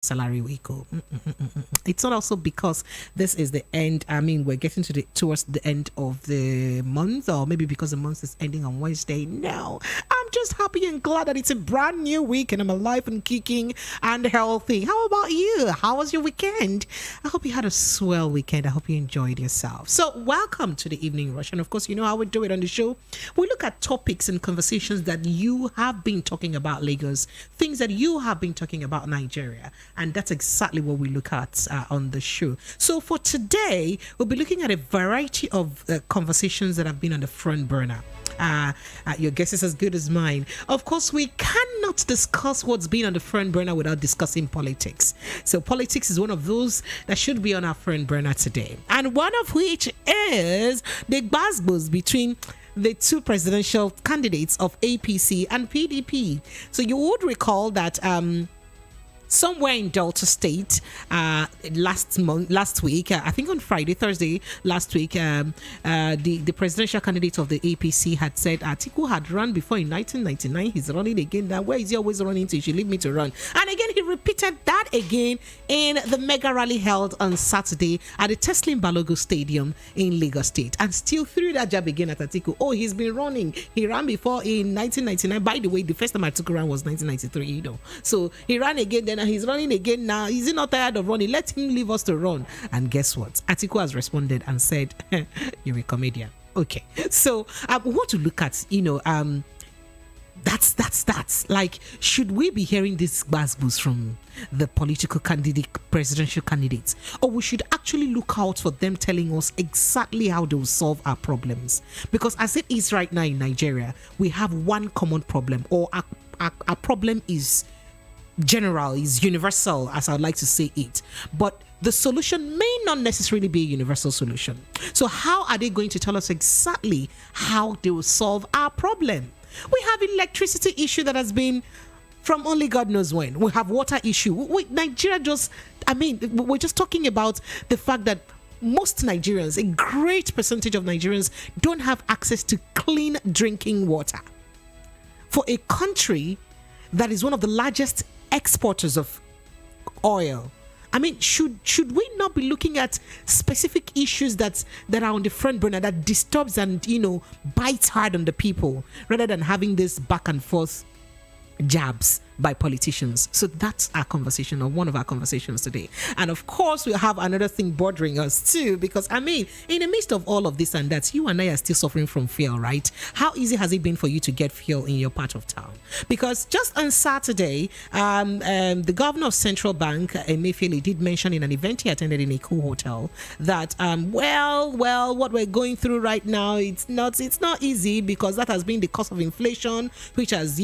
salary we go. It's not also because this is the end. I mean, we're getting towards the end of the month, or maybe because the month is ending on Wednesday. No, I'm just happy and glad that it's a brand new week and I'm alive and kicking and healthy. How about you? How was your weekend? I hope you had a swell weekend. I hope you enjoyed yourself. So welcome to the Evening Rush. And of course, you know how we do it on the show. We look at topics and conversations that you have been talking about Lagos, things that you have been talking about Nigeria. And that's exactly what we look at on the show. So for today, we'll be looking at a variety of conversations that have been on the front burner. Your guess is as good as mine. Of course, we cannot discuss what's been on the front burner without discussing politics. So politics is one of those that should be on our front burner today. And one of which is the gbasgbos between the two presidential candidates of APC and PDP. So you would recall that somewhere in Delta State last week, I think on Thursday last week, the presidential candidate of the APC had said Atiku had run before in 1999. He's running again. Now, where is he always running to? You should leave me to run. And again, he repeated that again in the mega rally held on Saturday at the Teslim Balogo Stadium in Lagos State, and still threw that jab again at Atiku. Oh, he's been running. He ran before in 1999. By the way, the first time Atiku ran was 1993. So he ran again. Then he's running again now. Is he not tired of running? Let him leave us to run. And guess what? Atiku has responded and said, you're a comedian. Okay. So we want to look at, that's like, should we be hearing these gbasgbos from the presidential candidates, or we should actually look out for them telling us exactly how they will solve our problems? Because as it is right now in Nigeria, we have one common problem, or our problem is general, is universal, as I'd like to say it, but the solution may not necessarily be a universal solution. So how are they going to tell us exactly how they will solve our problem? We have electricity issue that has been from only God knows when. We have water issue. Nigeria we're just talking about the fact that most Nigerians, a great percentage of Nigerians, don't have access to clean drinking water. For a country that is one of the largest exporters of oil, should we not be looking at specific issues that are on the front burner that disturbs and bites hard on the people, rather than having this back and forth jabs by politicians? So that's our conversation, or one of our conversations today. And of course, we'll have another thing bothering us too, because in the midst of all of this and that, you and I are still suffering from fuel, right? How easy has it been for you to get fuel in your part of town? Because just on Saturday, the governor of Central Bank, Emefiele, did mention in an event he attended in a cool hotel that what we're going through right now, it's not easy, because that has been the cause of inflation, which has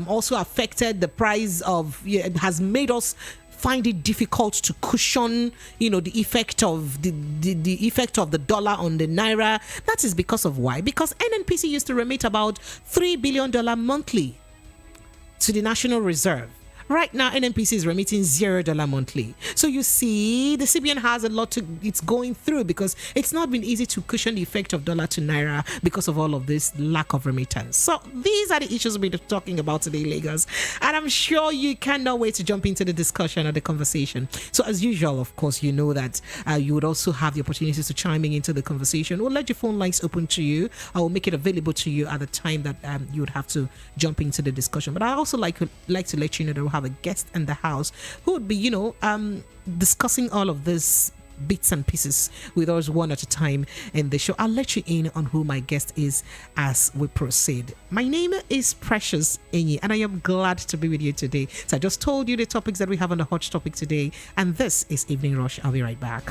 also affected the price of, it has made us find it difficult to cushion the effect of the effect of the dollar on the naira. That is because of why? Because NNPC used to remit about $3 billion monthly to the National Reserve. Right now, NNPC is remitting $0 monthly. So you see, the CBN has a lot it's going through, because it's not been easy to cushion the effect of dollar to naira because of all of this lack of remittance. So these are the issues we'll be talking about today, Lagos. And I'm sure you cannot wait to jump into the discussion or the conversation. So as usual, of course, you know that you would also have the opportunity to chime into the conversation. We'll let your phone lines open to you. I will make it available to you at the time that you would have to jump into the discussion. But I also like to let you know that we'll have a guest in the house who would be discussing all of this bits and pieces with us one at a time in the show. I'll let you in on who my guest is as we proceed. My name is Precious Enyi, and I am glad to be with you today. So I just told you the topics that we have on the hot topic today, and this is Evening Rush. I'll be right back.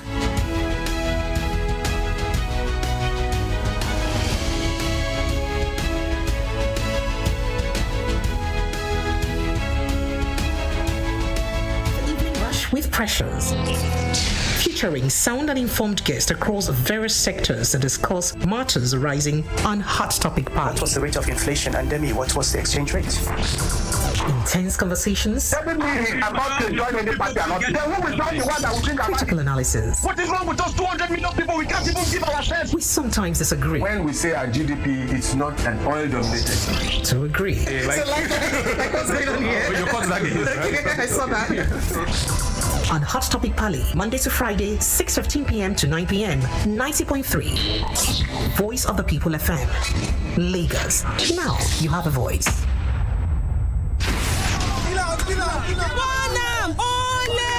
With Precious, featuring sound and informed guests across various sectors that discuss matters arising on Hot Topic Party. What was the rate of inflation, and what was the exchange rate? Intense conversations. Doesn't mean he's about to join any party or not. Then who will join the one that will bring about Critical analysis. What is wrong with us 200 million people? We can't even give ourselves. We sometimes disagree. When we say our GDP is not an oil-dominated. To agree. Like what's going on here? Your cause right? I saw that. On Hot Topic Pali, Monday to Friday, 6:15 p.m. to 9 p.m. 90.3. Voice of the People FM. Lagos. Now you have a voice. Bonam! Ole!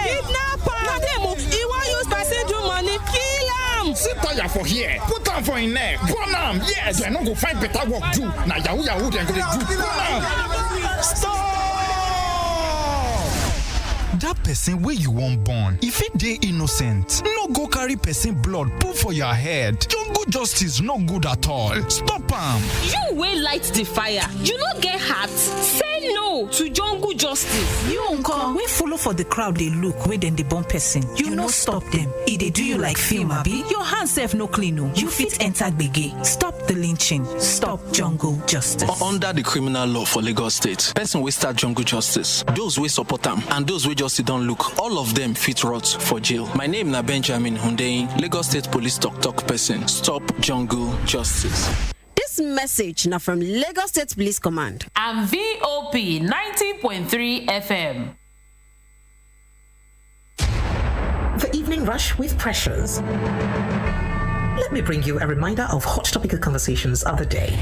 Kidnapper! Na dem o, he wan use person do money, kill am! Sit tire for here, put am for him neck, burn am, yes, dem no go find better work do, na yahoo dem go dey do, burn am! Stop! Dat person wey you wan born, if it dey innocent, no go carry person blood put for your head. Jungle justice no good at all. Stop am. You wey light the fire, you no get heart. Say no to jungle justice. You uncle wey follow for the crowd dey look wey dem dey born person. You no stop them. E dey do you like film abi? Your hand sef no clean o. You fit enter gbege. Stop the lynching. Stop jungle justice. Under the criminal law for Lagos State, person wey start jungle justice, those wey support am, and those wey just sit down look, all of them fit rot for jail. My name na Benjamin Hundeyin, Lagos State Police talk person. Stop jungle justice. This message now from Lagos State Police Command and VOP 90.3 FM. The Evening Rush with Pressures. Let me bring you a reminder of hot topical conversations of the day.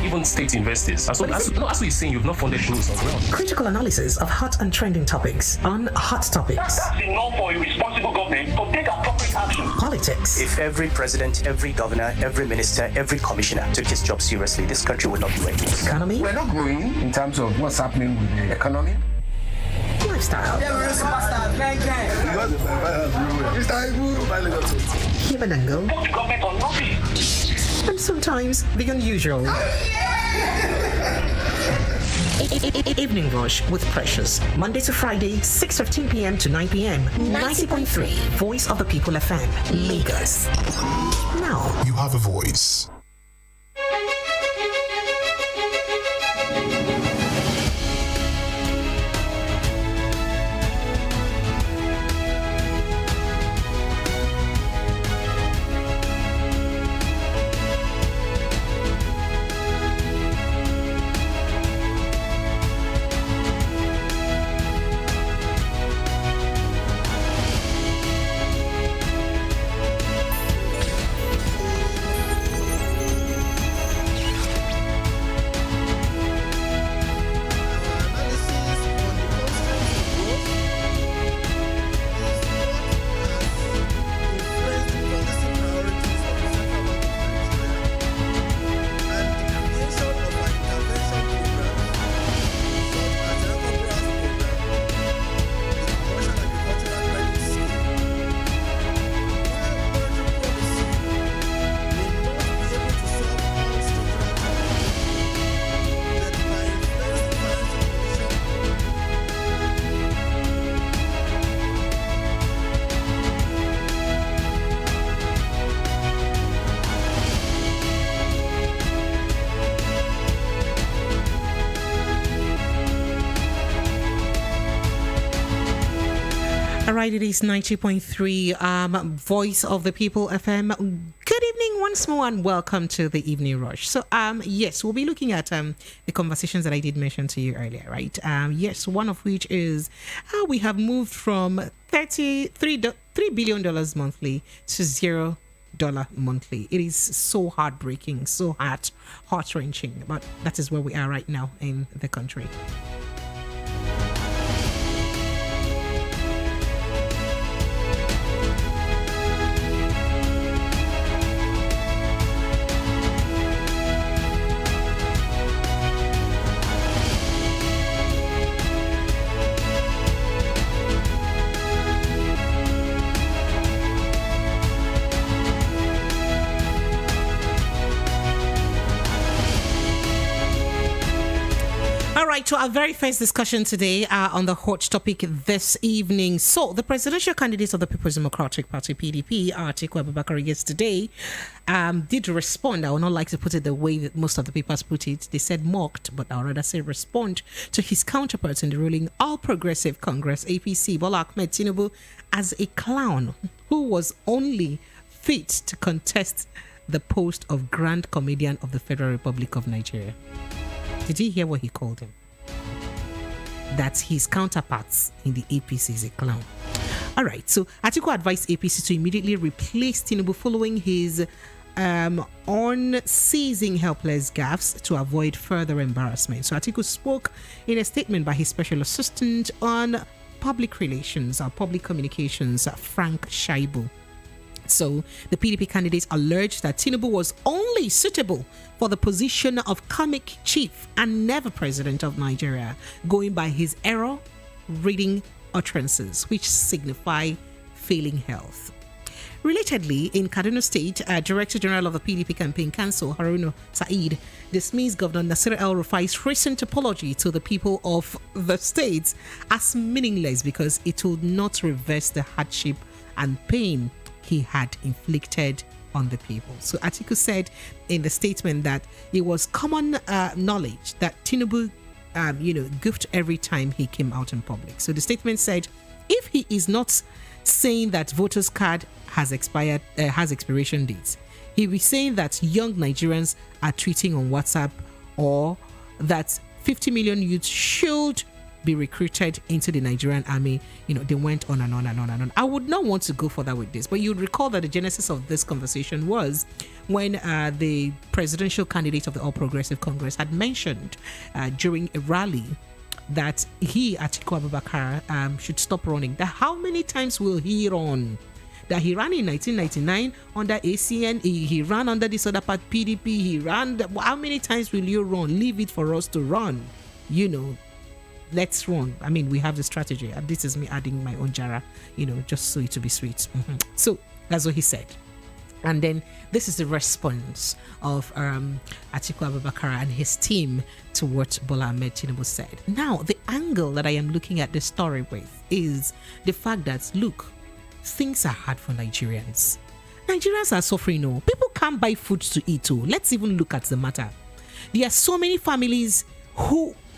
Even state investors. As you're saying, you've not funded those as well. Critical analysis of hot and trending topics on Hot Topics. That's enough for a responsible government to take appropriate action. Politics. If every president, every governor, every minister, every commissioner took his job seriously, this country would not be where it is. Economy. We're not growing in terms of what's happening with the economy. Lifestyle. Human angle. Put government on notice. And sometimes the unusual. Evening Rush with Precious. Monday to Friday, 6:15 p.m. to 9 p.m. 90.3. Voice of the People FM. Lagos. Now you have a voice. Right, it is 90.3 Voice of the People FM. Good evening once more and welcome to the Evening Rush. So, yes, we'll be looking at the conversations that I did mention to you earlier, right? Yes, one of which is how we have moved from $3 billion monthly to $0 monthly. It is so heartbreaking, so heart-wrenching, but that is where we are right now in the country. to our very first discussion today on the hot topic this evening. So, the presidential candidates of the People's Democratic Party, PDP, Atiku Abubakar, yesterday did respond. I would not like to put it the way that most of the papers put it. They said mocked, but I would rather say respond to his counterparts in the ruling All Progressive Congress, APC, Bola Ahmed Tinubu, as a clown who was only fit to contest the post of Grand Comedian of the Federal Republic of Nigeria. Did you hear what he called him? That his counterparts in the APC is a clown. All right, so Atiku advised APC to immediately replace Tinubu following his on seizing helpless gaffes to avoid further embarrassment. So Atiku spoke in a statement by his special assistant on public relations or public communications, Frank Shaibu. So the PDP candidates alleged that Tinubu was only suitable for the position of comic chief and never president of Nigeria, going by his error reading utterances, which signify failing health. Relatedly, in Kaduna State, Director General of the PDP Campaign Council, Haruna Said, dismissed Governor Nasir El-Rufai's recent apology to the people of the state as meaningless because it would not reverse the hardship and pain he had inflicted on the people. So Atiku said in the statement that it was common knowledge that Tinubu, goofed every time he came out in public. So the statement said, if he is not saying that voters card has expiration dates, he will be saying that young Nigerians are tweeting on WhatsApp, or that 50 million youths should be recruited into the Nigerian army. They went on and on and on and on. I would not want to go further with this, but you'd recall that the genesis of this conversation was when the presidential candidate of the All Progressive Congress had mentioned during a rally that he, Atiku Abubakar, should stop running. That how many times will he run? That he ran in 1999 under ACN, he ran under this other part, PDP, he ran. How many times will you run? Leave it for us to run. Let's run. I mean, we have the strategy. This is me adding my own jara, just so it to be sweet. So that's what he said. And then this is the response of Atiku Abubakar and his team to what Bola Ahmed Tinubu said. Now, the angle that I am looking at this story with is the fact that, look, things are hard for Nigerians. Nigerians are suffering. People can't buy food to eat. Let's even look at the matter. There are so many families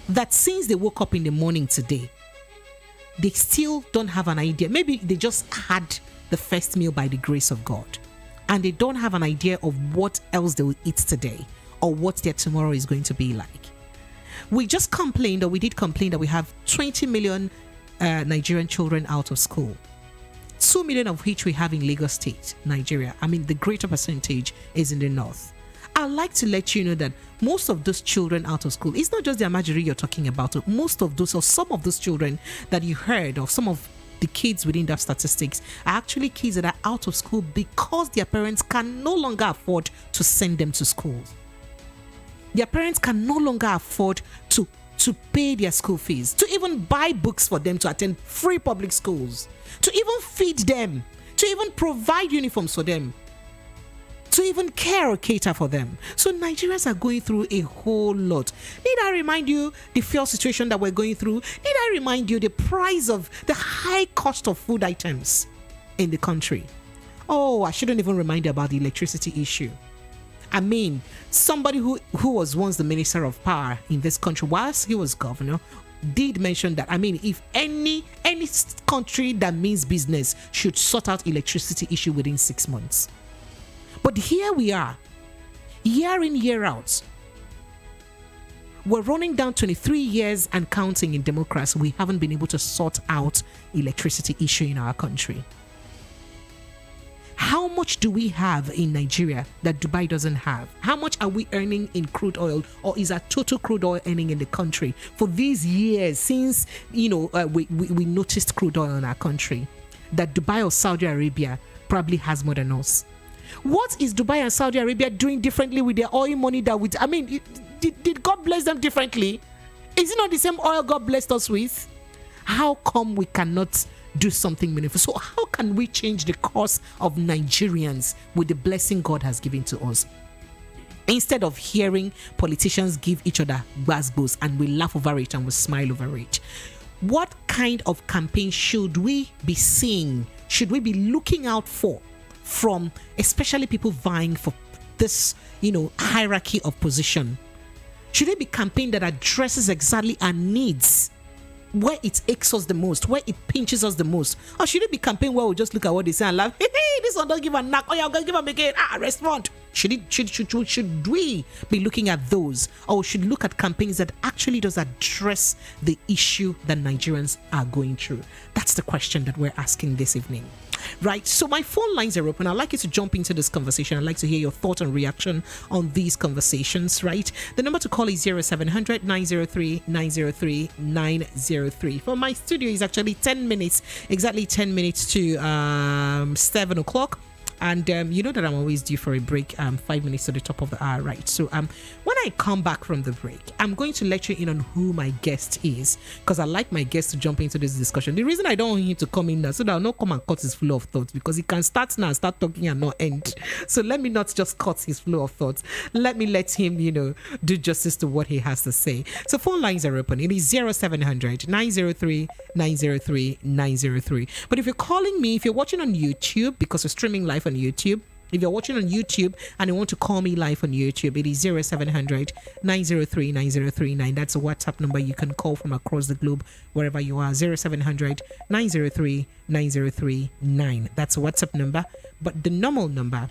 that since they woke up in the morning today, they still don't have an idea. Maybe they just had the first meal by the grace of God, and they don't have an idea of what else they will eat today or what their tomorrow is going to be like. We did complain that we have 20 million Nigerian children out of school, 2 million of which we have in Lagos State, Nigeria. I mean, the greater percentage is in the north. I'd like to let you know that most of those children out of school, it's not just the Amajiri you're talking about. Most of those, or some of those children that you heard, or some of the kids within that statistics, are actually kids that are out of school because their parents can no longer afford to send them to school. Their parents can no longer afford to pay their school fees, to even buy books for them to attend free public schools, to even feed them, to even provide uniforms for them, to even care or cater for them. So Nigerians are going through a whole lot. Need I remind you the fuel situation that we're going through? Need I remind you the price of the high cost of food items in the country? Oh, I shouldn't even remind you about the electricity issue. I mean, somebody who was once the Minister of Power in this country, whilst he was governor, did mention that, I mean, if any country that means business should sort out electricity issue within 6 months. But here we are, year in, year out. We're running down 23 years and counting in democracy. We haven't been able to sort out electricity issue in our country. How much do we have in Nigeria that Dubai doesn't have? How much are we earning in crude oil, or is our total crude oil earning in the country for these years since we noticed crude oil in our country? That Dubai or Saudi Arabia probably has more than us. What is Dubai and Saudi Arabia doing differently with their oil money did God bless them differently? Is it not the same oil God blessed us with? How come we cannot do something meaningful? So how can we change the course of Nigerians with the blessing God has given to us? instead of hearing politicians give each other gbas and we laugh over it and we smile over it. What kind of campaign should we be seeing? Should we be looking out for from especially people vying for this, hierarchy of position? Should it be campaign that addresses exactly our needs, where it aches us the most, where it pinches us the most? Or should it be campaign where we just look at what they say and laugh, hey, this one don't give a knock, oh yeah, I'm gonna give them again, respond? Should we be looking at those, or should look at campaigns that actually does address the issue that Nigerians are going through? That's the question that we're asking this evening. Right, so my phone lines are open. I'd like you to jump into this conversation. I'd like to hear your thought and reaction on these conversations, right? The number to call is 0700 903 903 903. For my studio is actually exactly 10 minutes to 7 o'clock. And you know that I'm always due for a break, 5 minutes to the top of the hour, right? So when I come back from the break, I'm going to let you in on who my guest is, because I like my guest to jump into this discussion. The reason I don't want him to come in now, so that I'll not come and cut his flow of thoughts, because he can start now and start talking and not end. So let me not just cut his flow of thoughts. Let me let him, do justice to what he has to say. So phone lines are open. It is 0700 903 903 903. But if you're calling me, if you're watching on YouTube, because we're streaming live on YouTube, if you're watching on YouTube and you want to call me live on YouTube, it is 0700 903 9039. That's a WhatsApp number you can call from across the globe, wherever you are. 0700 903 9039. That's a WhatsApp number. But the normal number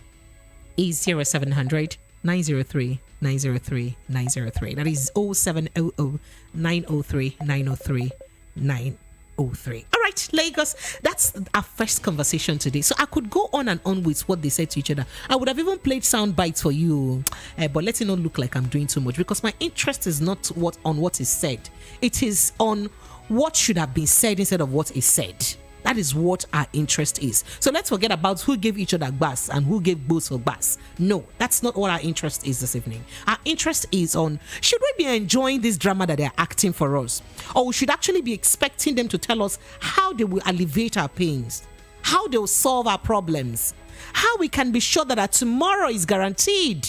is 0700 903 903 903. That is 0700 903 903 903. All right, Lagos, that's our first conversation today. So I could go on and on with what they said to each other. I would have even played sound bites for you, but let it not look like I'm doing too much, because my interest is not on what is said. It is on what should have been said instead of what is said. That is what our interest is. So let's forget about who gave each other gbas and who gave both for gbas. No, that's not what our interest is this evening. Our interest is on, should we be enjoying this drama that they're acting for us? Or we should actually be expecting them to tell us how they will alleviate our pains, how they will solve our problems, how we can be sure that our tomorrow is guaranteed.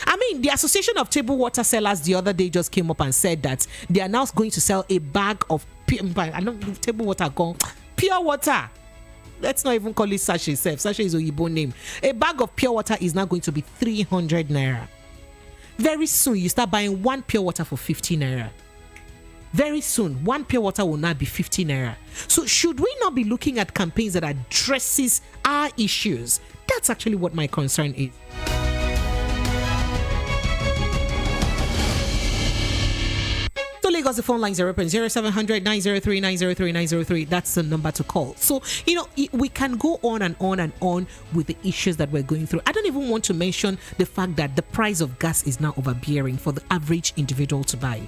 I mean, the Association of Table Water Sellers the other day just came up and said that they are now going to sell a bag of table water gone pure water. Let's not even call it sachet. Sachet is a Igbo name. A bag of pure water is now going to be 300 naira. Very soon, you start buying one pure water for 50 naira. Very soon, one pure water will now be 50 naira. So should we not be looking at campaigns that addresses our issues? That's actually what my concern is. So Lagos, the phone lines are open. 0700 903 903 903. That's the number to call. So, we can go on and on and on with the issues that we're going through. I don't even want to mention the fact that the price of gas is now overbearing for the average individual to buy.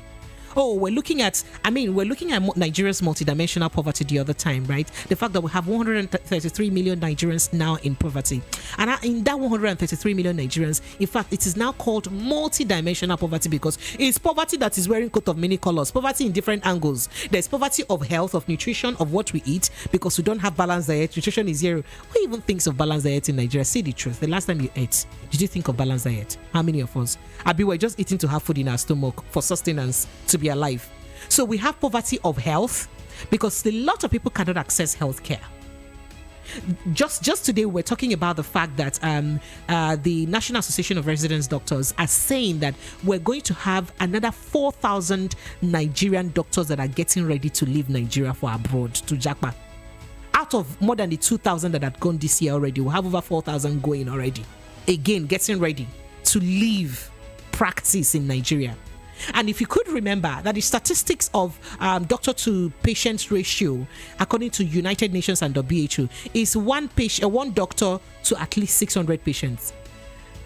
We're looking at Nigeria's multidimensional poverty the other time, right? The fact that we have 133 million Nigerians now in poverty. And in that 133 million Nigerians, in fact, it is now called multidimensional poverty because it's poverty that is wearing coat of many colors, poverty in different angles. There's poverty of health, of nutrition, of what we eat, because we don't have balanced diet. Nutrition is zero. Who even thinks of balanced diet in Nigeria? Say the truth. The last time you ate, did you think of balanced diet? How many of us? Abi, we're just eating to have food in our stomach for sustenance, to be alive. So we have poverty of health because a lot of people cannot access health care. Just today we're talking about the fact that the National Association of Resident Doctors are saying that we're going to have another 4,000 Nigerian doctors that are getting ready to leave Nigeria for abroad to Japan. Out of more than the 2,000 that had gone this year already, we'll have over 4,000 going already. Again, getting ready to leave practice in Nigeria. And if you could remember that the statistics of doctor to patient ratio, according to United Nations and WHO, is one doctor to at least 600 patients.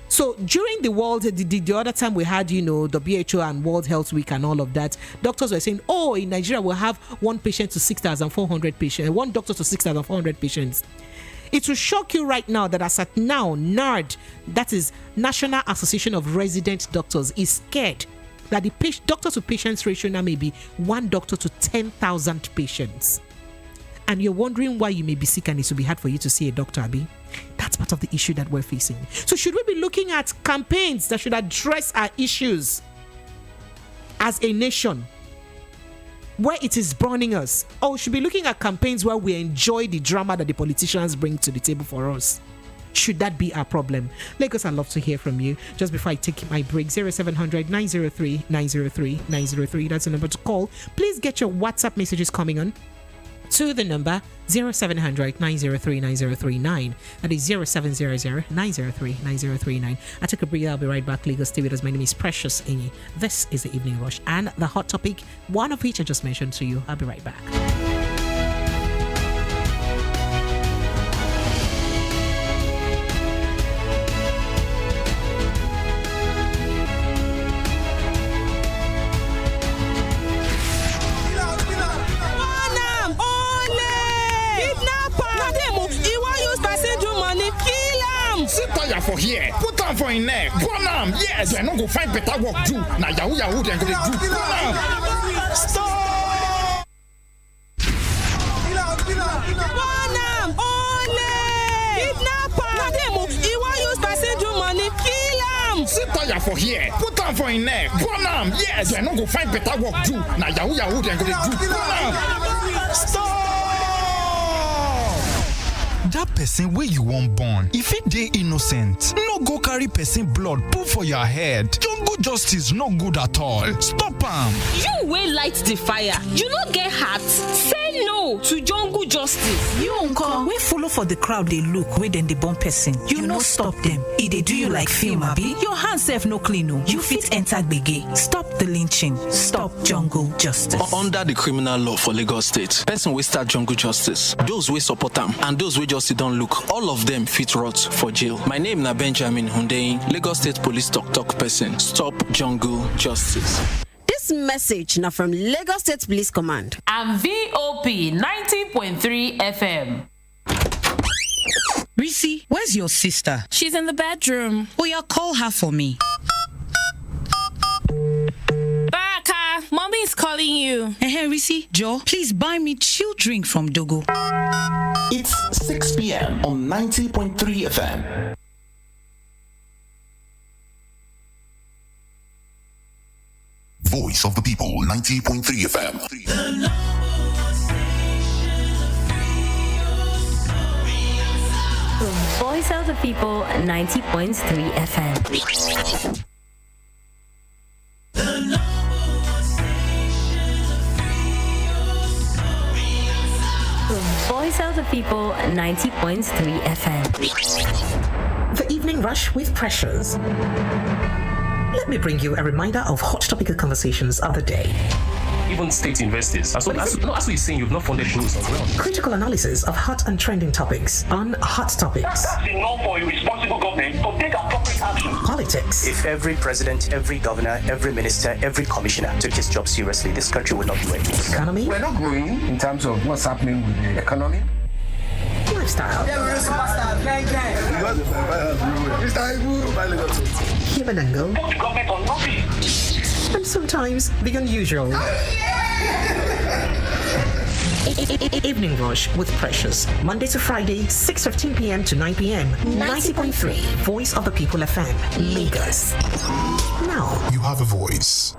So during the other time we had, WHO and World Health Week and all of that, doctors were saying, in Nigeria we'll have one patient to 6,400 patients, one doctor to 6,400 patients. It will shock you right now that as at now, NARD, that is National Association of Resident Doctors, is scared that the doctor to patients ratio now may be one doctor to 10,000 patients. And you're wondering why you may be sick and it will be hard for you to see a doctor, Abi. That That's part of the issue that we're facing. So should we be looking at campaigns that should address our issues as a nation, where it is burning us? Or should be looking at campaigns where we enjoy the drama that the politicians bring to the table for us? Should that be our problem? Lagos, I'd love to hear from you. Just before I take my break, 0700 903 903 903. That's the number to call. Please get your WhatsApp messages coming on to the number 0700 903 9039. That is 0700 903 9039. I take a break. I'll be right back. Lagos TV. My name is Precious Inyi. This is the Evening Rush and the hot topic, one of which I just mentioned to you. I'll be right back. For here, put on for in neck, burn am. Yes, I no go find better work do. Now yahoo then go dey do. Burn am. Stop. Burn am. Ole. Kidnapper. Na dem he wan use person do money. Kill am. Sit tire for here, put on for in neck, burn am. Yes, I no go find better work do. Now yahoo then go dey do. Burn am. Stop. Dat person wey you wan born, if it dey innocent, no go carry person blood put for your head. Jungle justice no good at all. Stop am. You wey light the fire, you no get heart. Say no to jungle justice. You uncle wey follow for the crowd dey look wey dem dey born person. You no stop them. E dey do you like film, abi? Your hand sef no clean o. You fit enter gbege. Stop the lynching. Stop jungle justice. Under the criminal law for Lagos State, person wey start jungle justice, those wey support am, and those wey just don't look, all of them fit rot for jail. My name na Benjamin Hundeyin, Lagos State Police talk person. Stop jungle justice. This message now from Lagos State Police Command and VOP 90.3 FM. Risi, where's your sister? She's in the bedroom. Oh, yeah, call her for me. Baraka, mommy is calling you. Hey, Risi, Joe, please buy me chill drink from Dogo. It's 6 p.m. on 90.3 FM. Voice of the People, 90.3 FM. Voice of the People, 90.3 FM. Voice of the People, 90.3 FM. The Evening Rush with Pressures. Let me bring you a reminder of hot topical conversations of the day. Even state investors. As we're saying, you've not funded those on ground. Critical analysis of hot and trending topics on Hot Topics. That's enough for a responsible government to take appropriate action. Politics. If every president, every governor, every minister, every commissioner took his job seriously, this country would not be where it is. Economy. We're not growing in terms of what's happening with the economy. Lifestyle. Human angle. And sometimes the unusual. Evening Rush with Precious. Monday to Friday, 6:15 p.m. to 9 p.m. 90.3 Voice of the People FM, Lagos. Now, you have a voice.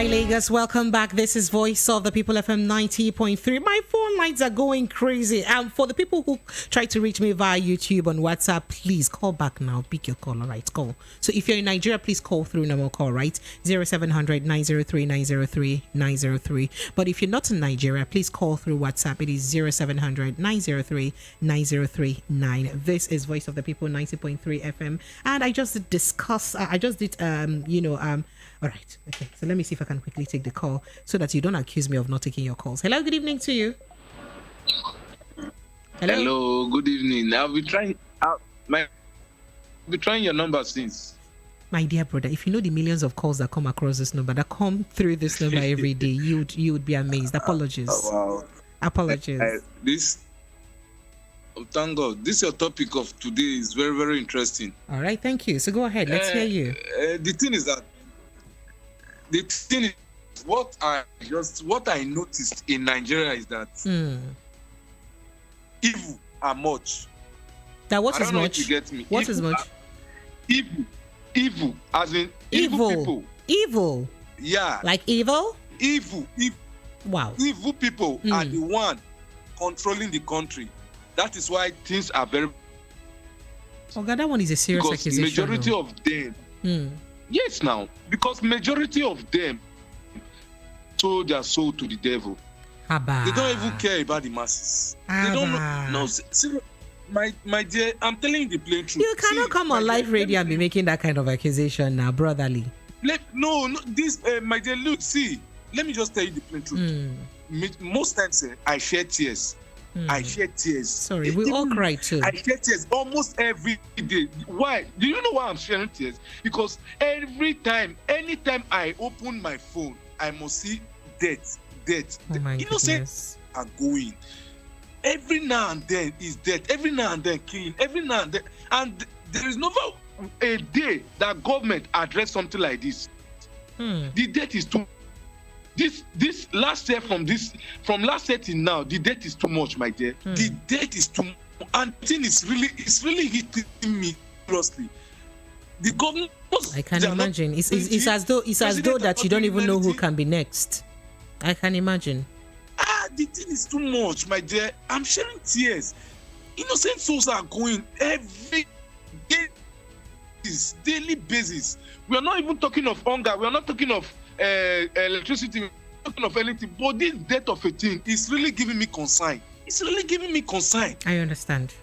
Lagos, welcome back. This is Voice of the People FM 90.3. My phone lines are going crazy. For the people who try to reach me via YouTube and WhatsApp, please call back now. Pick your call, all right? Call. So if you're in Nigeria, please call through normal call, right? 0700 903 903 903. But if you're not in Nigeria, please call through WhatsApp. It is 0700 903 9039. This is Voice of the People 90.3 FM. And I just did all right. Okay. So let me see if I can quickly take the call so that you don't accuse me of not taking your calls. Hello. Good evening to you. Hello. Good evening. I've been trying your number since. My dear brother, if you know the millions of calls that come across this number, that come through this number every day, you would be amazed. Apologies. Wow. Apologies. Thank God. This your topic of today is very, very interesting. All right, thank you. So go ahead. Let's hear you. The thing is, what I noticed in Nigeria is that evil are much. That what is much? You get me. What is much? Evil, as in evil people. Evil. Yeah. Like evil? Evil. Wow. Evil people are the one controlling the country. That is why things are very. Oh God, that one is a serious accusation. Majority of them. Yes, now because majority of them sold their soul to the devil. Abba. They don't even care about the masses. They don't know. No, see, my dear, I'm telling you the plain truth. You cannot come on live radio and be making that kind of accusation now, brotherly. No, this, my dear, look, see, let me just tell you the plain truth. Most times, I shed tears. I shed tears. Sorry, we all cry too. I shed tears almost every day. Why? Do you know why I'm shedding tears? Because anytime I open my phone, I must see death. Oh my Innocents are going. Every now and then is death. Every now and then killing. Every now and then, and there is never a day that government address something like this. The death is too. This last year from last year till now, the death is too much, my dear. The death is too much, and thing is really hitting me seriously. The government. I can imagine. It's as though that you don't even know who can be next. I can imagine. The thing is too much, my dear. I'm shedding tears. Innocent souls are going every day, daily basis. We are not even talking of hunger. We are not talking of electricity. We are not talking of anything. But this death of a thing is really giving me concern. It's really giving me concern. I understand.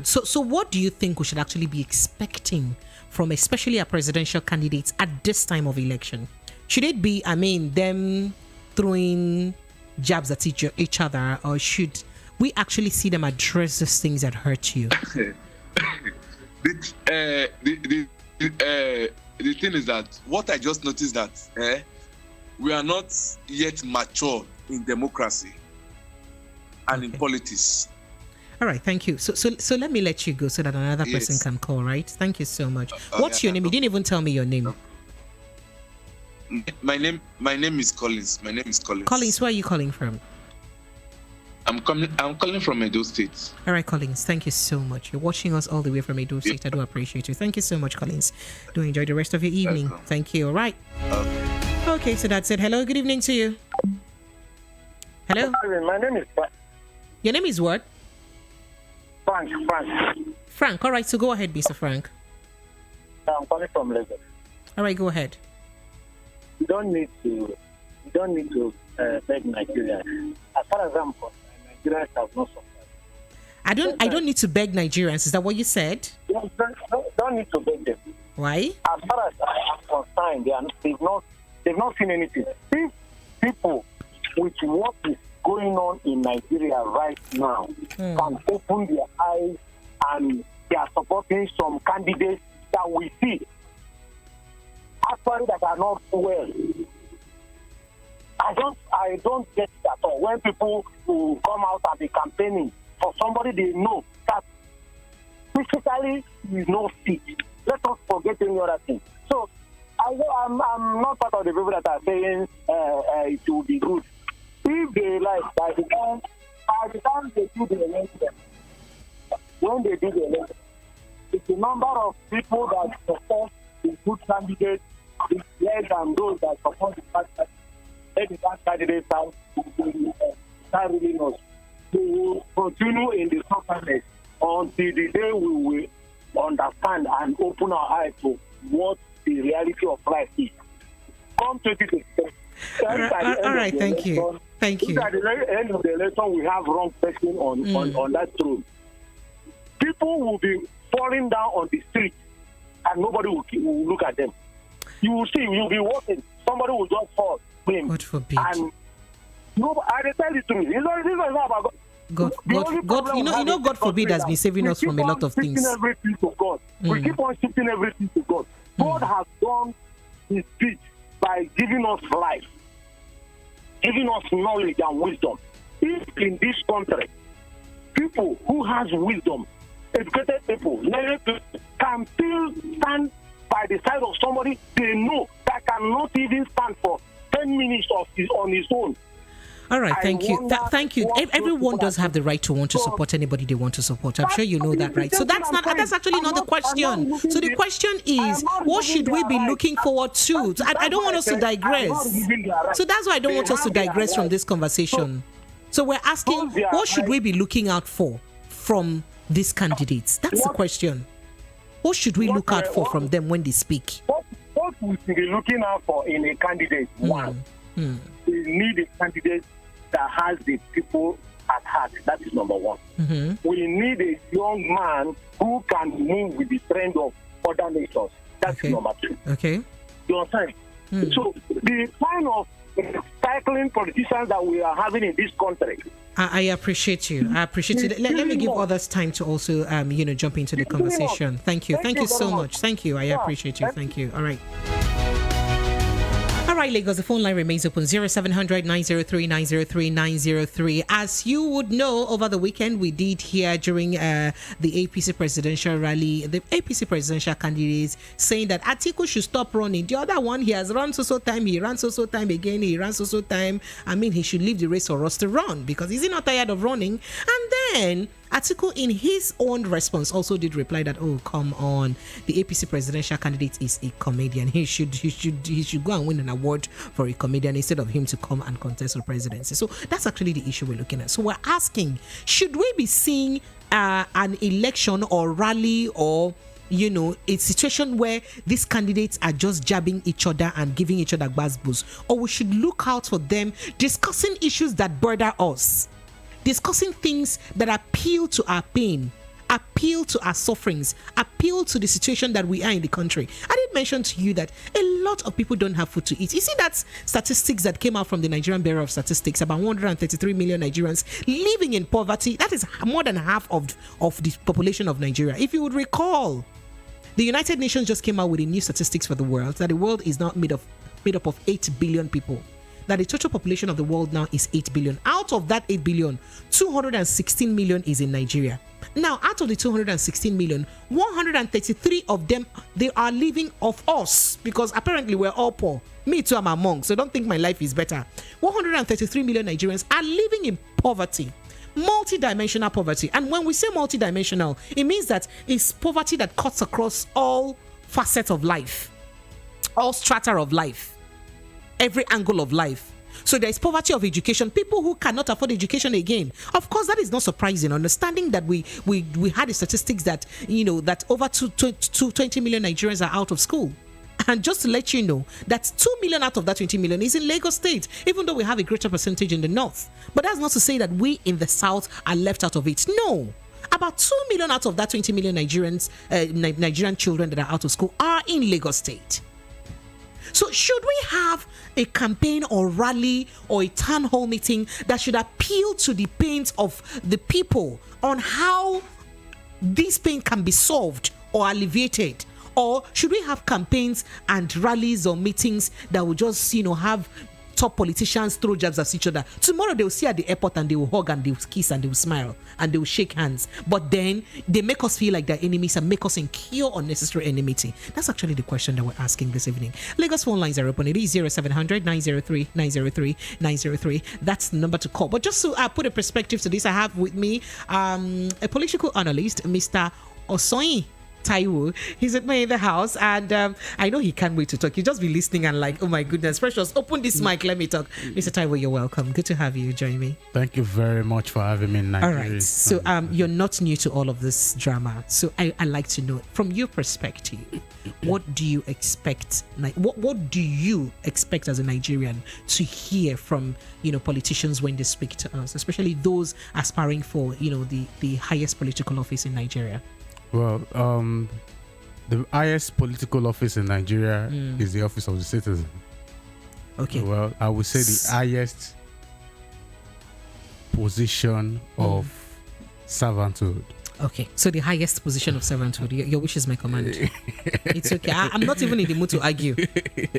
So what do you think we should actually be expecting from especially our presidential candidates at this time of election? Should it be, them throwing jabs at each other, or should we actually see them address these things that hurt you? The thing is that what I just noticed that we are not yet mature in democracy and in politics. All right, thank you. So let me let you go so that another person can call, right? Thank you so much. What's your name? You didn't even tell me your name. My name is Collins. Collins, where are you calling from? I'm calling from Edo State. All right, Collins, thank you so much. You're watching us all the way from Edo State. I do appreciate you. Thank you so much, Collins. Do enjoy the rest of your evening. Welcome. Thank you. All right. Okay, so that's it. Hello, good evening to you. Hello. My name is Frank. Your name is what? Frank. Frank. All right, so go ahead, Mr. Frank. I'm calling from Lagos. All right, go ahead. You don't need to beg Nigeria. As far as I'm concerned, Nigerians have not suffered. I don't need to beg Nigerians. Is that what you said? Don't need to beg them. Why? As far as I'm concerned, they've not seen anything. These people, with what is going on in Nigeria right now, can open their eyes, and they are supporting some candidates that we see actually that are not well. I don't get that. Or when people who come out and be campaigning for somebody they know that physically is not fit. Let us forget any other thing. So I'm not part of the people that are saying it will be good. If they like, by the time they do the election, when they do the election, it's the number of people that support the good candidates is less than those that support the bad candidates. Maybe that candidate start really knows. We will continue in the suffering until the day we will understand and open our eyes to what the reality of life is. Come 2026. All right, thank you. Thank you. At the end of the election, we have wrong person on that throne. People will be falling down on the street and nobody will look at them. You will see, you'll be walking, somebody will just fall. God forbid. And I tell you the truth. This is not about God. You know, God forbid has been saving us from a lot of things. Everything to God. We keep on shifting everything to God. God has done his bit by giving us life, giving us knowledge and wisdom. If in this country, people who has wisdom, educated people, learned people, can still stand by the side of somebody they know that cannot even stand for 10 minutes on his own. All right, thank you. Thank you. Everyone does have the right to want to support anybody they want to support. I'm sure you know that, right? So that's actually not the question. So the question is, what should we be looking forward to? I don't want us to digress. So that's why I don't want us to digress from this conversation. So we're asking, what should we be looking out for from these candidates? That's the question. What should we look out for from them when they speak? What we should be looking out for in a candidate? One, we need a candidate that has the people at heart. That is number one. We need a young man who can move with the trend of other nations. That's number two. Okay. You understand? So the kind of cycling politicians that we are having in this country. I appreciate you. Let me give others time to also, jump into the conversation. Thank you. Thank you so much. Thank you. I appreciate you. Thank you. All right. All right, Lagos, the phone line remains open, 0700 903 903 903. As you would know, over the weekend, we did hear during the APC presidential rally, the APC presidential candidates saying that Atiku should stop running. The other one, he has run so time, he ran so time again, he ran so time. I mean, he should leave the race for us to run because he's not tired of running. And then Atiku, in his own response, also did reply that, oh, come on, the APC presidential candidate is a comedian. He should go and win an award for a comedian instead of him to come and contest for presidency. So that's actually the issue we're looking at. So we're asking, should we be seeing an election or rally or a situation where these candidates are just jabbing each other and giving each other gbasgbos, or we should look out for them discussing issues that bother us, discussing things that appeal to our pain, appeal to our sufferings, appeal to the situation that we are in the country. I did mention to you that a lot of people don't have food to eat. You see that statistics that came out from the Nigerian Bureau of Statistics, about 133 million Nigerians living in poverty. That is more than half of the population of Nigeria. If you would recall, the United Nations just came out with a new statistics for the world, that the world is now made up of 8 billion people. That the total population of the world now is 8 billion. Out of that 8 billion, 216 million is in Nigeria. Now, out of the 216 million, 133 of them, they are living off us because apparently we're all poor. Me too, I'm among, so don't think my life is better. 133 million Nigerians are living in poverty, multi-dimensional poverty. And when we say multi-dimensional, it means that it's poverty that cuts across all facets of life, all strata of life, every angle of life. So there is poverty of education, people who cannot afford education again. Of course, that is not surprising, understanding that we had the statistics that that over 20 million Nigerians are out of school. And just to let you know that 2 million out of that 20 million is in Lagos State, even though we have a greater percentage in the north. But that's not to say that we in the south are left out of it. No. About 2 million out of that 20 million Nigerian children that are out of school are in Lagos State. So should we have a campaign or rally or a town hall meeting that should appeal to the pains of the people on how this pain can be solved or alleviated? Or should we have campaigns and rallies or meetings that will just, have top politicians throw jabs at each other? Tomorrow they will see at the airport and they will hug and they will kiss and they will smile and they will shake hands. But then they make us feel like they're enemies and make us incur unnecessary enmity. That's actually the question that we're asking this evening. Lagos phone lines are open. It is 0700 903 903 903. That's the number to call. But just to put a perspective to this, I have with me a political analyst, Mr. Osoyi Taiwo. He's with me in the house, and I know he can't wait to talk. He'll just be listening and like, oh my goodness, Precious, open this mic, let me talk. Mr. Taiwo, you're welcome. Good to have you join me. Thank you very much for having me in Nigeria. All right, so you're not new to all of this drama, so I like to know, from your perspective, what do you expect? What do you expect as a Nigerian to hear from politicians when they speak to us, especially those aspiring for the highest political office in Nigeria? Well, the highest political office in Nigeria is the office of the citizen. Okay. Well, I would say the highest position of servanthood. Okay, so the highest position of servanthood. Your wish is my command. It's okay. I'm not even in the mood to argue,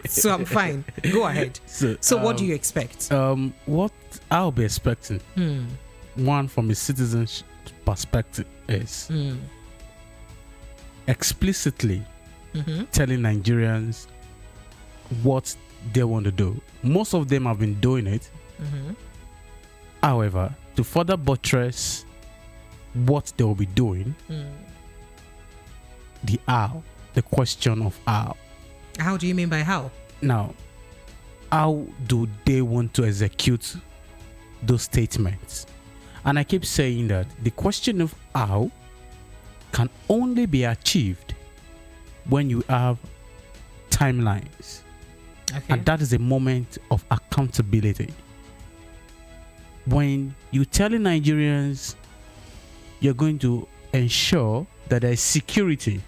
so I'm fine. Go ahead. So what do you expect? What I'll be expecting, one from a citizen's perspective, is explicitly telling Nigerians what they want to do. Most of them have been doing it. However, to further buttress what they will be doing, the question of how. How do you mean by how? Now, how do they want to execute those statements? And I keep saying that the question of how can only be achieved when you have timelines. Okay. And that is a moment of accountability. When you're telling Nigerians you're going to ensure that there is security,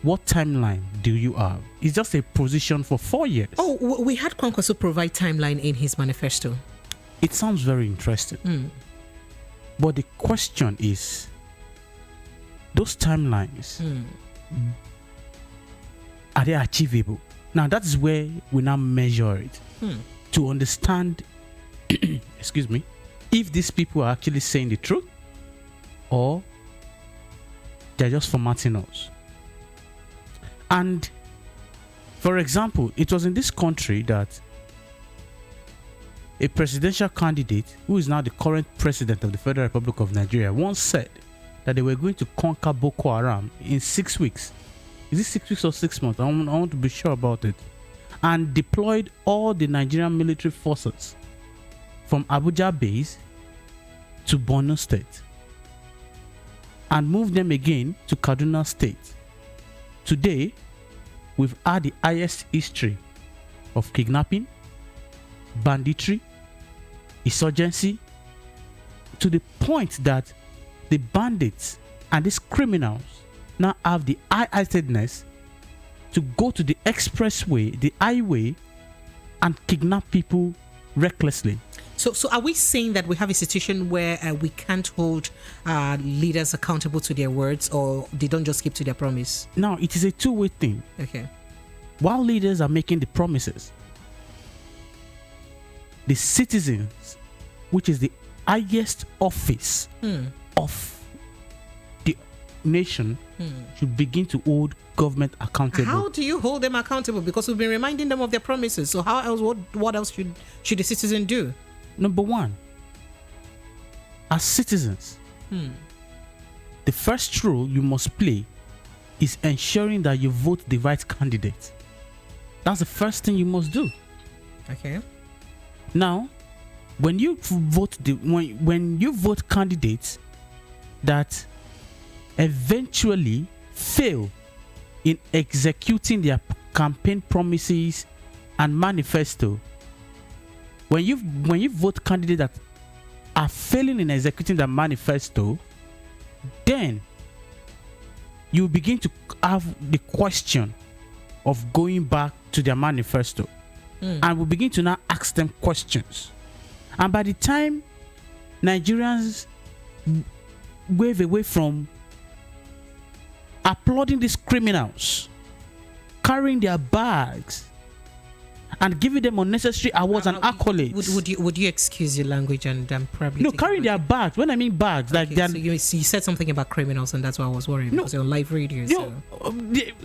what timeline do you have? It's just a position for 4 years. Oh, we had Kwankwaso provide timeline in his manifesto. It sounds very interesting. But the question is, those timelines, are they achievable? Now, that is where we now measure it to understand, excuse me, if these people are actually saying the truth or they're just formatting us. And, for example, it was in this country that a presidential candidate, who is now the current president of the Federal Republic of Nigeria, once said that they were going to conquer Boko Haram in 6 weeks. Is it 6 weeks or 6 months? I want to be sure about it. And deployed all the Nigerian military forces from Abuja base to Borno State and moved them again to Kaduna State. Today, we've had the highest history of kidnapping, banditry, insurgency, to the point that the bandits and these criminals now have the high-heartedness to go to the expressway, the highway, and kidnap people recklessly. So are we saying that we have a situation where we can't hold leaders accountable to their words, or they don't just keep to their promise? Now, it is a two-way thing. Okay. While leaders are making the promises, the citizens, which is the highest office of the nation, should begin to hold government accountable. How do you hold them accountable? Because we've been reminding them of their promises. So how else? What else should the citizen do? Number one, as citizens, the first role you must play is ensuring that you vote the right candidate. That's the first thing you must do. Okay. Now, when you vote when you vote candidates that eventually fail in executing their campaign promises and manifesto, when you vote candidates that are failing in executing their manifesto, then you begin to have the question of going back to their manifesto, and we begin to now ask them questions. And by the time Nigerians wave away from applauding these criminals, carrying their bags, and giving them unnecessary awards and accolades. Would you excuse your language and probably no, carrying their bags. When I mean bags, like so you said something about criminals, and that's why I was worried. No, because you're on live radio.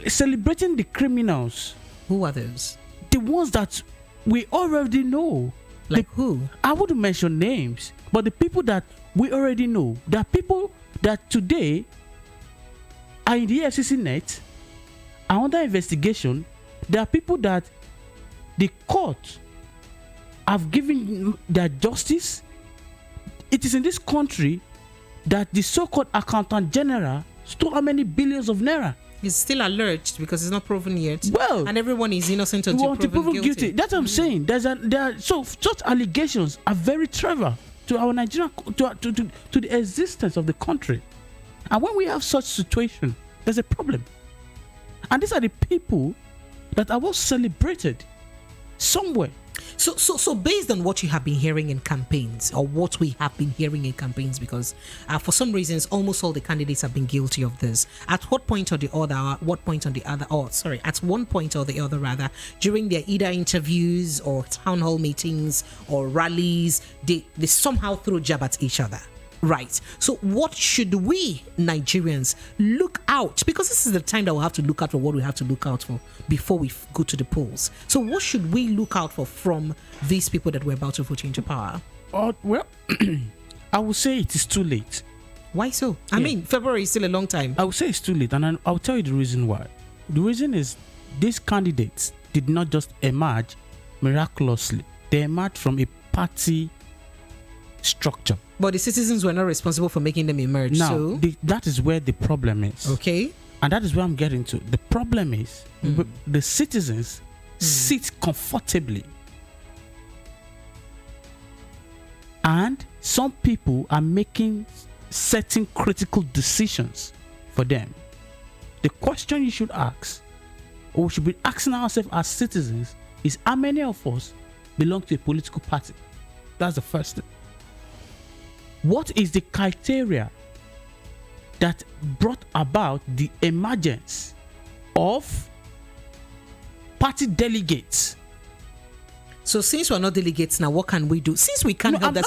Celebrating the criminals. Who are those? The ones that we already know. Like who? I wouldn't mention names, but the people that we already know. There are people that today are in the EFCC net, are under investigation. There are people that the court have given their justice. It is in this country that the so-called accountant general stole how many billions of naira? He's still alert because it's not proven yet. Well, and everyone is innocent until proven guilty. That's what I'm saying. So such allegations are very trivial to our Nigerian to the existence of the country. And when we have such situation, there's a problem. And these are the people that are well celebrated somewhere. So based on what you have been hearing in campaigns, or what we have been hearing in campaigns, because for some reasons almost all the candidates have been guilty of this. At what point or the other, at one point or the other rather, during their either interviews or town hall meetings or rallies, they somehow throw jab at each other. Right. So what should we Nigerians look out? Because this is the time that we'll have to look out for what we have to look out for before we go to the polls. So what should we look out for from these people that we're about to vote into power? Well, I would say it is too late. Why so? I mean, February is still a long time. I would say it's too late, and I'll tell you the reason why. The reason is these candidates did not just emerge miraculously. They emerged from a party structure. But the citizens were not responsible for making them emerge. Now, so that is where the problem is. Okay. And that is where I'm getting to. The problem is the citizens sit comfortably. And some people are making certain critical decisions for them. The question you should ask, or we should be asking ourselves as citizens, is how many of us belong to a political party? That's the first thing. What is the criteria that brought about the emergence of party delegates? So since we're not delegates now, what can we do? Since we can't help that,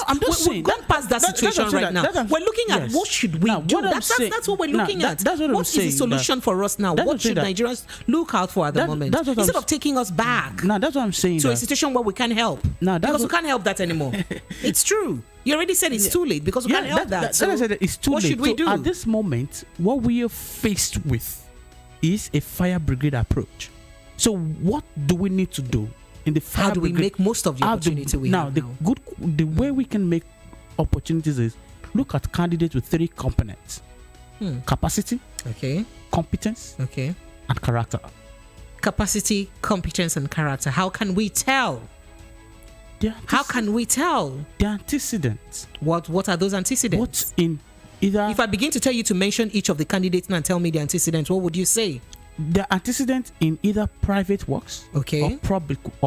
we've gone past that situation right now. We're looking at what should we do. That's what we're looking at. What is the solution for us now? What should Nigerians look out for at the moment? Instead of taking us back. Now that's what I'm saying. So a situation where we can't help. Because we can't help that anymore. It's true. You already said it's too late because we can't help that. So I said it's too what late. Should we do? At this moment, what we are faced with is a fire brigade approach. So what do we need to do? In the how do we make most of the opportunity we have now? The way we can make opportunities is look at candidates with 3 components: capacity, competence, and character. Capacity, competence, and character. How can we tell? How can we tell? The antecedents. What are those antecedents? What's in either? If I begin to tell you to mention each of the candidates and tell me the antecedents, what would you say? The antecedent in either private works or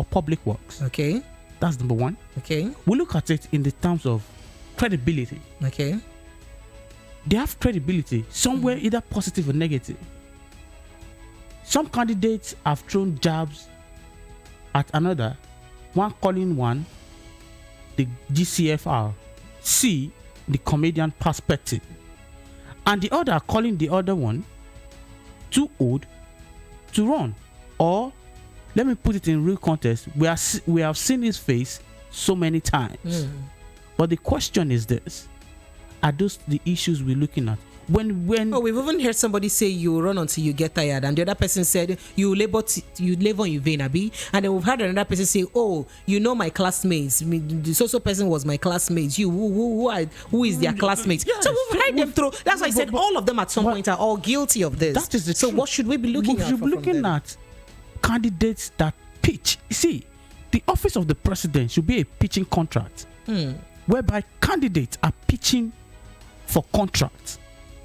public works. Okay. That's number 1. Okay. We look at it in the terms of credibility. Okay. They have credibility somewhere, either positive or negative. Some candidates have thrown jabs at another, one calling one the GCFR, C, the comedian perspective, and the other calling the other one too old to run. Or let me put it in real context, we have seen his face so many times. But the question is this: are those the issues we're looking at? When we've even heard somebody say you run until you get tired, and the other person said you labor in vain, Abi. And then we've heard another person say, oh, you know my classmates, the so person was my classmates, you who is their classmates. Yes, so we've heard them through. That's why I said all of them at some point are all guilty of this. That is the truth. What should we be looking at? We should be looking at candidates that pitch. You see, the office of the president should be a pitching contract, whereby candidates are pitching for contracts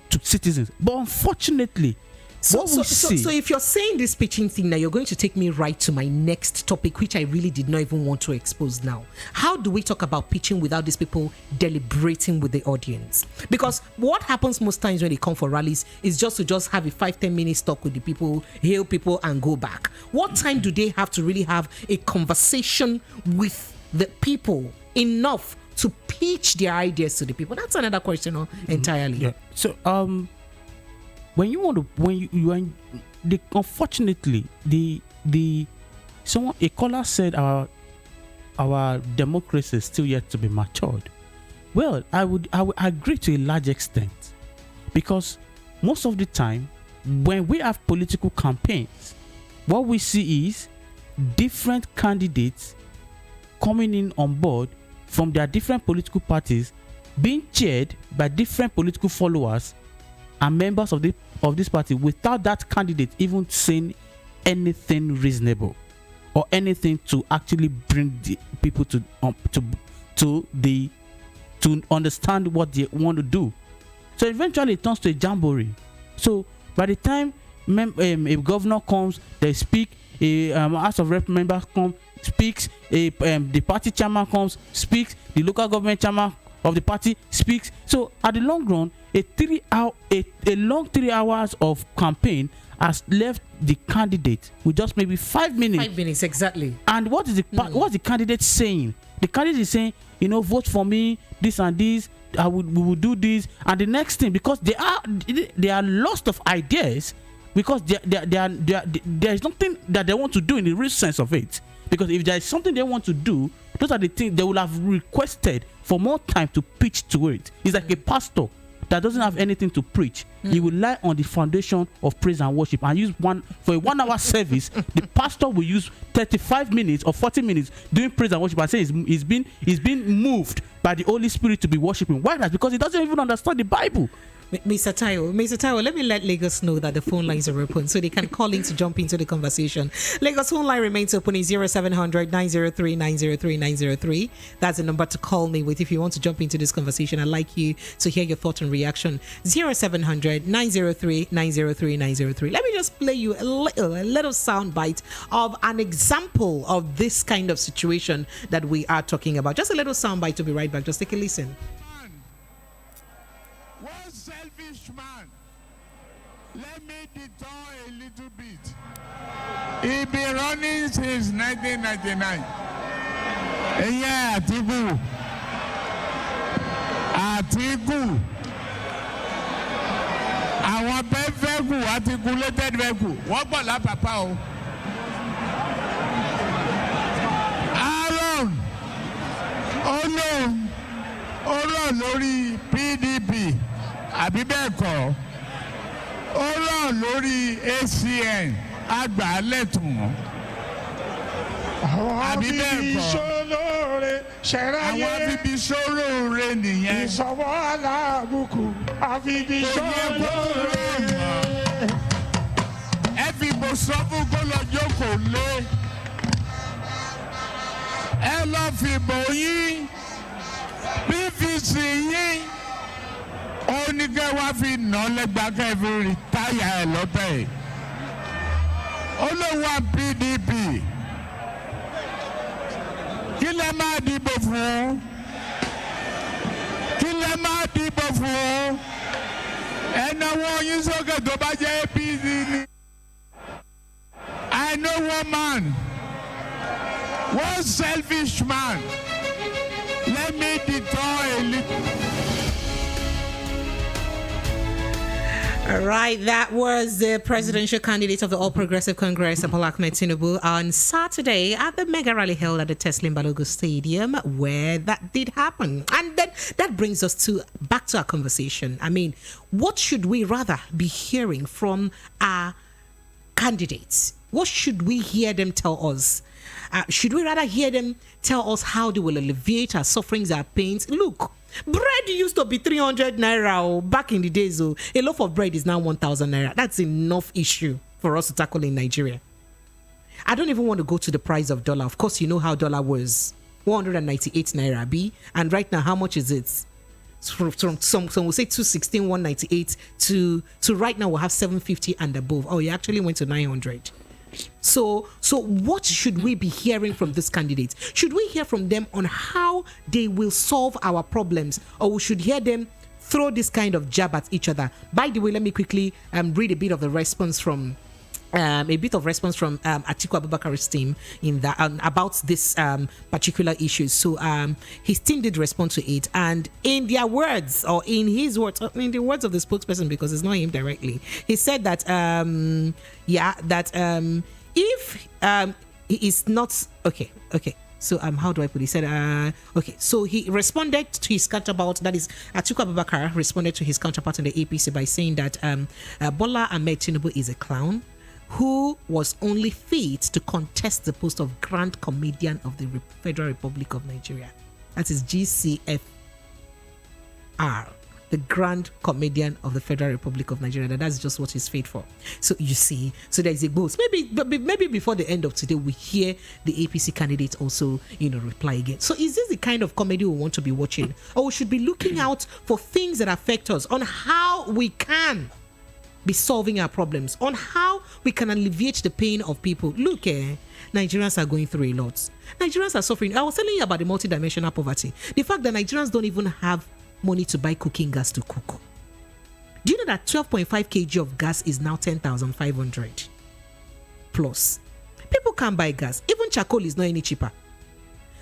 to citizens. But unfortunately, so if you're saying this pitching thing now, you're going to take me right to my next topic, which I really did not even want to expose now. How do we talk about pitching without these people deliberating with the audience? Because what happens most times when they come for rallies is just to have a 5-10 minute talk with the people, hail people, and go back. What time do they have to really have a conversation with the people enough to pitch their ideas to the people? That's another question entirely. Yeah. So unfortunately a caller said our democracy is still yet to be matured. Well, I would agree to a large extent, because most of the time when we have political campaigns, what we see is different candidates coming in on board from their different political parties, being chaired by different political followers and members of this party, without that candidate even saying anything reasonable or anything to actually bring the people to understand what they want to do. So eventually it turns to a jamboree. So by the time a governor comes, they speak, a House of Rep member comes, speaks, the party chairman comes, speaks, the local government chairman of the party speaks. So at the long run, a long 3 hours of campaign has left the candidate with just maybe 5 minutes. 5 minutes, exactly. And what's the candidate saying? The candidate is saying, vote for me, this and this, we will do this. And the next thing, because they are lost of ideas, because there is nothing that they want to do in the real sense of it. Because if there is something they want to do, those are the things they will have requested for more time to pitch to it. It's like a pastor that doesn't have anything to preach. He will lie on the foundation of praise and worship and use for a 1 hour service. The pastor will use 35 minutes or 40 minutes doing praise and worship and say he's been moved by the Holy Spirit to be worshiping. Why? That's because he doesn't even understand the Bible. Mr. Taiwo, let me let Lagos know that the phone lines are open so they can call in to jump into the conversation. Lagos phone line remains open in 0700 903 903 903. That's the number to call me with if you want to jump into this conversation. I'd like you to hear your thought and reaction. 0700 903 903 903. Let me just play you a little sound bite of an example of this kind of situation that we are talking about. Just a little sound bite to be right back. Just take a listen. Man, let me detour a little bit. He been running since 1999. Yeah, Atiku. Àwọn vehicle, articulated vehicle. Wọ́n gbọ́ lápapá o. Aaron Olóòn lórí PDP. Àbí bẹ́ẹ̀ kọ́ ó rọ̀ lórí ACN àgbàlẹ̀tùn àbí bẹ́ẹ̀ kọ́ àwọn bíbí sólóore nìyẹn ìsọwọ́ aláàbùkù àbíbí sólóore ẹ fi bò sọ fún kó lọ jókòó lé ẹ lọ fìbò yín PVC yín. Ó ní kẹ́ wá fi nà lẹ́gbàá kẹ́ fi rìtáyà ẹ̀ lọ́tẹ̀ yìí. Ó ló wá PDP. Kí lẹ máa dìbò fún? Kí lẹ máa dìbò fún? Ẹnáwó yín sókè tó bá jẹ́ APC ni. I know one man, one selfish man. Let me detour a little. All right, that was the presidential candidate of the All Progressive Congress, Bola Ahmed Tinubu, on Saturday at the mega rally held at the Teslim Balogun Stadium, where that did happen. And then that brings us back to our conversation. I mean, what should we rather be hearing from our candidates? What should we hear them tell us? Should we rather hear them tell us how they will alleviate our sufferings, our pains? Look, bread used to be 300 naira back in the days. A loaf of bread is now 1,000 naira. That's enough issue for us to tackle in Nigeria. I don't even want to go to the price of dollar. Of course, you know how dollar was 198 naira B, and right now, how much is it? From some will say 216, 198 to right now we'll have 750 and above. Oh, it actually went to 900. So what should we be hearing from these candidates? Should we hear from them on how they will solve our problems, or we should hear them throw this kind of jab at each other? By the way, let me quickly read a bit of the response from Atiku Abubakar's team in that about this particular issue. So his team did respond to it, and in their words, or in his words, or in the words of the spokesperson, because it's not him directly, he said that if he is not okay. So how do I put it? He said, so he responded to his counterpart, that is Atiku Abubakar responded to his counterpart in the APC by saying that Bola Ahmed Tinubu is a clown who was only fit to contest the post of Grand Comedian of the Federal Republic of Nigeria. That is GCFR, the Grand Comedian of the Federal Republic of Nigeria. That's just what he's fit for. So you see, so there is a boost. Maybe before the end of today, we hear the APC candidate also, reply again. So is this the kind of comedy we want to be watching, or we should be looking out for things that affect us on how we can be solving our problems, on how we can alleviate the pain of people. Look, Nigerians are going through a lot. Nigerians are suffering. I was telling you about the multidimensional poverty. The fact that Nigerians don't even have money to buy cooking gas to cook. Do you know that 12.5 kg of gas is now 10,500 plus? People can't buy gas. Even charcoal is not any cheaper.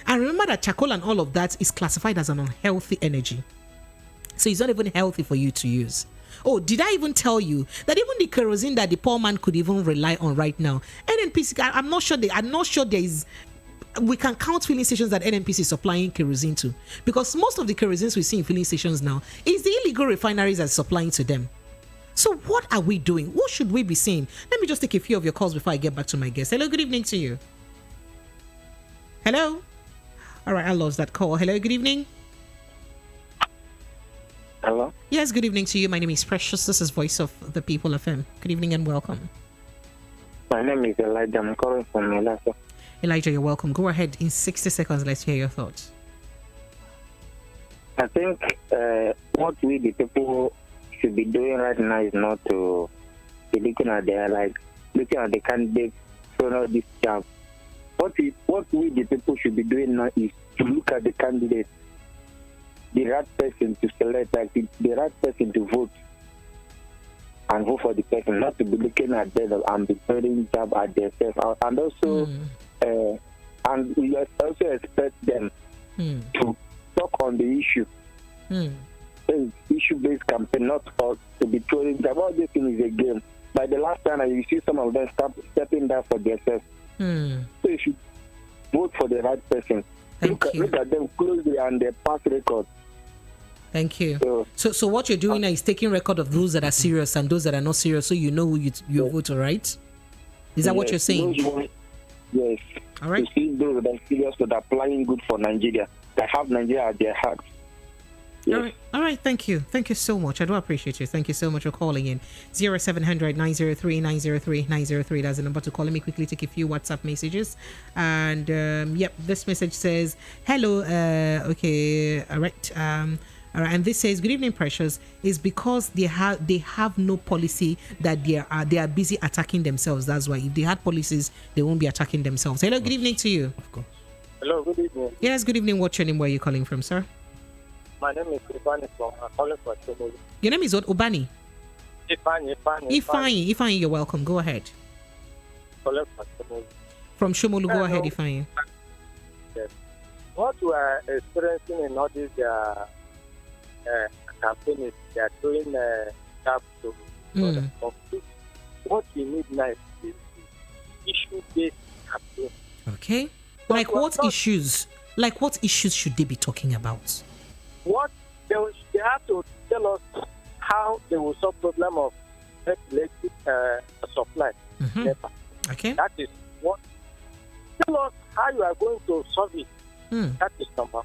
And remember that charcoal and all of that is classified as an unhealthy energy. So it's not even healthy for you to use. Oh, did I even tell you that even the kerosene that the poor man could even rely on right now, NNPC, I'm not sure there is, we can count filling stations that NNPC is supplying kerosene to, because most of the kerosenes we see in filling stations now is the illegal refineries that are supplying to them. So what are we doing? What should we be saying? Let me just take a few of your calls before I get back to my guest. Hello, good evening to you. Hello. All right, I lost that call. Hello, good evening. Hello? Yes, good evening to you. My name is Precious. This is Voice of the People FM. Good evening and welcome. My name is Elijah. I'm calling from Elijah. Elijah, you're welcome. Go ahead. In 60 seconds, let's hear your thoughts. I think what we the people should be doing right now is not to be looking at the candidates for this job. What we the people should be doing now is to look at the candidate, the right person to select, like the right person to vote, and vote for the person, not to be looking at them and be throwing job at themselves. And also, and we also expect them to talk on the issue. Issue-based campaign, not for to be throwing job. All this thing is a game. By the last time, you see some of them stepping down for themselves. So you should vote for the right person. Look at them closely and their past record. Thank you. So what you're doing now is taking record of those that are serious and those that are not serious, so you know who you vote, right? Is that what you're saying? Yes. All right. To see those that are serious, that are planning good for Nigeria, that have Nigeria at their hearts. Yes. All right. Thank you so much. I do appreciate you. Thank you so much for calling in. 0700 903 903 903. That's the number to call. Let me quickly take a few WhatsApp messages. And this message says, hello. Okay. All right. All right, and this says, good evening, Precious. Is because they have no policy, that they are busy attacking themselves. That's why. If they had policies, they won't be attacking themselves. Hello, good evening to you. Of course. Hello, good evening. Yes, good evening. What's your name? Where are you calling from, sir? My name is Ifani from calling from Shomolu. Your name is what? Obani? Ifani, you're welcome. Go ahead. Calling from Shomolu. From Shomolu, go ahead, Ifani. Yes. What we are experiencing in all these campaigns, they are throwing jab to conflict. What we need now is issue-based campaign. Okay. Like what issues? Like what issues should they be talking about? What they have to tell us how they will solve problem of electric supply. Okay. That is what. Tell us how you are going to solve it. That is number.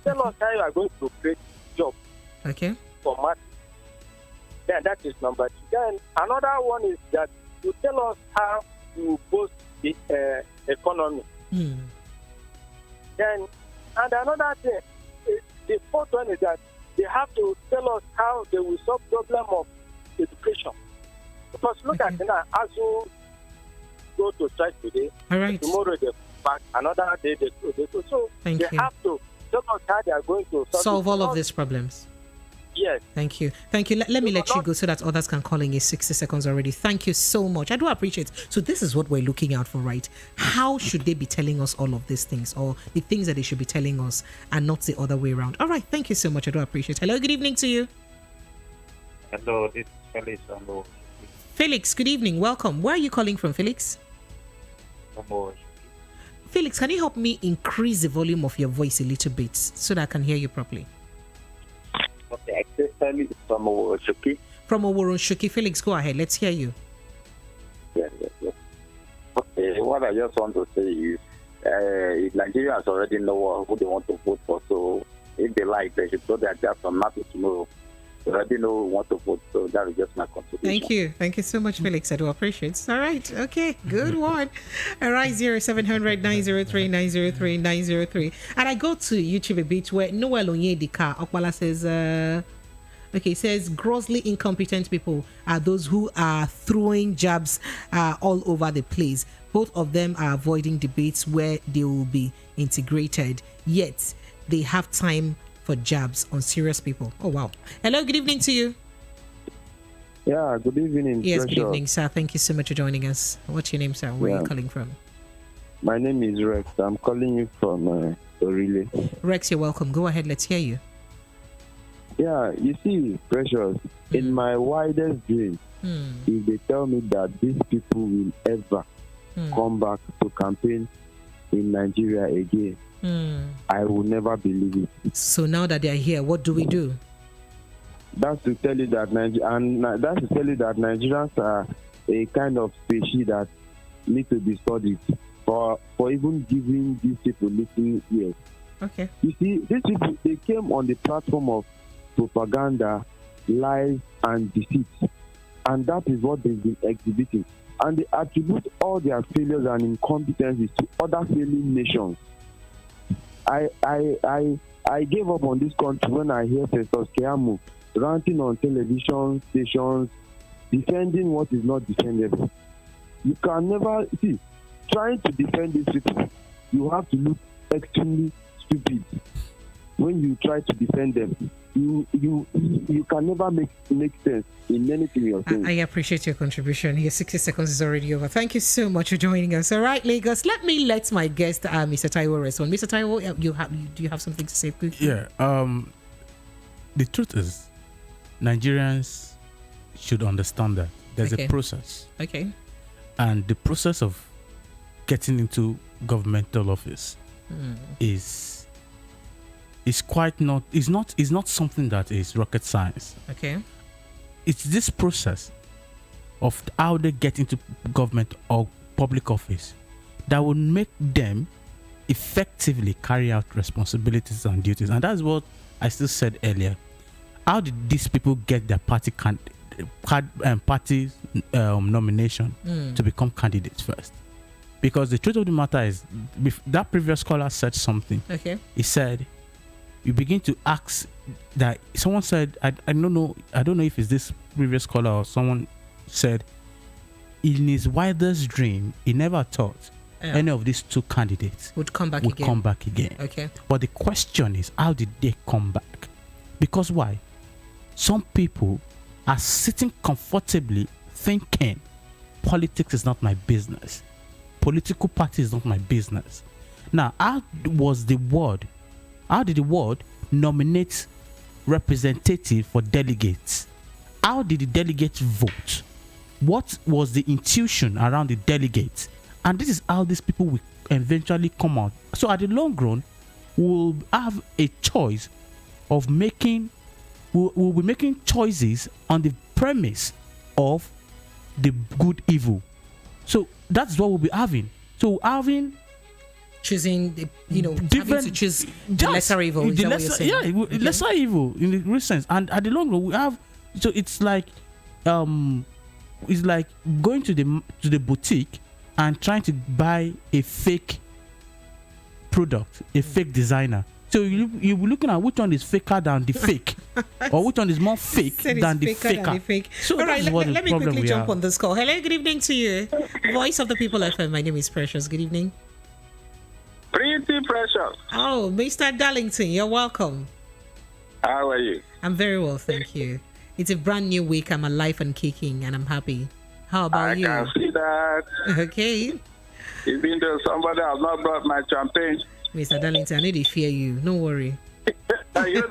Tell us how you are going to create job. Okay. For market. Then that is number two. Then another one is that you tell us how you boost the economy. Then and another thing. The fourth one is that they have to tell us how they will solve problem of education. Because look at now, as you go to strike today, tomorrow they back, another day they go. So they have to tell us how they are going to solve all of these problems. Yes. Thank you. Let me let you go so that others can call in. It's 60 seconds already. Thank you so much. I do appreciate it. So this is what we're looking out for, right? How should they be telling us all of these things, or the things that they should be telling us, and not the other way around? All right. Thank you so much. I do appreciate it. Hello. Good evening to you. Hello. This is Felix. Hello. Felix, good evening. Welcome. Where are you calling from, Felix? Felix, can you help me increase the volume of your voice a little bit so that I can hear you properly? Okay, Felix from Oworonshoki. From Oworonshoki. Felix, go ahead. Let's hear you. Yes. Okay, what I just want to say is, Nigerians already know who they want to vote for, so if they like, they should go there just from now to tomorrow. They already know who want to vote, so that is just my contribution. Thank you so much, Felix. I do appreciate it. All right, okay, good one. All right, 0700 903 903 903. And I go to YouTube a bit where Noel Onyedika Okwala says, Okay, it says grossly incompetent people are those who are throwing jabs all over the place. Both of them are avoiding debates where they will be integrated, yet they have time for jabs on serious people. Oh, wow. Hello, good evening to you. Yeah, good evening. Yes, good evening, sir. Thank you so much for joining us. What's your name, sir? Where are you calling from? My name is Rex. I'm calling you from Orile. Rex, you're welcome. Go ahead. Let's hear you. Yeah, you see, Precious, in my widest dreams, if they tell me that these people will ever come back to campaign in Nigeria again, I will never believe it. So now that they are here, what do we do? That's to tell you that Nigerians are a kind of species that need to be studied for even giving these people listening ears. Okay. You see, these people, they came on the platform of propaganda, lies, and deceit, and that is what they've been exhibiting. And they attribute all their failures and incompetencies to other failing nations. I gave up on this country when I hear Festus Keyamo ranting on television stations, defending what is not defendable. You can never see. Trying to defend these people, you have to look extremely stupid. When you try to defend them, you can never make sense in anything you're saying. I appreciate your contribution. Your 60 seconds is already over. Thank you so much for joining us. All right, Lagos. Let my guest, Mr. Taiwo, respond. Mr. Taiwo, do you have something to say, please? Yeah. The truth is, Nigerians should understand that there's a process. Okay. And the process of getting into governmental office is not something that is rocket science. Okay. It's this process of how they get into government or public office that will make them effectively carry out responsibilities and duties. And that's what I still said earlier. How did these people get their party nomination to become candidates first? Because the truth of the matter is, that previous caller said something. Okay. He said, you begin to ask that someone said, I don't know if it's this previous caller or someone said, in his wildest dream, he never thought any of these two candidates would come back again. Okay. But the question is, how did they come back? Because why? Some people are sitting comfortably thinking, politics is not my business. Political party is not my business. Now, how did the word nominate representative for delegates? How did the delegates vote? What was the intuition around the delegates? And this is how these people will eventually come out. So at the long run, we'll have a choice of we'll be making choices on the premise of the good evil. So that's what we'll be having. So choosing having to choose the lesser evil. Is that what you're saying? Yeah, okay. Lesser evil in the real sense. And at the long run, we have. So it's like going to the boutique and trying to buy a fake product, a fake designer. So you'll be looking at which one is faker than the fake, or which one is more fake than the faker. So all right, let me quickly jump on this call. Hello, good evening to you. Voice of the People FM. My name is Precious. Good evening. Pretty Precious. Oh, Mr. Darlington, you're welcome. How are you? I'm very well, thank you. It's a brand new week. I'm alive and kicking, and I'm happy. How about you? I can see that. Okay. Even though somebody has not brought my champagne. Mr. Darlington, I know they fear you. Don't worry. I know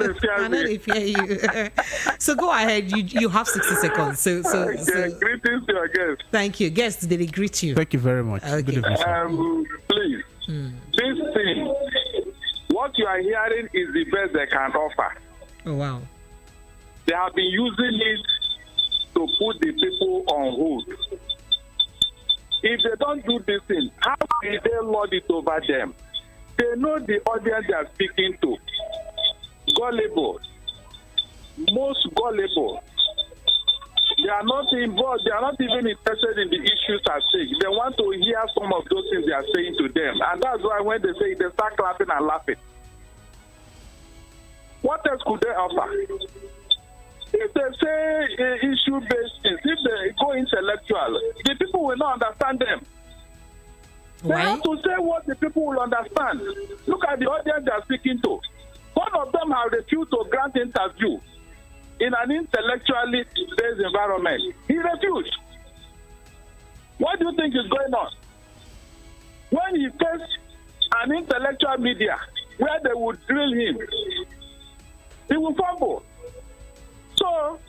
they fear you. So go ahead. You have 60 seconds. So greetings to your guest. Thank you. Guests, did they greet you? Thank you very much. Okay. Good evening, please. This thing, what you are hearing is the best they can offer. Oh, wow. They have been using it to put the people on hold. If they don't do this thing, how will they lord it over them? They know the audience they are speaking to. Gullible. Most gullible. They are not involved. They are not even interested in the issues at stake. They want to hear some of those things they are saying to them. And that's why when they say it, they start clapping and laughing. What else could they offer? if they say issue-based things, if they go intellectual, the people will not understand them. They have to say what the people will understand. Look at the audience they are speaking to. One of them has refused to grant interview in an intellectually based environment. He refused. What do you think is going on? When he faced an intellectual media where they would drill him, he will fumble. So,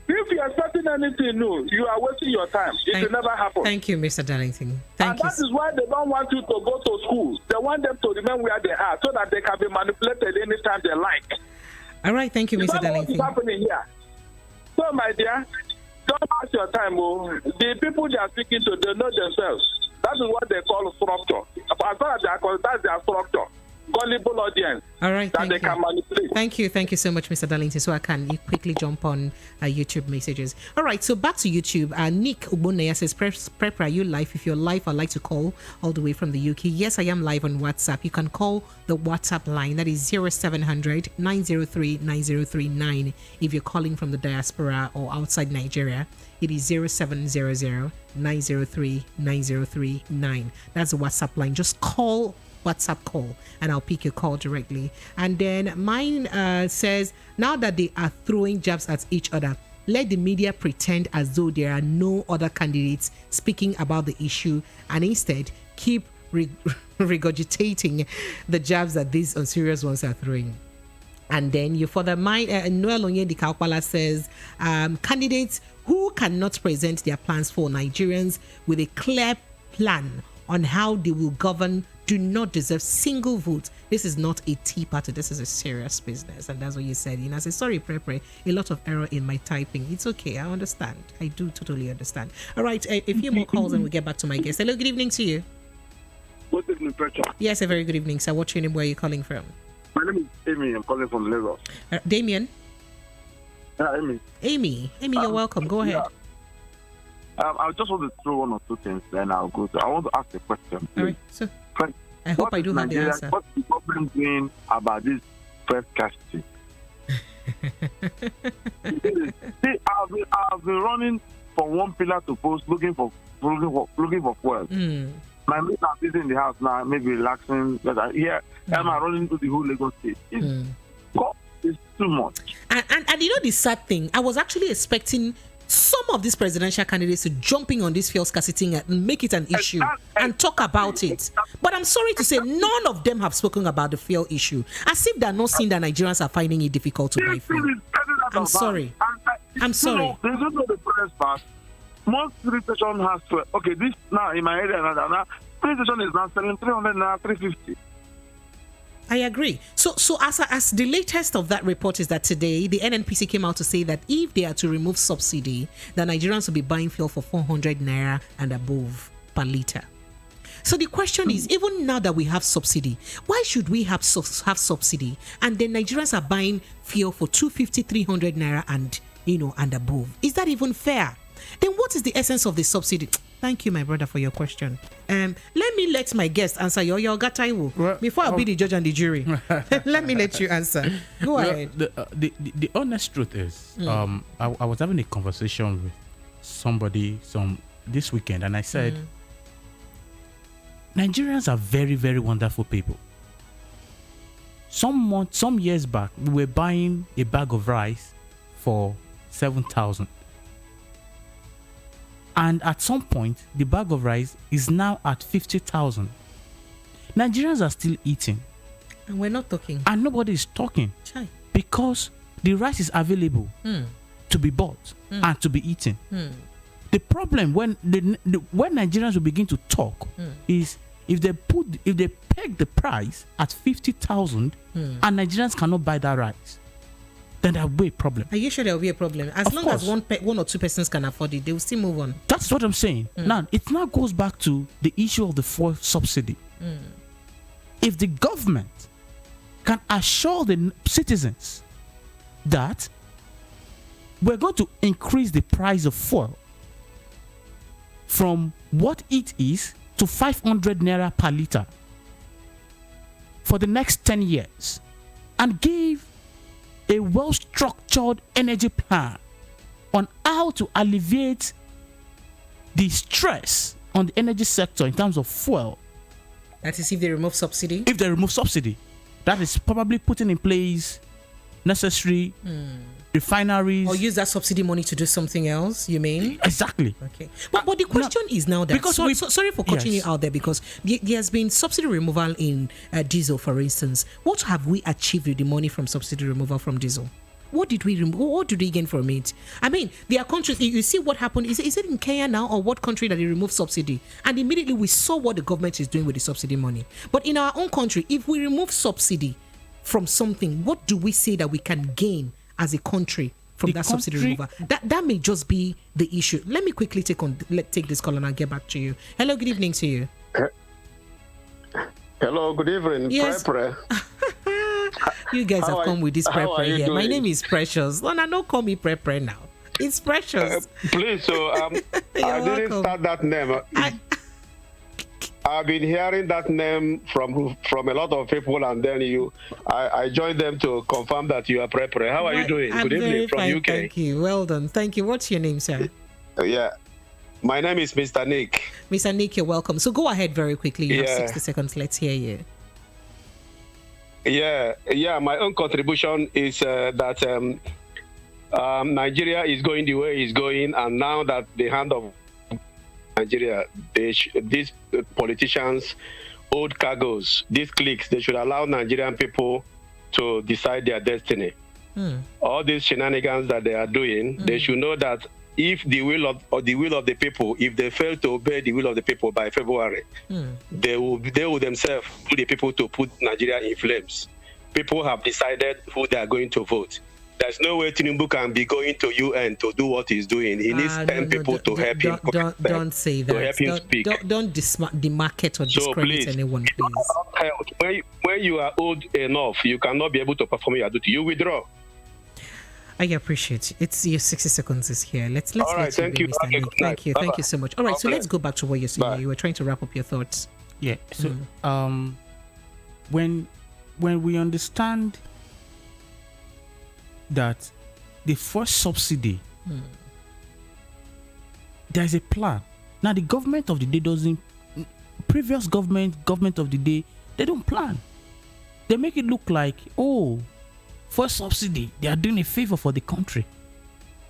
if you are expecting anything new, you are wasting your time. It will never happen. Thank you, Mr. Darlington. And that is why they don't want you to go to school. They want them to remain where they are so that they can be manipulated anytime they like. All right, thank you, Mr. Darlington. What's happening here? So, my dear, don't waste your time. The people they are speaking to, they know themselves. That is what they call structure. As far as they are called, that's their structure. Gullible audience. All right, that they can manipulate. Thank you so much, Mr. Darlington. So I can quickly jump on YouTube messages. All right, so back to YouTube. Nick Ubunaya says, Prep, are you live? If you're live, I'd like to call all the way from the UK. Yes, I am live on WhatsApp. You can call the WhatsApp line. That is 0700 903 9039. If you're calling from the diaspora or outside Nigeria, it is 0700 903 9039. That's the WhatsApp line. Just call WhatsApp call and I'll pick your call directly. And then mine says, now that they are throwing jabs at each other, let the media pretend as though there are no other candidates speaking about the issue and instead keep regurgitating the jabs that these unserious ones are throwing. And then you further mind, Noel Onyedi Kaupala says, candidates who cannot present their plans for Nigerians with a clear plan on how they will govern do not deserve single vote. This is not a tea party. This is a serious business. And that's what you said. I said, sorry, Prepre, a lot of error in my typing. It's okay. I understand. I do totally understand. All right. A few more calls and we'll get back to my guest. Hello, good evening to you. Good evening, Petra. Yes, a very good evening, sir. What's your name? Where are you calling from? My name is Amy. I'm calling from Lagos. Damien? Amy. Amy, you're welcome. Go ahead. I just want to throw one or two things, then I'll go. I want to ask a question. All right. So, I hope I do have the answer. What's the government doing about this first scarcity? See, I've been running from one pillar to post looking for fuel. My mates are busy in the house now, maybe relaxing. But I'm running to the whole Lagos state. It's too much. And the sad thing, I was actually expecting some of these presidential candidates to jumping on this fuel scarcity and make it an issue and talk about it. But I'm sorry to say, none of them have spoken about the fuel issue, as if they're not seeing that Nigerians are finding it difficult to buy fuel. I'm sorry. I'm sorry. They don't know the first part. Most police station has to. Okay, this now in my area now, police station is now selling 300 now 350. I agree. So as the latest of that report is that today the NNPC came out to say that if they are to remove subsidy, the Nigerians will be buying fuel for 400 naira and above per litre. So the question is, even now that we have subsidy, why should we have subsidy and then Nigerians are buying fuel for 250, 300 naira and above? Is that even fair? Then what is the essence of the subsidy? Thank you, my brother, for your question. Let my guest answer your Gataiwo before I'll be the judge and the jury. Let me let you answer. Go ahead. The honest truth is, I was having a conversation with somebody this weekend, and I said, Nigerians are very, very wonderful people. Some years back, we were buying a bag of rice for 7,000. And at some point, the bag of rice is now at 50,000. Nigerians are still eating. And we're not talking. And nobody is talking. Chai. Because the rice is available to be bought and to be eaten. The problem when Nigerians will begin to talk is if they peg the price at 50,000 and Nigerians cannot buy that rice, then there will be a problem. Are you sure there will be a problem? As long as one or two persons can afford it, they will still move on. That's what I'm saying. Now, it now goes back to the issue of the fuel subsidy. If the government can assure the citizens that we're going to increase the price of fuel from what it is to 500 naira per litre for the next 10 years and give a well-structured energy plan on how to alleviate the stress on the energy sector in terms of fuel. That is if they remove subsidy? If they remove subsidy. That is probably putting in place necessary refineries. Or use that subsidy money to do something else, you mean? Exactly. Okay. But the question is now that... Because sorry for cutting you out there, because there has been subsidy removal in diesel, for instance. What have we achieved with the money from subsidy removal from diesel? What did we remove? What did we gain from it? I mean, there are countries, you see what happened. Is it in Kenya now, or what country that they removed subsidy? And immediately we saw what the government is doing with the subsidy money. But in our own country, if we remove subsidy from something, what do we say that we can gain as a country from that subsidy removal? That may just be the issue. Let me quickly take this call and I'll get back to you. Hello, good evening to you. Hello, good evening. Yes. You guys have come with this prepper here. Doing? My name is Precious. No, don't call me prepper now. It's Precious. Please, so I didn't start that name. I've been hearing that name from a lot of people, and then I joined them to confirm that you are prepper. How are you doing? I'm good evening very from fine, UK. Thank you. Well done. Thank you. What's your name, sir? Yeah. My name is Mr. Nick. Mr. Nick, you're welcome. So go ahead very quickly. You have 60 seconds. Let's hear you. Yeah. My own contribution is that Nigeria is going the way it's going, and now that the hand of Nigeria, these politicians, old cargoes, these cliques, they should allow Nigerian people to decide their destiny. All these shenanigans that they are doing, they should know that if the will of the people, if they fail to obey the will of the people by February, they will themselves put the people to put Nigeria in flames. People have decided who they are going to vote. There's no way Tinubu can be going to UN to do what he's doing. He needs 10 people to help him. Don't say that. To help him speak. Don't demarcate or discredit anyone, please. When you are old enough, you cannot be able to perform your duty. You withdraw. I appreciate it. It's your 60 seconds is here. Let's all right, thank you. Mr. Nick. Thank you so much. All right, so let's go back to what you're saying. You were trying to wrap up your thoughts. Yeah. So when we understand that the first subsidy, there's a plan. Now the government of the day previous government of the day, they don't plan. They make it look like, first subsidy, they are doing a favor for the country.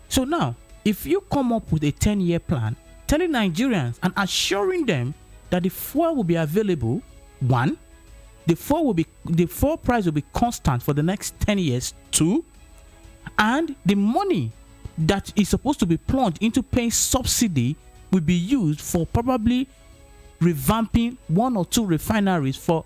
So now, if you come up with a 10-year plan, telling Nigerians and assuring them that the fuel will be available, one, the fuel price will be constant for the next 10 years, two, and the money that is supposed to be plunged into paying subsidy will be used for probably revamping one or two refineries to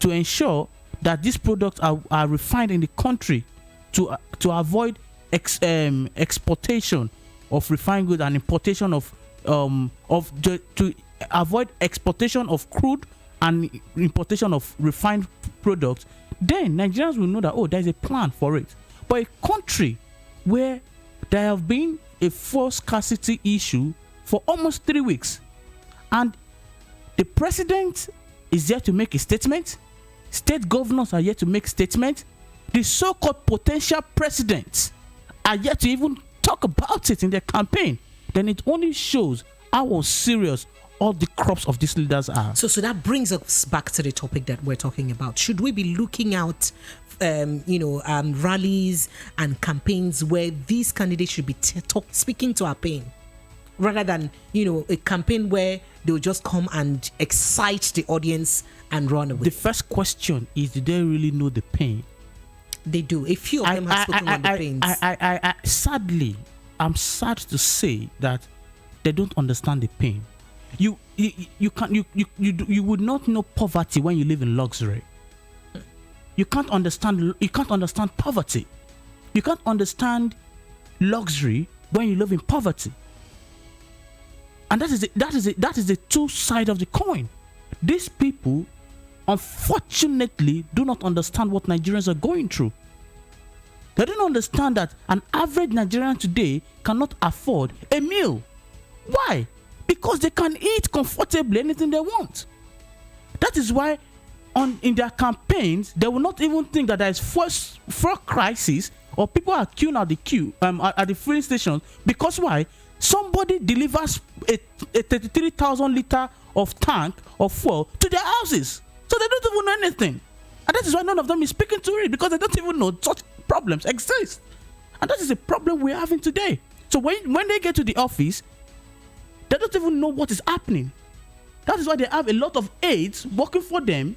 ensure that these products are refined in the country to avoid exportation of refined goods and importation to avoid exportation of crude and importation of refined products. Then Nigerians will know that there's a plan for it. But a country where there have been a fuel scarcity issue for almost 3 weeks, and the president is there to make a statement, state governors are yet to make statements, the so-called potential presidents are yet to even talk about it in their campaign, then it only shows how serious all the crops of these leaders are. So that brings us back to the topic that we're talking about. Should we be looking out rallies and campaigns where these candidates should be speaking to our pain, rather than a campaign where they'll just come and excite the audience and run away? The first question is, do they really know the pain? They do. A few of them have spoken on the pains. Sadly, I'm sad to say that they don't understand the pain. You would not know poverty when you live in luxury. You can't understand poverty. You can't understand luxury when you live in poverty. And that is the two sides of the coin. These people, unfortunately, do not understand what Nigerians are going through. They don't understand that an average Nigerian today cannot afford a meal. Why? Because they can eat comfortably anything they want. That is why in their campaigns, they will not even think that there is first crisis or people are queuing at the at the filling stations because why? Somebody delivers a 33,000 liter of tank of fuel to their houses, so they don't even know anything, and that is why none of them is speaking to it because they don't even know such problems exist, and that is a problem we're having today. So when they get to the office, they don't even know what is happening. That is why they have a lot of aides working for them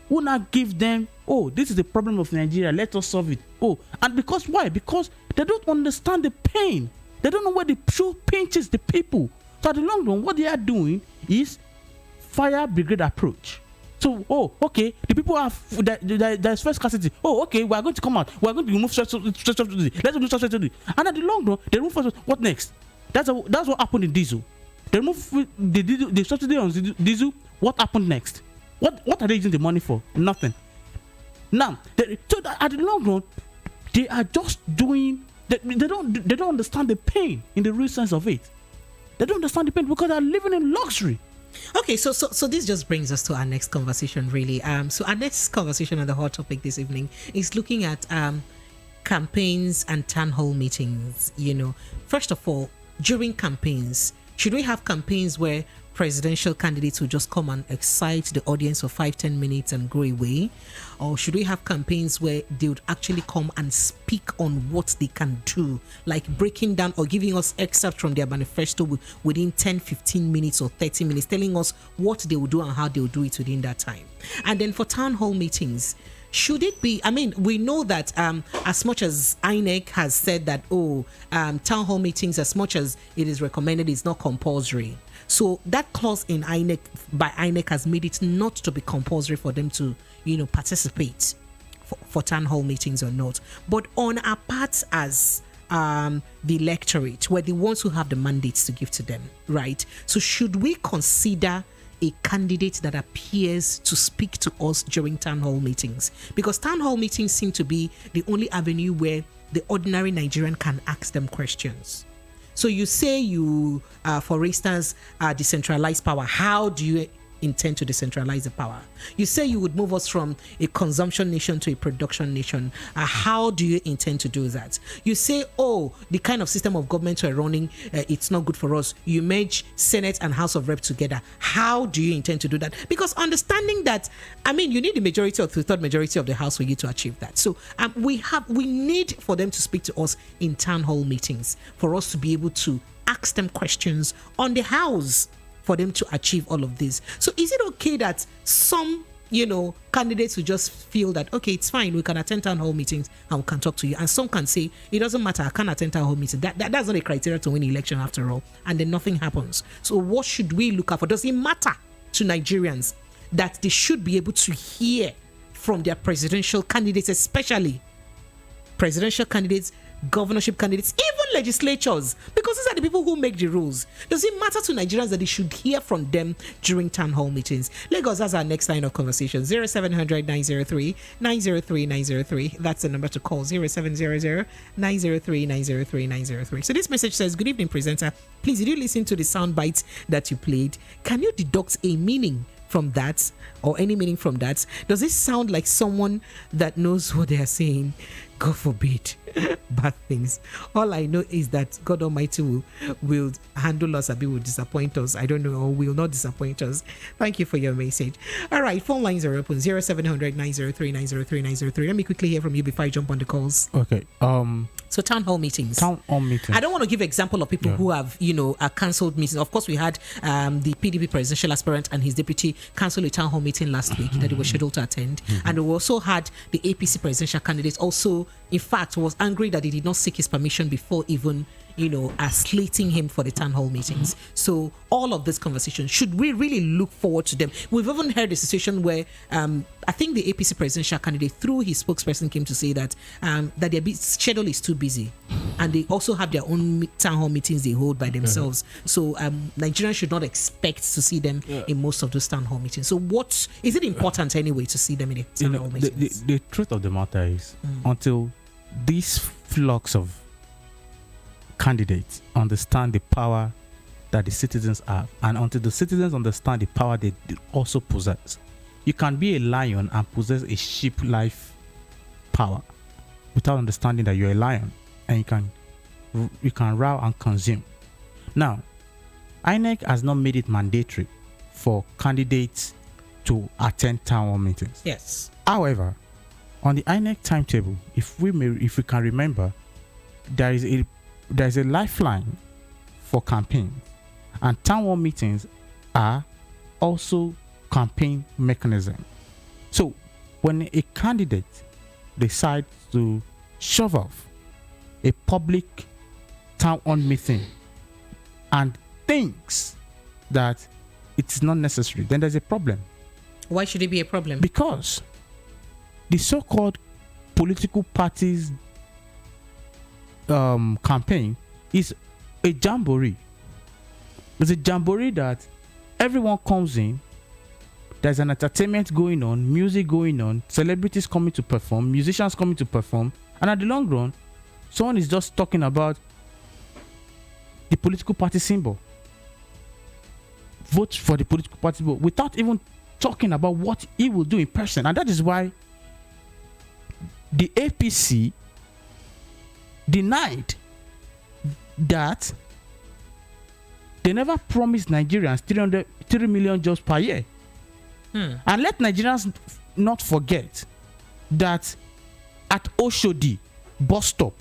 who now give them, oh, this is the problem of Nigeria, let us solve it. Oh, and because why? Because they don't understand the pain. They don't know where the true pinches the people. So at the long run, what they are doing is fire brigade approach. So, oh, okay, the people have there's first scarcity. Oh, okay, we are going to come out. We are going to remove stress subsidy. Let's remove stress subsidy. And at the long run, they remove first. What next? That's what happened in diesel. They remove the subsidy on diesel. What happened next? What are they using the money for? Nothing. Now, so that at the long run, they are just doing. They don't understand the pain in the real sense of it. They don't understand the pain because they're living in luxury. Okay, so this just brings us to our next conversation, really. So our next conversation on the hot topic this evening is looking at campaigns and town hall meetings. You know, first of all, during campaigns, should we have campaigns where presidential candidates will just come and excite the audience for 5-10 minutes and go away? Or should we have campaigns where they would actually come and speak on what they can do, like breaking down or giving us excerpts from their manifesto within 10-15 minutes or 30 minutes, telling us what they will do and how they will do it within that time? And then for town hall meetings, should it be, I mean, we know that as much as INEC has said that, town hall meetings, as much as it is recommended, it's not compulsory. So that clause in INEC has made it not to be compulsory for them to, participate for town hall meetings or not. But on our part as the electorate, we're the ones who have the mandates to give to them, right? So should we consider a candidate that appears to speak to us during town hall meetings? Because town hall meetings seem to be the only avenue where the ordinary Nigerian can ask them questions. So you say you, for instance, decentralize power. How do you intend to decentralize the power? You say you would move us from a consumption nation to a production nation. How do you intend to do that? You say, the kind of system of government we're running, it's not good for us. You merge Senate and House of Rep together. How do you intend to do that? Because understanding that, you need the majority or two-third majority of the House for you to achieve that. So we need for them to speak to us in town hall meetings for us to be able to ask them questions on the House, for them to achieve all of this. So is it okay that some, candidates who just feel that, okay, it's fine, we can attend town hall meetings and we can talk to you, and some can say, it doesn't matter, I can't attend town hall meetings. That's not a criteria to win an election after all, and then nothing happens. So what should we look out for? Does it matter to Nigerians that they should be able to hear from their presidential candidates, especially presidential candidates, governorship candidates, even legislatures, because these are the people who make the rules? Does it matter to Nigerians that they should hear from them during town hall meetings? Lagos, that's our next line of conversation. 0700 903 903 903. That's the number to call. 0700 903 903 903. So this message says, good evening, presenter. Please, did you listen to the sound bites that you played? Can you deduct a meaning from that, or any meaning from that? Does it sound like someone that knows what they are saying? God forbid bad things. All I know is that God Almighty will handle us, will disappoint us. I don't know, or will not disappoint us. Thank you for your message. All right, phone lines are open. 0700 903 903 903. Let me quickly hear from you before I jump on the calls. Okay. So town hall meetings. Town hall meetings. I don't want to give example of people who have, cancelled meetings. Of course, we had the PDP presidential aspirant and his deputy cancel a town hall meeting last week that they were scheduled to attend. And we also had the APC presidential candidates also, in fact, was angry that they did not seek his permission before even, slating him for the town hall meetings. So all of this conversation, should we really look forward to them? We've even heard a situation where I think the APC presidential candidate, through his spokesperson, came to say that that their schedule is too busy, and they also have their own town hall meetings they hold by themselves. So Nigerians should not expect to see them in most of those town hall meetings. So what is it important anyway to see them in the town hall meetings? The truth of the matter is, until these flocks of candidates understand the power that the citizens have, and until the citizens understand the power they also possess, you can be a lion and possess a sheep life power without understanding that you're a lion, and you can roar and consume. Now, INEC has not made it mandatory for candidates to attend town hall meetings. Yes. However, on the INEC timetable, if we can remember, there is a lifeline for campaigns, and town hall meetings are also campaign mechanism. So when a candidate decides to shove off a public town hall meeting and thinks that it's not necessary, then there's a problem. Why should it be a problem? Because the so-called political parties campaign is a jamboree. It's a jamboree that everyone comes in. There's an entertainment going on, music going on, celebrities coming to perform, musicians coming to perform, and at the long run, someone is just talking about the political party symbol. Vote for the political party symbol without even talking about what he will do in person. And that is why the APC denied that they never promised Nigerians 3 million jobs per year. And let Nigerians not forget that at Oshodi bus stop,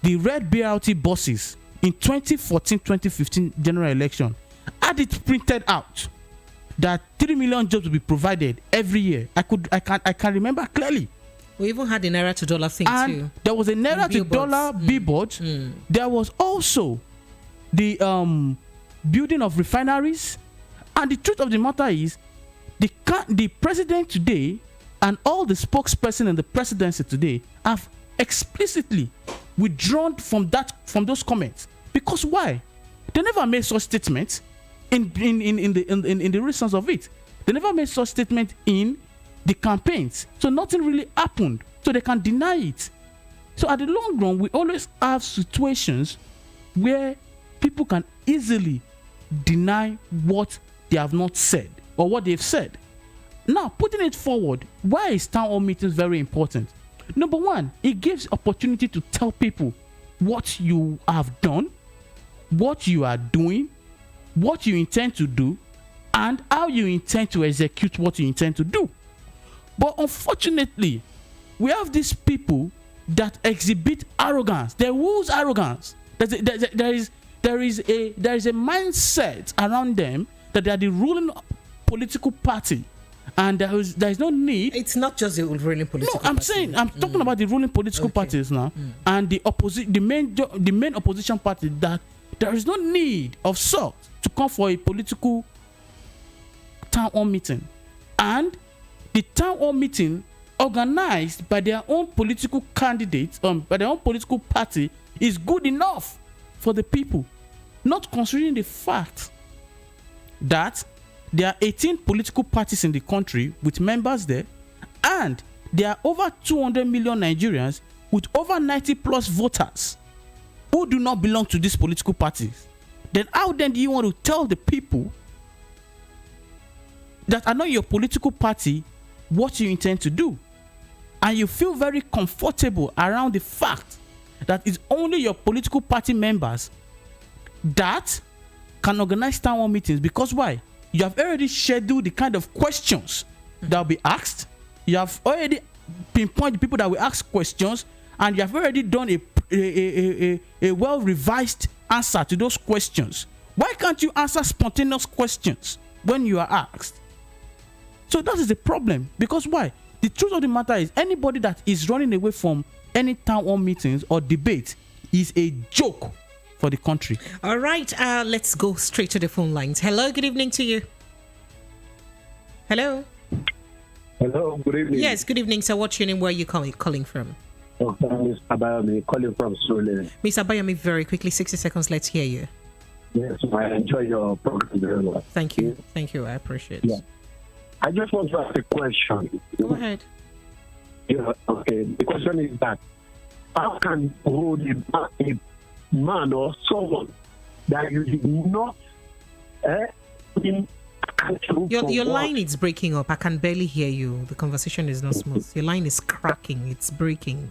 the red BRT buses in 2014-2015 general election had it printed out that 3 million jobs will be provided every year. I can remember clearly. We even had the naira to dollar thing and too. There was a naira to dollar billboard. There was also the building of refineries. And the truth of the matter is, the president today and all the spokesperson in the presidency today have explicitly withdrawn from those comments. Because why? They never made such statements in the reasons of it. They never made such statement in the campaigns. So nothing really happened. So they can deny it. So at the long run, we always have situations where people can easily deny what they have not said or what they've said. Now, putting it forward, why is town hall meetings very important? Number one, it gives opportunity to tell people what you have done, what you are doing, what you intend to do, and how you intend to execute what you intend to do. But unfortunately, we have these people that exhibit arrogance. There is arrogance. There is a mindset around them that they are the ruling political party, and there is no need. It's not just the ruling political. No, I'm saying I'm talking about the ruling political parties now, and the main opposition party, that there is no need of sort to come for a political town hall meeting, and the town hall meeting organized by their own political candidates, by their own political party, is good enough for the people, not considering the fact that there are 18 political parties in the country with members there, and there are over 200 million Nigerians with over 90 plus voters who do not belong to these political parties. Then how then do you want to tell the people that are not your political party what you intend to do? And you feel very comfortable around the fact that it's only your political party members that can organize town hall meetings. Because why? You have already scheduled the kind of questions that will be asked. You have already pinpointed the people that will ask questions, and you have already done a well-revised answer to those questions. Why can't you answer spontaneous questions when you are asked? So that is the problem. Because why? The truth of the matter is, anybody that is running away from any town hall meetings or debate is a joke for the country. All right, let's go straight to the phone lines. Hello, good evening to you. Hello. Hello, good evening. Yes, good evening, sir. What's your name? Where are you calling from? Mr. Abayomi, calling from Sule. Mr. Abayomi, very quickly, 60 seconds. Let's hear you. Yes, I enjoy your program very well. Thank you. Thank you. I appreciate it. Yeah. I just want to ask a question. Go ahead. Yeah, okay. The question is that how can you hold a man or someone that you did not in Your line is breaking up. I can barely hear you. The conversation is not smooth. Your line is cracking. It's breaking.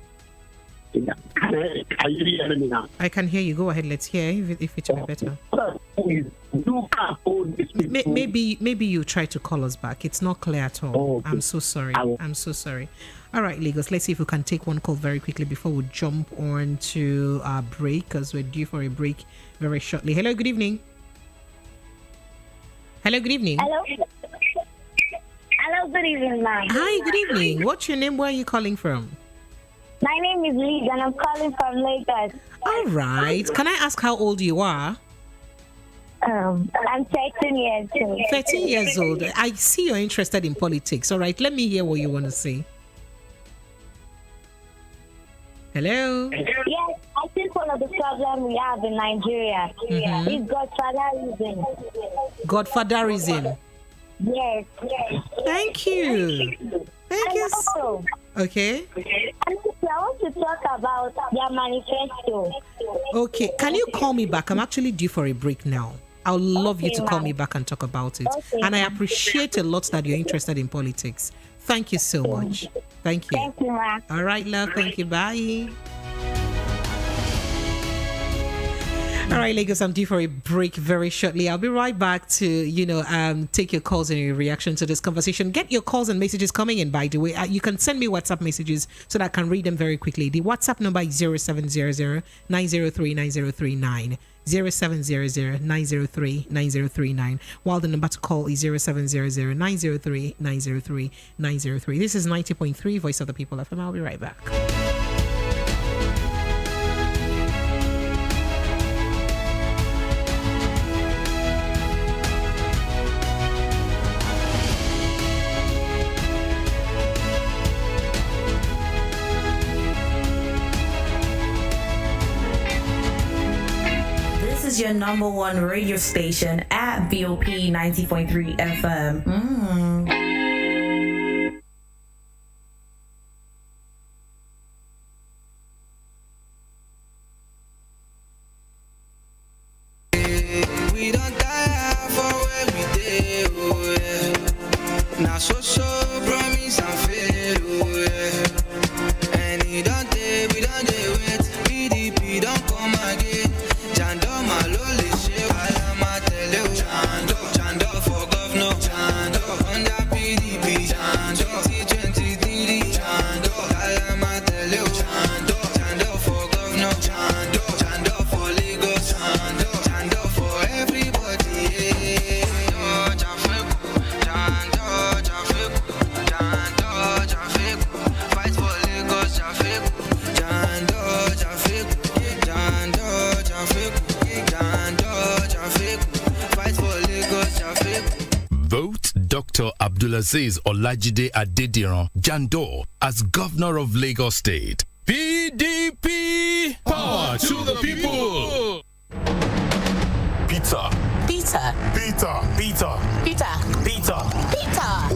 Yeah. Are you hearing me now? I can hear you. Go ahead. Let's hear if it will be better. Maybe you try to call us back. It's not clear at all. Oh, okay. I'm so sorry. I'm so sorry. All right, Lagos. Let's see if we can take one call very quickly before we jump on to our break, because we're due for a break very shortly. Hello. Good evening. Hello. Good evening. Hello. Hello. Good evening, ma'am. Hi. Good evening. What's your name? Where are you calling from? My name is Liz, and I'm calling from Lagos. All right. Can I ask how old you are? I'm 13 years old. 13 years old. I see you're interested in politics. All right. Let me hear what you want to say. Hello? Yes, I think one of the problems we have in Nigeria is godfatherism. Godfatherism? Yes. Thank you. Thank you. Also, okay. I want to talk about their manifesto. Okay. Can you call me back? I'm actually due for a break now. I would love you to call me back and talk about it. Okay, and I appreciate a lot that you're interested in politics. Thank you so much. Thank you. Thank you, ma'am. All right, love. Thank you. Bye. All right, Lagos, I'm due for a break very shortly. I'll be right back to, take your calls and your reaction to this conversation. Get your calls and messages coming in, by the way. You can send me WhatsApp messages so that I can read them very quickly. The WhatsApp number is 0700-903-9039. 0700-903-9039, while the number to call is 0700-903-903-903. This is 90.3 Voice of the People FM. I'll be right back. Is your number one radio station at BOP 90.3 FM. We don't die for where we did, oh yeah. Now so promise and fail, oh yeah. And we don't wait, PDP don't come again. For governor, under PDP, 2023, for governor, for Lagos, for everybody. Fight for Lagos, fight for Lagos. Vote Dr. Abdulaziz Olajide Adediran Jandor as Governor of Lagos State. PDP! Power to the people! Pizza. Pizza. Pizza. Pizza. Pizza. Pizza. Pizza.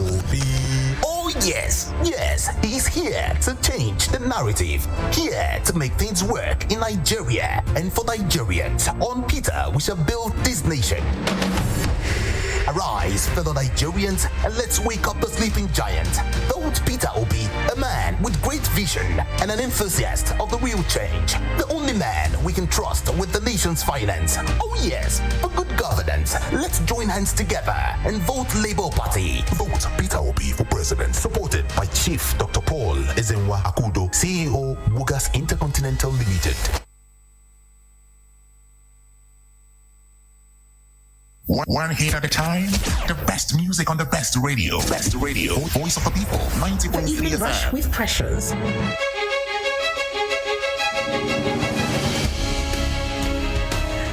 Oh yes, he's here to change the narrative, here to make things work in Nigeria and for Nigerians. On Peter, we shall build this nation. Arise, fellow Nigerians, and let's wake up the sleeping giant. Vote Peter Obi, a man with great vision and an enthusiast of the real change. The only man we can trust with the nation's finance. Oh yes, for good governance. Let's join hands together and vote Labour Party. Vote Peter Obi for president, supported by Chief Dr. Paul Ezenwa Akudo, CEO, Wugas Intercontinental Limited. One hit at a time. The best music on the best radio. Best radio. Voice of the People. 90.3 FM. With Pressures.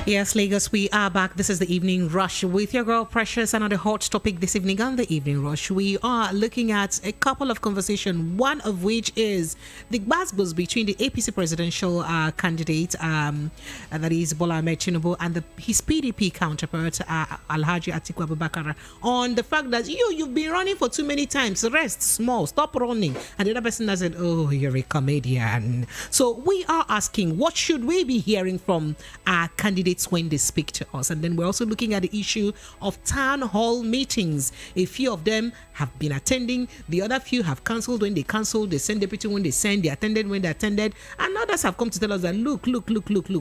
Yes, Lagos, we are back. This is the Evening Rush with your girl Precious, and on the hot topic this evening on the Evening Rush, we are looking at a couple of conversations, one of which is the buzz between the APC presidential candidate, that is Bola Ahmed Tinubu, and his PDP counterpart, Alhaji Atiku Abubakar, on the fact that you've been running for too many times, rest small, stop running. And the other person has said, oh, you're a comedian. So we are asking, what should we be hearing from our candidate candidates when they speak to us. And then we're also looking at the issue of town hall meetings. A few of them have been attending, the other few have cancelled when they cancelled, they send deputy when they send, they attended when they attended, and others have come to tell us that look,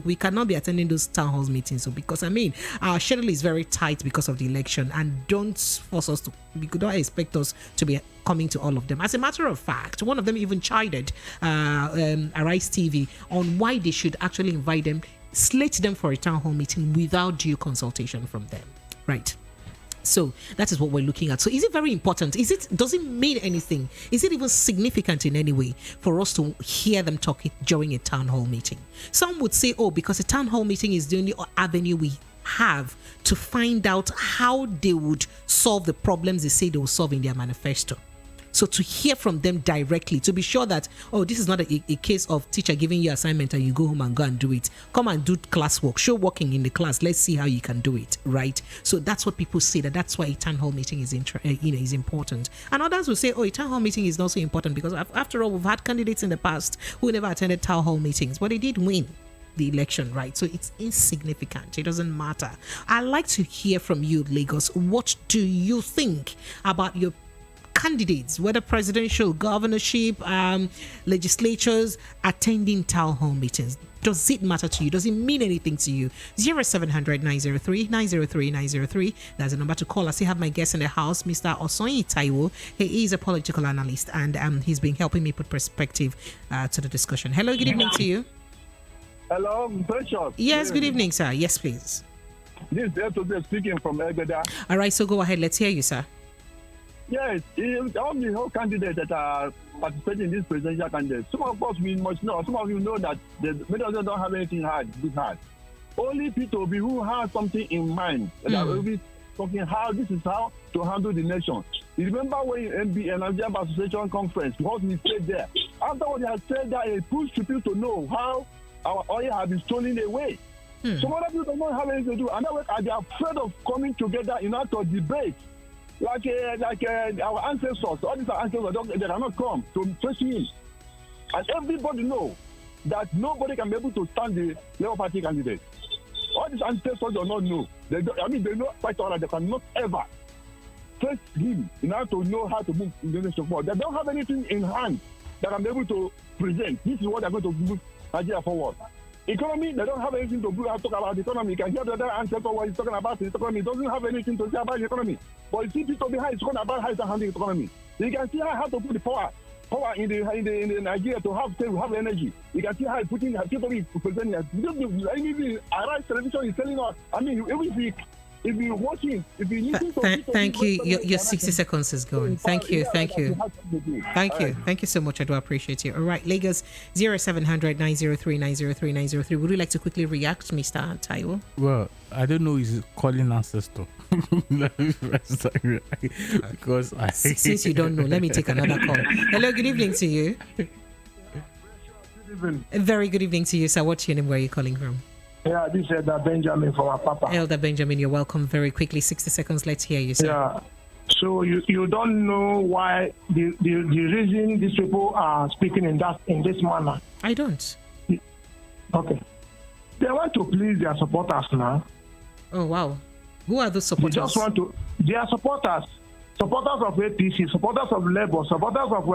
we cannot be attending those town hall meetings. So because our schedule is very tight because of the election, and don't force us to, we could not expect us to be coming to all of them. As a matter of fact, one of them even chided Arise TV on why they should actually invite them, slate them for a town hall meeting without due consultation from them. Right. So that is what we're looking at. So is it very important? Does it mean anything? Is it even significant in any way for us to hear them talking during a town hall meeting? Some would say, because a town hall meeting is the only avenue we have to find out how they would solve the problems they say they will solve in their manifesto. So to hear from them directly, to be sure that, this is not a case of teacher giving you assignment and you go home and go and do it. Come and do classwork, show working in the class. Let's see how you can do it, right? So that's what people say, that's why a town hall meeting is important. And others will say, a town hall meeting is not so important because after all, we've had candidates in the past who never attended town hall meetings, but they did win the election, right? So it's insignificant. It doesn't matter. I'd like to hear from you, Lagos. What do you think about your candidates, whether presidential, governorship, legislatures, attending town hall meetings? Does it matter to you? Does it mean anything to you? 0700 903 903 903. That's the number to call. I still have my guest in the house, Mr. Osonyi Taiwo. He is a political analyst, and he's been helping me put perspective to the discussion. Hello, good evening to you. Hello, Precious. Yes, good evening, sir. Yes, please. This is Etiku speaking from Egeda. All right, so go ahead. Let's hear you, sir. Yes, all the whole candidates that are participating in this presidential candidate, some of us we must know, some of you know that many of them don't have anything good hard. Only people who have something in mind that are always talking how this is how to handle the nation. You remember when MB, Nigerian Association Conference, what we said there? After what they had said that, it pushed people to know how our oil has been stolen away. Some other people don't have anything to do, and now they are afraid of coming together in order to debate. Like our ancestors, all these ancestors, they cannot come to face him. And everybody know that nobody can be able to stand the Labour Party candidate. All these ancestors do not know. They know quite all that they cannot ever face him in order to know how to move the nation forward. They don't have anything in hand that can be able to present. This is what they're going to move Nigeria forward. Economy, they don't have anything to talk about the economy. You can hear the other ancestor what he's talking about the economy. He doesn't have anything to say about the economy. But you see people behind is talking about how he's handling the economy. You can see how to put the power in the Nigeria to have energy. You can see how he's putting people presenting. Arise television is telling us. I mean, if you're watching, if you listen to thank you. Your 60 seconds is gone. Thank you so much. I do appreciate you. All right, Lagos 0700 903 903 903. Would you like to quickly react, Mr. Taiwo? Well, I don't know his calling ancestor. Because since you don't know, let me take another call. Hello, good evening to you. A very good evening to you, sir. What's your name? Where are you calling from? Yeah, this is Elder Benjamin from Apapa. Elder Benjamin, you're welcome. Very quickly, 60 seconds. Let's hear you, sir. Yeah. So you don't know why the reason these people are speaking in this manner? I don't. Okay. They want to please their supporters now. Oh wow. Who are those supporters? They are supporters of APC, supporters of Labour, supporters of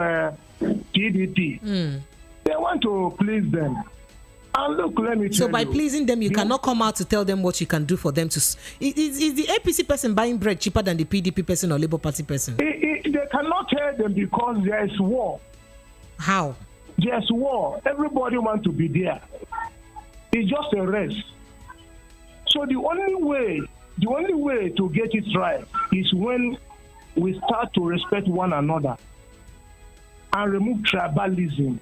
PDP. They want to please them. And look, let me tell you. So by pleasing them, you cannot come out to tell them what you can do for them. Is the APC person buying bread cheaper than the PDP person or Labour Party person? They cannot tell them because there is war. How? There's war. Everybody wants to be there. It's just a race. So the only way to get it right is when we start to respect one another and remove tribalism.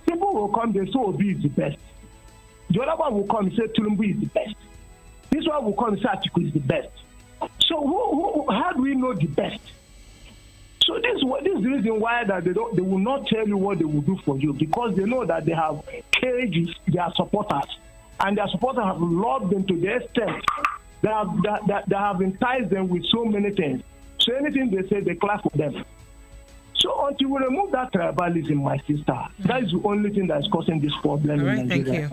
People will come, they say Obi is the best. The other one will come and say Tinubu is the best. This one will come and say Atiku is the best. So how do we know the best? So this is the reason why that they will not tell you what they will do for you, because they know that they have caged their supporters, and their supporters have loved them to the extent that have enticed them with so many things. So anything they say, they clap for them. So until we remove that tribalism, my sister, that is the only thing that's causing this problem All right, in thank Nigeria.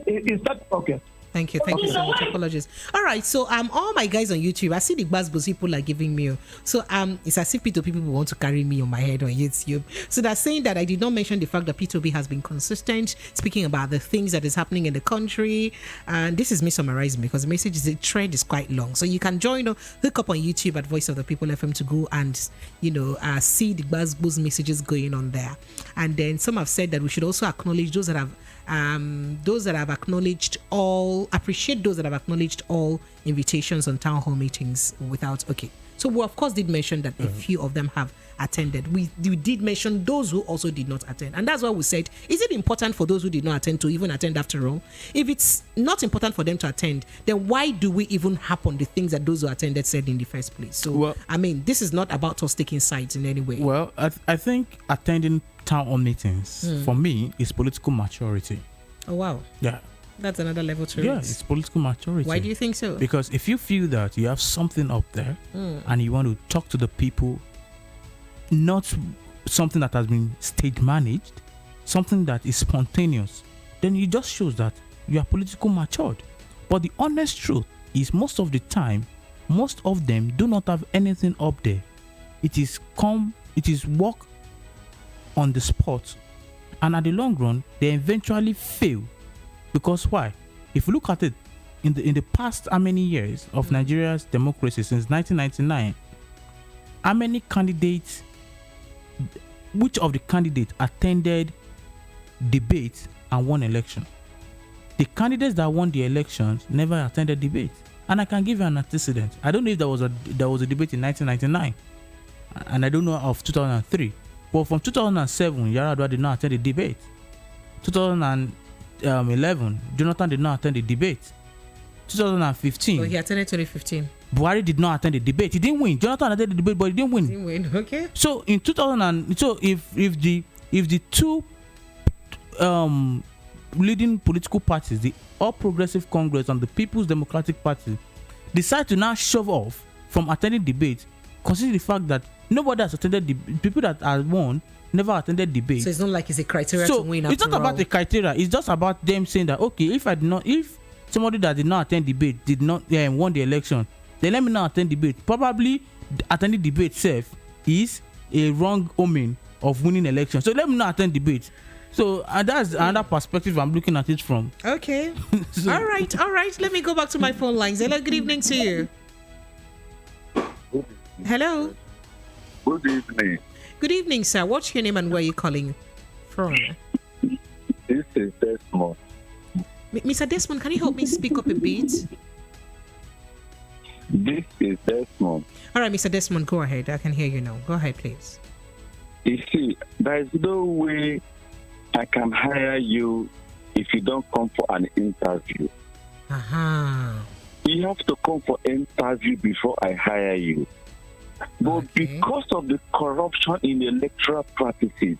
you. Okay. Thank you so much. Apologies. All right, so all my guys on YouTube, I see the buzzbuzz people are giving me. So it's as if P2P people want to carry me on my head on YouTube. So they're saying that I did not mention the fact that P2P has been consistent, speaking about the things that is happening in the country. And this is me summarizing because the message is the thread is quite long. So you can join, hook up on YouTube at Voice of the People FM to go and see the buzzbuzz messages going on there. And then some have said that we should also acknowledge those that have acknowledged all invitations on town hall meetings without. Okay, so we of course did mention that a few of them have attended. We did mention those who also did not attend, and that's why we said, is it important for those who did not attend to even attend after all? If it's not important for them to attend, then why do we even happen the things that those who attended said in the first place? So well, I mean, this is not about us taking sides in any way. Well, I think attending town hall meetings for me is political maturity. Oh wow. Yeah. That's another level to it. Yeah, it's political maturity. Why do you think so? Because if you feel that you have something up there and you want to talk to the people, not something that has been stage managed, something that is spontaneous, then it just shows that you are politically matured. But the honest truth is most of the time, most of them do not have anything up there. It is work on the spot, and at the long run they eventually fail. Because why? If you look at it in the past how many years of Nigeria's democracy since 1999, how many candidates, which of the candidates attended debates and won election? The candidates that won the elections never attended debates. And I can give you an antecedent. I don't know if there was a debate in 1999, and I don't know of 2003. But from 2007, Yar'Adua did not attend the debate. 2011, Jonathan did not attend the debate. 2015. So he attended 2015. Buhari did not attend the debate. He didn't win. Jonathan attended the debate, but he didn't win. Didn't win. Okay. So in 2000, if the two leading political parties, the All Progressive Congress and the People's Democratic Party, decide to now shove off from attending debate, consider the fact that nobody has attended the people that have won never attended debate. So it's not like it's a criteria to win. It's not about the criteria. It's just about them saying that okay, if somebody that did not attend debate did not won the election, then let me not attend debate. Probably attending debate itself is a wrong omen of winning election. So let me not attend debate. So that's another perspective I'm looking at it from. Okay. All right. Let me go back to my phone lines. Hello, good evening to you. Hello. Good evening. Good evening, sir. What's your name and where are you calling from? This is Desmond. Mr. Desmond, can you help me speak up a bit? This is Desmond. All right, Mr. Desmond, go ahead. I can hear you now. Go ahead, please. You see, there is no way I can hire you if you don't come for an interview. You have to come for interview before I hire you. But because of the corruption in the electoral practices,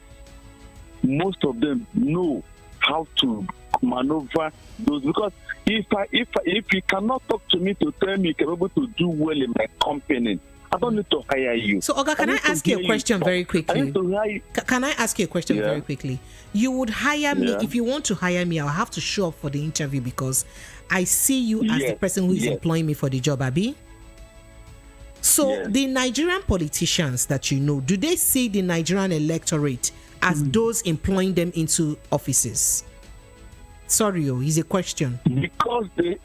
most of them know how to maneuver those. Because if you cannot talk to me to tell me you can be able to do well in my company, I don't need to hire you. So, Oga, can I ask you a question very quickly? Can I ask you a question very quickly? You would hire me, if you want to hire me, I'll have to show up for the interview because I see you as the person who is employing me for the job, Abi. So, the Nigerian politicians that you know, do they see the Nigerian electorate as those employing them into offices? Sorry, is a question. Because they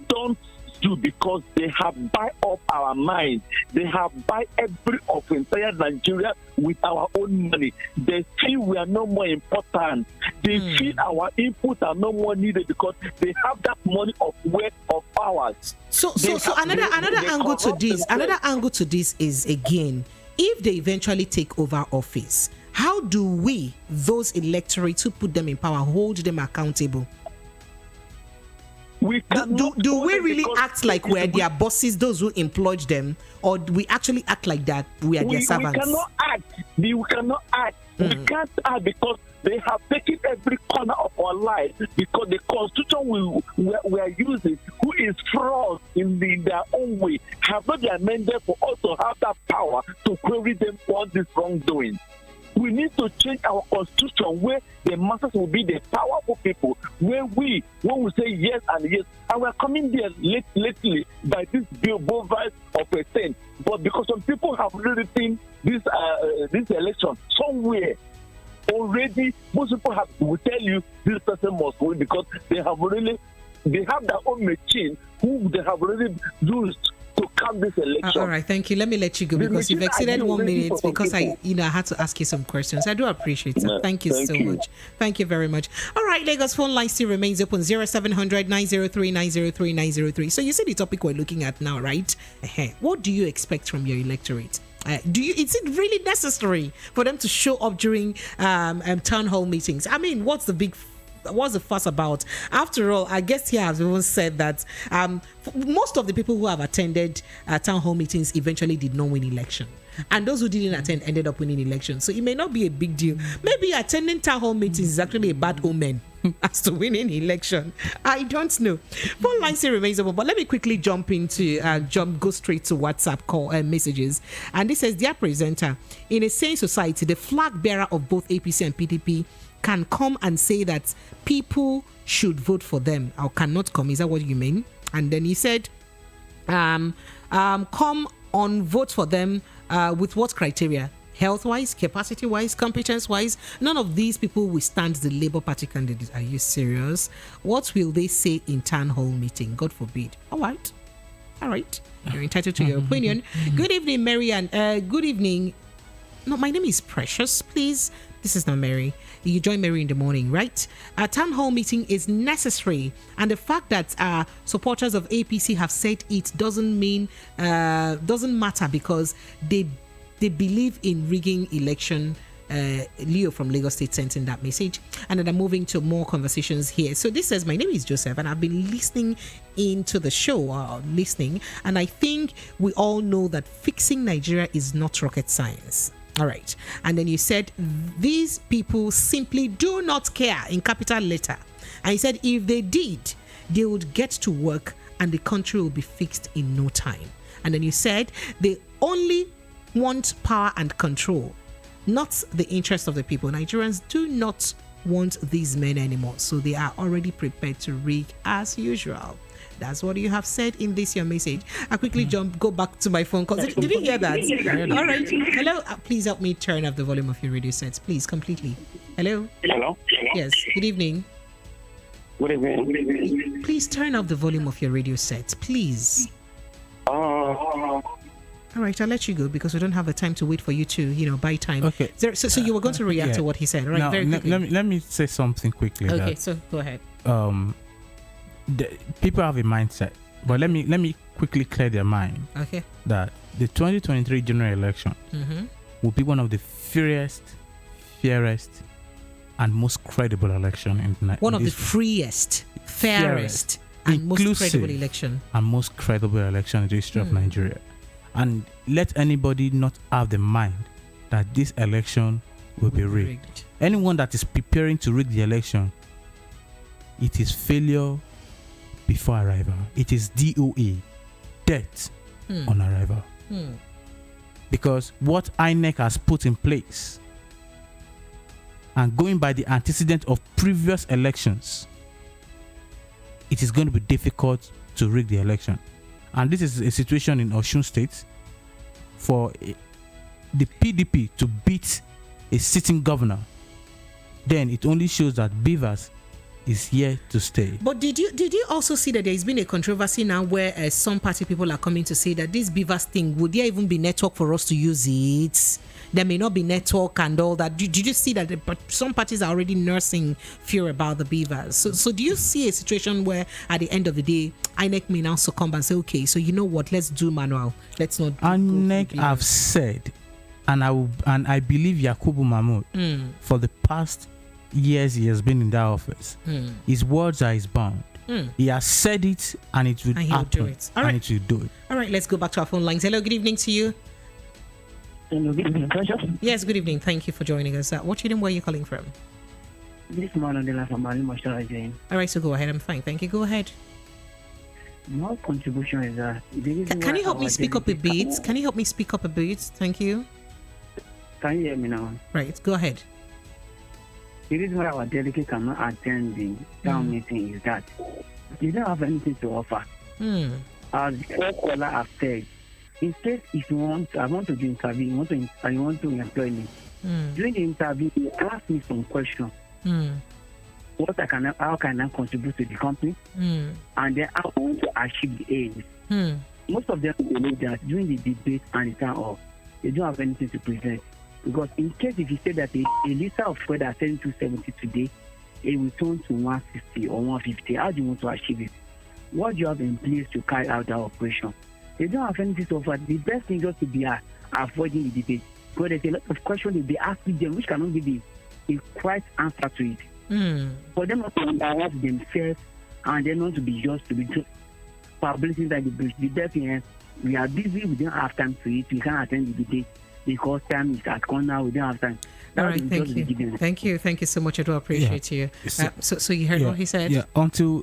don't do, because they have buy up our mind. They have buy every of entire Nigeria with our own money. They feel we are no more important. They feel our input are no more needed because they have that money of weight of ours. So another angle to this is, again, if they eventually take over office, how do we, those electorates who put them in power, hold them accountable? Do we really act like we're their bosses, those who employed them, or do we actually act like that we are their servants? We cannot act We can't act because they have taken every corner of our life because the constitution we are using, who is fraud in their own way, have not been amended for us to have that power to query them for this wrongdoing. We need to change our constitution where the masses will be the powerful people, where when we say yes and yes, and we're coming there lately by this bill, both of a thing. But because some people have really seen this election somewhere already, most people will tell you this person must win because they have their own machine who they have already used to count this election. All right, thank you. Let me let you go because you've exceeded 1 minute because I had to ask you some questions. I do appreciate it. Yeah, thank you so much. Thank you very much. All right, Lagos phone line still remains open 0700 903 903 903. So you see the topic we're looking at now, right? What do you expect from your electorate? Is it really necessary for them to show up during town hall meetings? I mean, what's the fuss about? After all, I guess here I've even said that most of the people who have attended town hall meetings eventually did not win election. And those who didn't attend ended up winning elections. So it may not be a big deal. Maybe attending town hall meetings is actually a bad omen as to winning election. I don't know. Phone line still remains open, but let me quickly go straight to WhatsApp call messages. And this says, dear presenter, in a sane society, the flag bearer of both APC and PDP can come and say that people should vote for them or cannot come. Is that what you mean? And then he said, come on, vote for them with what criteria? Health-wise, capacity-wise, competence-wise? None of these people will stand the Labour Party candidates. Are you serious? What will they say in town hall meeting? God forbid. All right. You're entitled to your opinion. Good evening, Mary, and good evening. No, my name is Precious, please. This is not Mary. You join Mary in the morning, right? A town hall meeting is necessary, and the fact that supporters of APC have said it doesn't matter because they believe in rigging election. Leo from Lagos State sent in that message, and then I'm moving to more conversations here. So this says, my name is Joseph, and I've been listening into the show, and I think we all know that fixing Nigeria is not rocket science. All right. And then you said these people simply do not care, in capital letter. And you said if they did, they would get to work and the country will be fixed in no time. And then you said they only want power and control, not the interest of the people. Nigerians do not want these men anymore, so they are already prepared to rig as usual. That's what you have said in this your message. I quickly go back to my phone call. Did you hear that? All right. Hello. Please help me turn up the volume of your radio sets, please, completely. Hello. Hello. Yes. Good evening. Good evening. Please turn up the volume of your radio sets, please. All right, I'll let you go because we don't have the time to wait for you to, buy time. Okay. So you were going to react to what he said, right? Now, very quickly. let me say something quickly. Okay, so go ahead. People have a mindset, but let me quickly clear their mind. Okay. That the 2023 general election will be one of the fairest, and most credible election in one of the freest, fairest, and most credible election. And most credible election in the history of Nigeria. And let anybody not have the mind that this election will be rigged. Anyone that is preparing to rig the election, it is failure before arrival. It is DOA, death on arrival. Because what INEC has put in place, and going by the antecedent of previous elections, it is going to be difficult to rig the election. And this is a situation in Osun State for the PDP to beat a sitting governor. Then it only shows that Beavers is here to stay. But did you also see that there's been a controversy now where some party people are coming to say that this Beavers thing, would there even be network for us to use it? There may not be network and all that. Did you see that some parties are already nursing fear about the Beavers? So do you see a situation where at the end of the day, INEC may now succumb and say, okay, so you know what, let's do manual. Let's not. INEC have said, and I believe Yakubu Mahmoud for the past years he has been in that office. His words are his bond. He has said it and it will happen. Do it. All right. And it will do it. All right, let's go back to our phone lines. Hello, good evening to you. Hello, good evening, Precious. Yes, good evening. Thank you for joining us. What's your name? Where are you calling from? This man on the line from Ali Mashara again. All right, so go ahead. I'm fine. Thank you. Go ahead. My contribution is that... Can you help me speak up a bit? Can you help me speak up a bit? Thank you. Can you hear me now? Right, go ahead. The reason why our delegate cannot attend the town meeting is that they don't have anything to offer. As the first caller has said, in case if I want to do interview, you want to employ me. During the interview, you ask me some questions. How can I contribute to the company? And then I want to achieve the aims. Most of them believe that during the debate and the town hall, they don't have anything to present. Because in case if you say that a liter of fuel that's selling 270 today, it will turn to 160 or 150, how do you want to achieve it? What do you have in place to carry out that operation? They don't have anything to offer. The best thing just to be avoiding the debate. Because there's a lot of questions they'll be asking them which cannot give a correct answer to it. For them not to understand themselves and then not to be just to be publicity that the best thing is we are busy, we don't have time to eat, we can't attend the debate because time is at corner, we don't have time. All right, thank you. Thank you so much. I do appreciate you. So you heard what he said? Yeah, until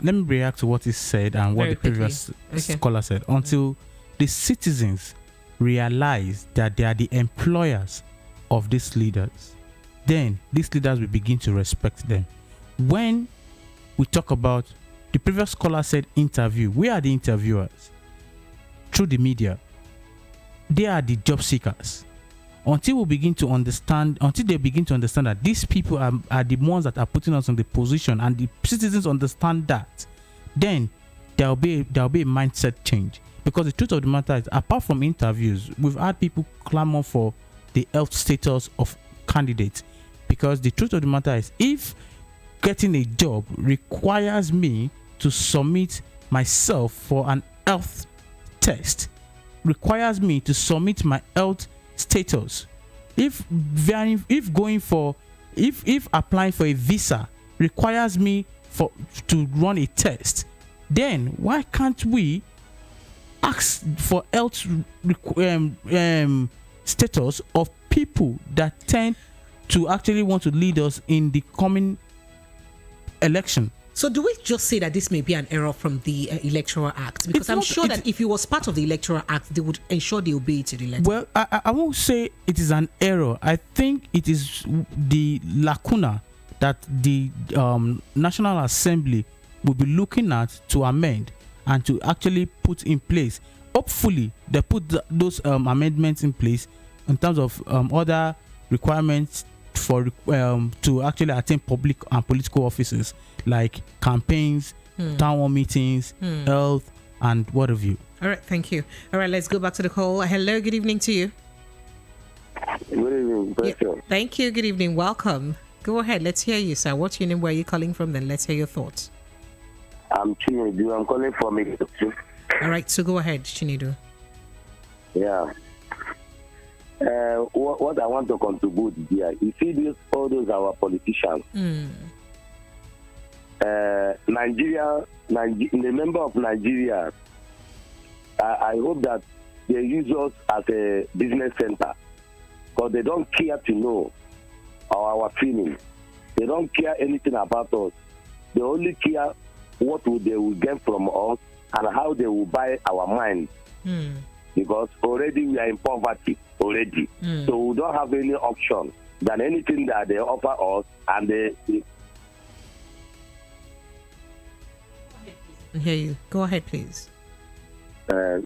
let me react to what he said and what the previous scholar said. Until the citizens realize that they are the employers of these leaders, then these leaders will begin to respect them. When we talk about, the previous scholar said interview, we are the interviewers through the media. They are the job seekers. Until they begin to understand that these people are the ones that are putting us in the position, and the citizens understand that, then there'll be a mindset change. Because the truth of the matter is, apart from interviews, we've had people clamor for the health status of candidates. Because the truth of the matter is, if getting a job requires me to submit myself for an health test, requires me to submit my health status, if applying for a visa requires me to run a test, then why can't we ask for health status of people that tend to actually want to lead us in the coming election? So do we just say that this may be an error from the Electoral Act? Because I'm sure that if it was part of the Electoral Act, they would ensure they obey it to the letter. Well, I won't say it is an error. I think it is the lacuna that the National Assembly will be looking at to amend and to actually put in place. Hopefully, they put those amendments in place in terms of other requirements for to actually attain public and political offices, like campaigns, town hall meetings, health, and what have you. All right, thank you. All right, let's go back to the call. Hello, good evening to you. Good evening, Thank you. Good evening. Welcome. Go ahead. Let's hear you, sir. What's your name? Where are you calling from? Then let's hear your thoughts. I'm Chinedu. I'm calling from Atiku. All right, so go ahead, Chinedu. Yeah. What I want to contribute here, you see all those our politicians. Nigeria, the member of Nigeria, I hope that they use us as a business center, because they don't care to know our feelings. They don't care anything about us. They only care what they will get from us and how they will buy our mind. Because already we are in poverty already. So we don't have any option than anything that they offer us, and they hear you. Go ahead, please. All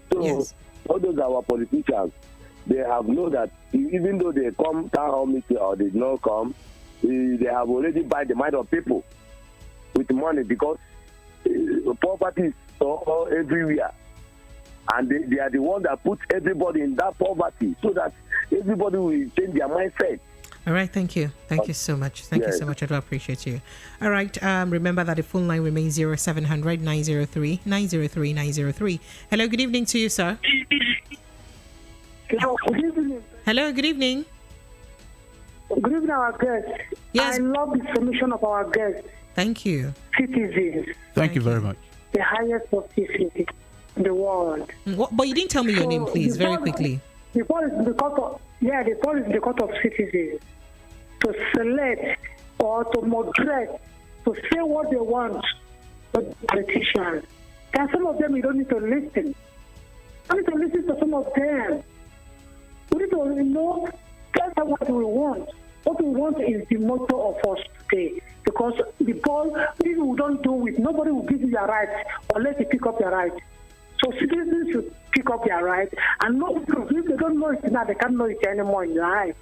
those our politicians, they have known that even though they come town hall meeting or they not come, they have already buy the mind of people with money, because poverty is all everywhere. And they are the ones that put everybody in that poverty, so that everybody will change their mindset. All right, thank you. Thank you so much. Thank you so much. I do appreciate you. All right, remember that the full line remains 0700 903 903 903. Hello, good evening to you, sir. Hello, good evening. Hello, good evening. Good evening, our guests. Yes. I love the submission of our guests. Thank you. Citizens. Thank you very much. The highest of citizens in the world. But you didn't tell me your name, please, very quickly. The ball is in the court of the ball is in the court of citizens to select or to moderate, to say what they want to politicians. And some of them you don't need to listen. I need to listen to some of them. We need to know that's what we want. What we want is the motto of us today. Because the ball, if we don't do it, nobody will give you your rights unless you pick up your rights. So citizens should pick up their rights and know if they don't know it now, they can't know it anymore in life.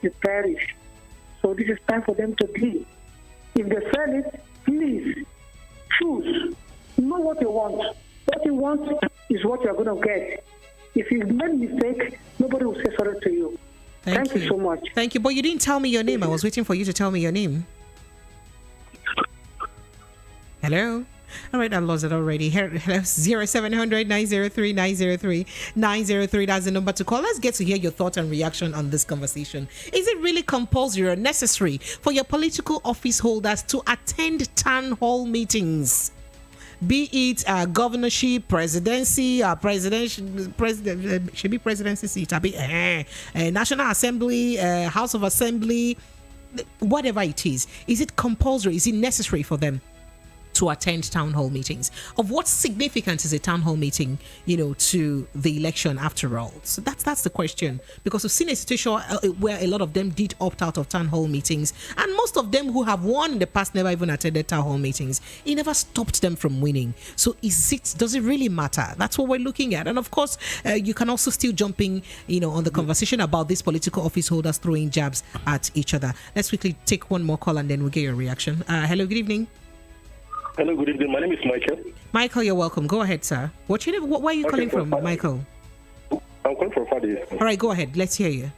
You perish. So this is time for them to be. If they sell it, please choose. Know what you want. What you want is what you're going to get. If you made a mistake, nobody will say sorry to you. Thank you so much. Thank you. But you didn't tell me your name. I was waiting for you to tell me your name. Hello? All right, I lost it already. Hello, 0700 903 903 903. That's the number to call. Let's get to hear your thoughts and reaction on this conversation. Is it really compulsory or necessary for your political office holders to attend town hall meetings? Be it governorship, presidency, president should be presidency seat, National Assembly, House of Assembly, whatever it is. Is it compulsory? Is it necessary for them to attend town hall meetings? Of what significance is a town hall meeting, to the election after all? So that's the question, because we've seen a situation where a lot of them did opt out of town hall meetings, and most of them who have won in the past never even attended town hall meetings. It never stopped them from winning. So does it really matter? That's what we're looking at. And of course, you can also still jumping, on the conversation about these political office holders throwing jabs at each other. Let's quickly take one more call and then we'll get your reaction. Hello, good evening. Hello, good evening. My name is Michael. Michael, you're welcome. Go ahead, sir. What's your name? Where are you calling from, Michael? I'm calling from Fadi. All right, go ahead. Let's hear you.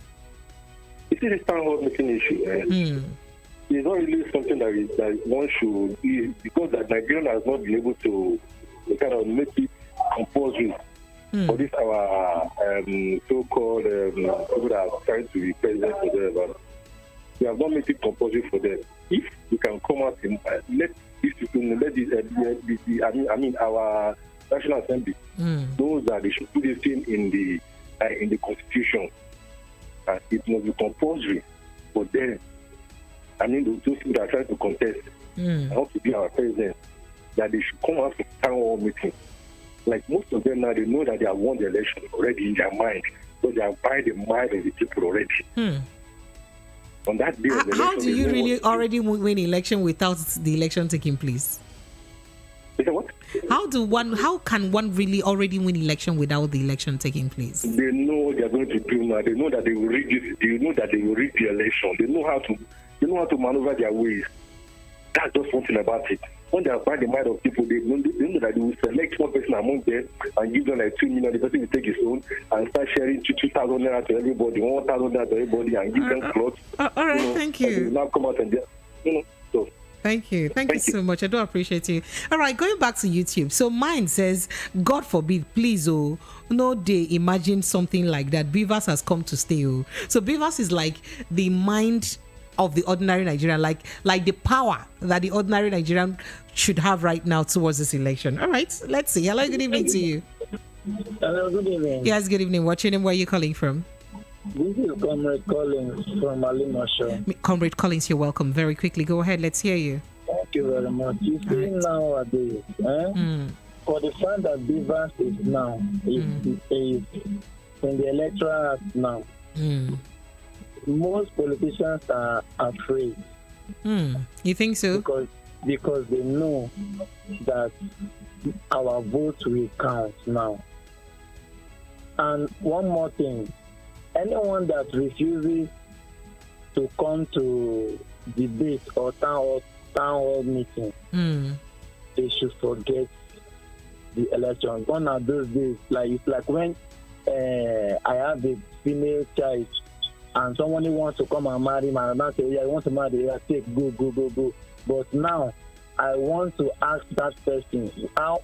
You see this town hall meeting issue, it's not really something that one should, because that Nigerian has not been able to kind of make it compulsory for this our so-called people that are trying to be president for them. We have not made it compulsory for them. If we can come out and let these people, our National Assembly, those that they should put this thing in the Constitution. It must be compulsory for them. Those people that are trying to contest and want to be our president, that they should come out to town hall meeting. Like most of them now, they know that they have won the election already in their mind, because they have buying the mind of the people already. On that day of the election, how do you really already win election without the election taking place? What? How can one really already win election without the election taking place? They know what they are going to do now. They know that they will rig it. They know that they will rig the election. They know how to maneuver their ways. That's just one thing about it. When they are buying the mind of people, they know that they will select one person among them and give them like 2 million. The person will take his own and start sharing 2,000 naira to everybody, 1,000 naira to everybody, and give them clothes. All right, thank you. They will now come out and so. Thank you so much. I do appreciate you. All right, going back to YouTube. So mine says, God forbid, please, no day imagine something like that. Beavers has come to stay. So Beavers is like the mind of the ordinary Nigerian, like the power that the ordinary Nigerian should have right now towards this election. All right, let's see. Hello, good evening to you. Hello, good evening. Yes, good evening. What's your name? Where are you calling from? This is Comrade Collins from Alimasho. Comrade Collins, you're welcome. Very quickly, go ahead. Let's hear you. Thank you very much. You see nowadays, for the fact that Beavers is now is in the electoral act now, most politicians are afraid. You think so? Because they know that our votes will count now. And one more thing, anyone that refuses to come to debate or town hall meeting, they should forget the election. Gone are those days. It's like when I have a female child and someone wants to come and marry me, and I say, yeah, I want to marry, yeah, take, go. But now, I want to ask that person, how...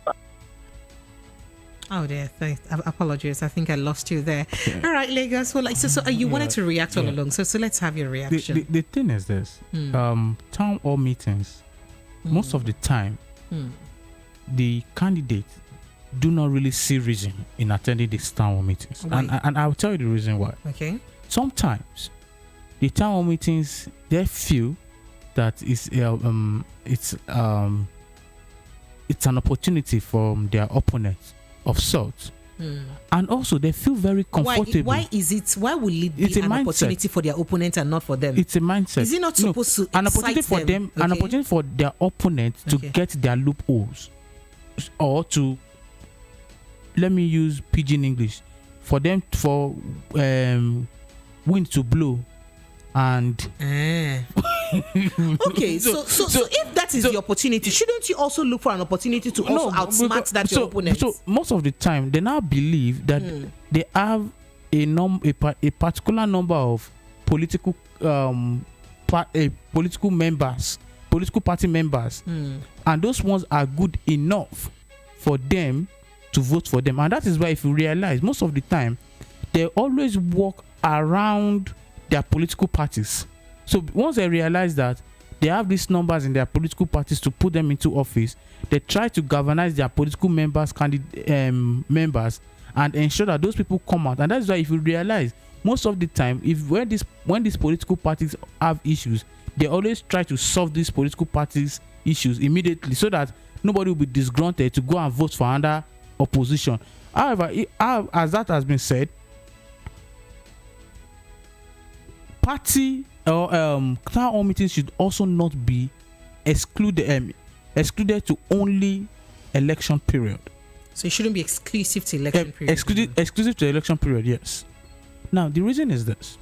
Oh dear, thanks. Apologies. I think I lost you there. All right, Lagos. Well, so you wanted to react all along. So let's have your reaction. The thing is this: town hall meetings, most of the time, the candidate do not really see reason in attending these town hall meetings. And I'll tell you the reason why. Okay. Sometimes the town hall meetings, they feel that it's an opportunity from their opponents of sorts. And also they feel very comfortable. Why will it be an opportunity for their opponent and not for them? It's a mindset. Is it not supposed to an opportunity for them, an opportunity for their opponent to get their loopholes, or to, let me use pidgin English, for them for wind to blow and okay, so if that is the opportunity, shouldn't you also look for an opportunity to also outsmart your opponent? So most of the time, they now believe that they have a particular number of political political party members, and those ones are good enough for them to vote for them. And that is why, if you realize, most of the time they always walk around their political parties. So once they realize that they have these numbers in their political parties to put them into office, they try to galvanize their political members and ensure that those people come out. And that's why, if you realize, most of the time, when these political parties have issues, they always try to solve these political parties issues immediately, so that nobody will be disgruntled to go and vote for another opposition. However, as that has been said, party or town hall meetings should also not be excluded to only election period. So it shouldn't be exclusive to election period. Exclusive to election period, yes. Now the reason is this.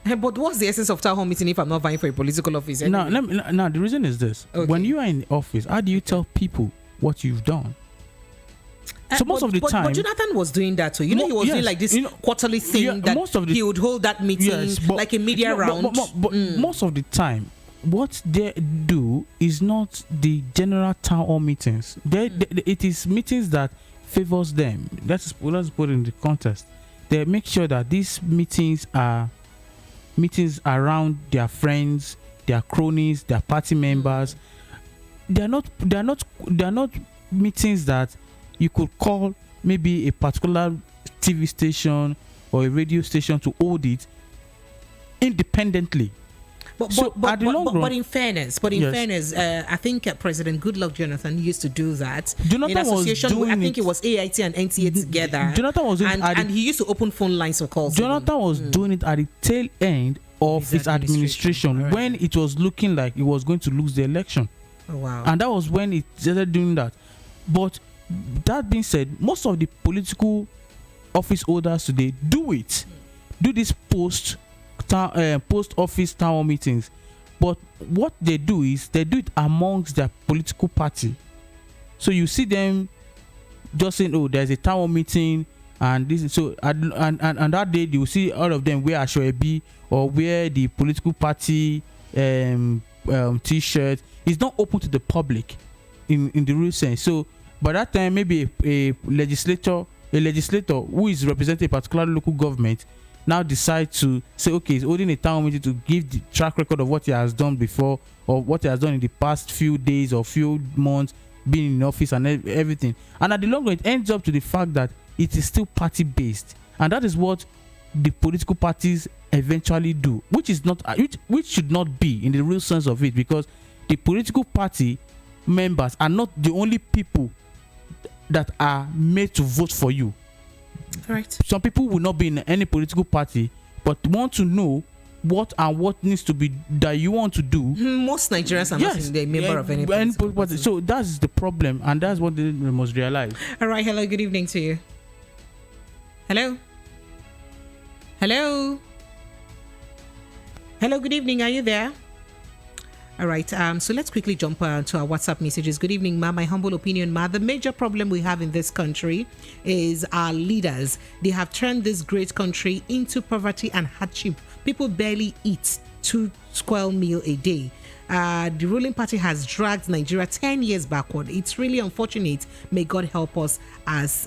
But what's the essence of town hall meeting if I'm not vying for a political office? Anyway? Now the reason is this. Okay. When you are in office, how do you tell people what you've done? So most of the time, but Jonathan was doing that. So he was doing like this quarterly thing that he would hold that meeting like a media round. But most of the time, what they do is not the general town hall meetings. It is meetings that favors them. Let's put it in the context. They make sure that these meetings are meetings around their friends, their cronies, their party members. They're not meetings that you could call maybe a particular TV station or a radio station to hold it independently. But in fairness, I think President Goodluck Jonathan used to do that in association with, I think it was AIT and NTA together. Jonathan was doing and he used to open phone lines for calls. Jonathan was doing it at the tail end of his administration when it was looking like he was going to lose the election. Oh, wow. And that was when he started doing that. But that being said, most of the political office holders today do this post office town hall meetings. But what they do is they do it amongst their political party. So you see them just saying, "Oh, there's a town hall meeting," and this is so. And that day you see all of them wear Ashwebi or wear the political party T-shirt. It's not open to the public in the real sense. So by that time, maybe a legislator who is representing a particular local government now decide to say, okay, he's holding a town meeting to give the track record of what he has done before or what he has done in the past few days or few months being in office and everything. And at the long run, it ends up to the fact that it is still party based, and that is what the political parties eventually do, which should not be in the real sense of it, because the political party members are not the only people that are made to vote for you. Right. Some people will not be in any political party, but want to know what needs to be that you want to do. Most Nigerians are not a member of any political party. So that's the problem, and that's what they must realize. All right. Hello. Good evening to you. Hello. Hello. Hello. Good evening. Are you there? All right, so let's quickly jump to our WhatsApp messages. Good evening, Ma. My humble opinion, Ma. The major problem we have in this country is our leaders. They have turned this great country into poverty and hardship. People barely eat 2 square meals a day. The ruling party has dragged Nigeria 10 years backward. It's really unfortunate. May God help us as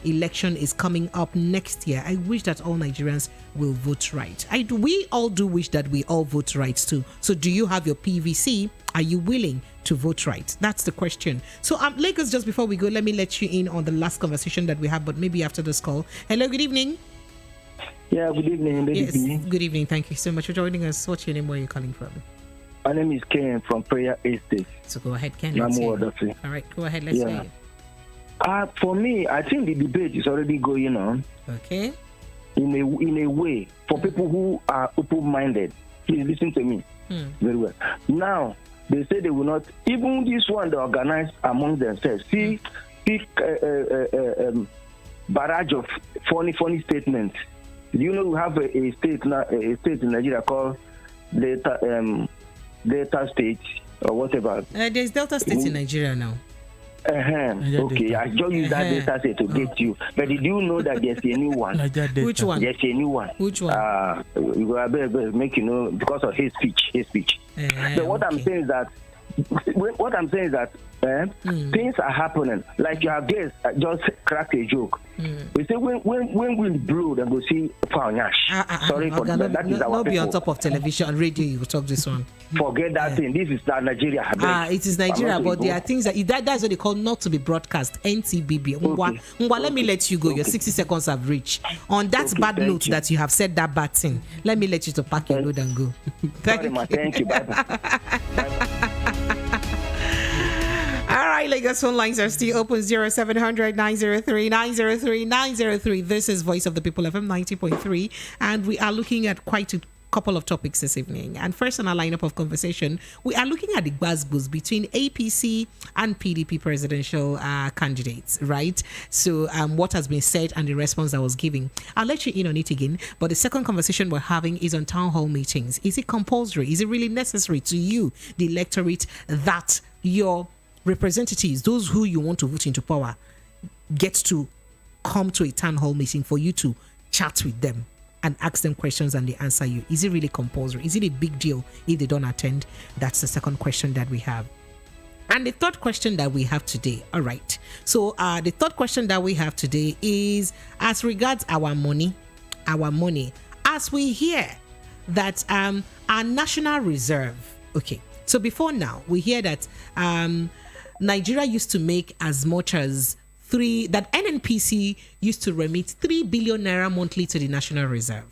election is coming up next year, I wish that all Nigerians will vote right. We all do wish that we all vote right too. So do you have your PVC? Are you willing to vote right? That's the question. So Lagos, just before we go, let me let you in on the last conversation that we have, but maybe after this call. Hello, good evening. Yeah, good evening. Yes, good evening. Thank you so much for joining us. What's your name? Where are you calling from? My name is Ken from Prayer Estate. So go ahead, Ken. All right, go ahead. Let's hear you. For me, I think the debate is already going on. Okay. In a way, for people who are open-minded, please listen to me very well. Now, they say they will not, even this one they organize among themselves. See, barrage of funny statements. You know, we have a state in Nigeria called Delta State or whatever. There's Delta State in Nigeria now. Okay, I just use that data set to get you. But did you know that there's a new one? Which one? There's a new one. Which one? You are make you know because of his speech. So what I'm saying is that things are happening. Like your guest just cracked a joke. We say when wind blow, then go see Paunash. Sorry for that. That is our not be on top of television and radio. You will talk this one. Forget that thing. This is not Nigeria. It is Nigeria, but there are things that's what they call not to be broadcast. NTBB. Ngwa, let me let you go. Your 60 seconds have reached. On that bad note that you have said that bad thing, let me let you to pack your load and go. Thank you. Bye. All right, Lagos phone lines are still open. 0700 903 903 903. This is Voice of the People FM 90.3, and we are looking at quite a couple of topics this evening. And first on our lineup of conversation, we are looking at the gbasgbos between APC and PDP presidential candidates, right? So what has been said and the response I was giving. I'll let you in on it again. But the second conversation we're having is on town hall meetings. Is it compulsory? Is it really necessary to you, the electorate, that your representatives, those who you want to vote into power, get to come to a town hall meeting for you to chat with them and ask them questions and they answer you? Is it really compulsory? Is it a big deal if they don't attend? That's the second question that we have. And the third question that we have today, all right. So the third question that we have today is as regards our money, as we hear that our national reserve, okay. So before now, we hear that Nigeria used to make as much as that NNPC used to remit 3 billion naira monthly to the National Reserve.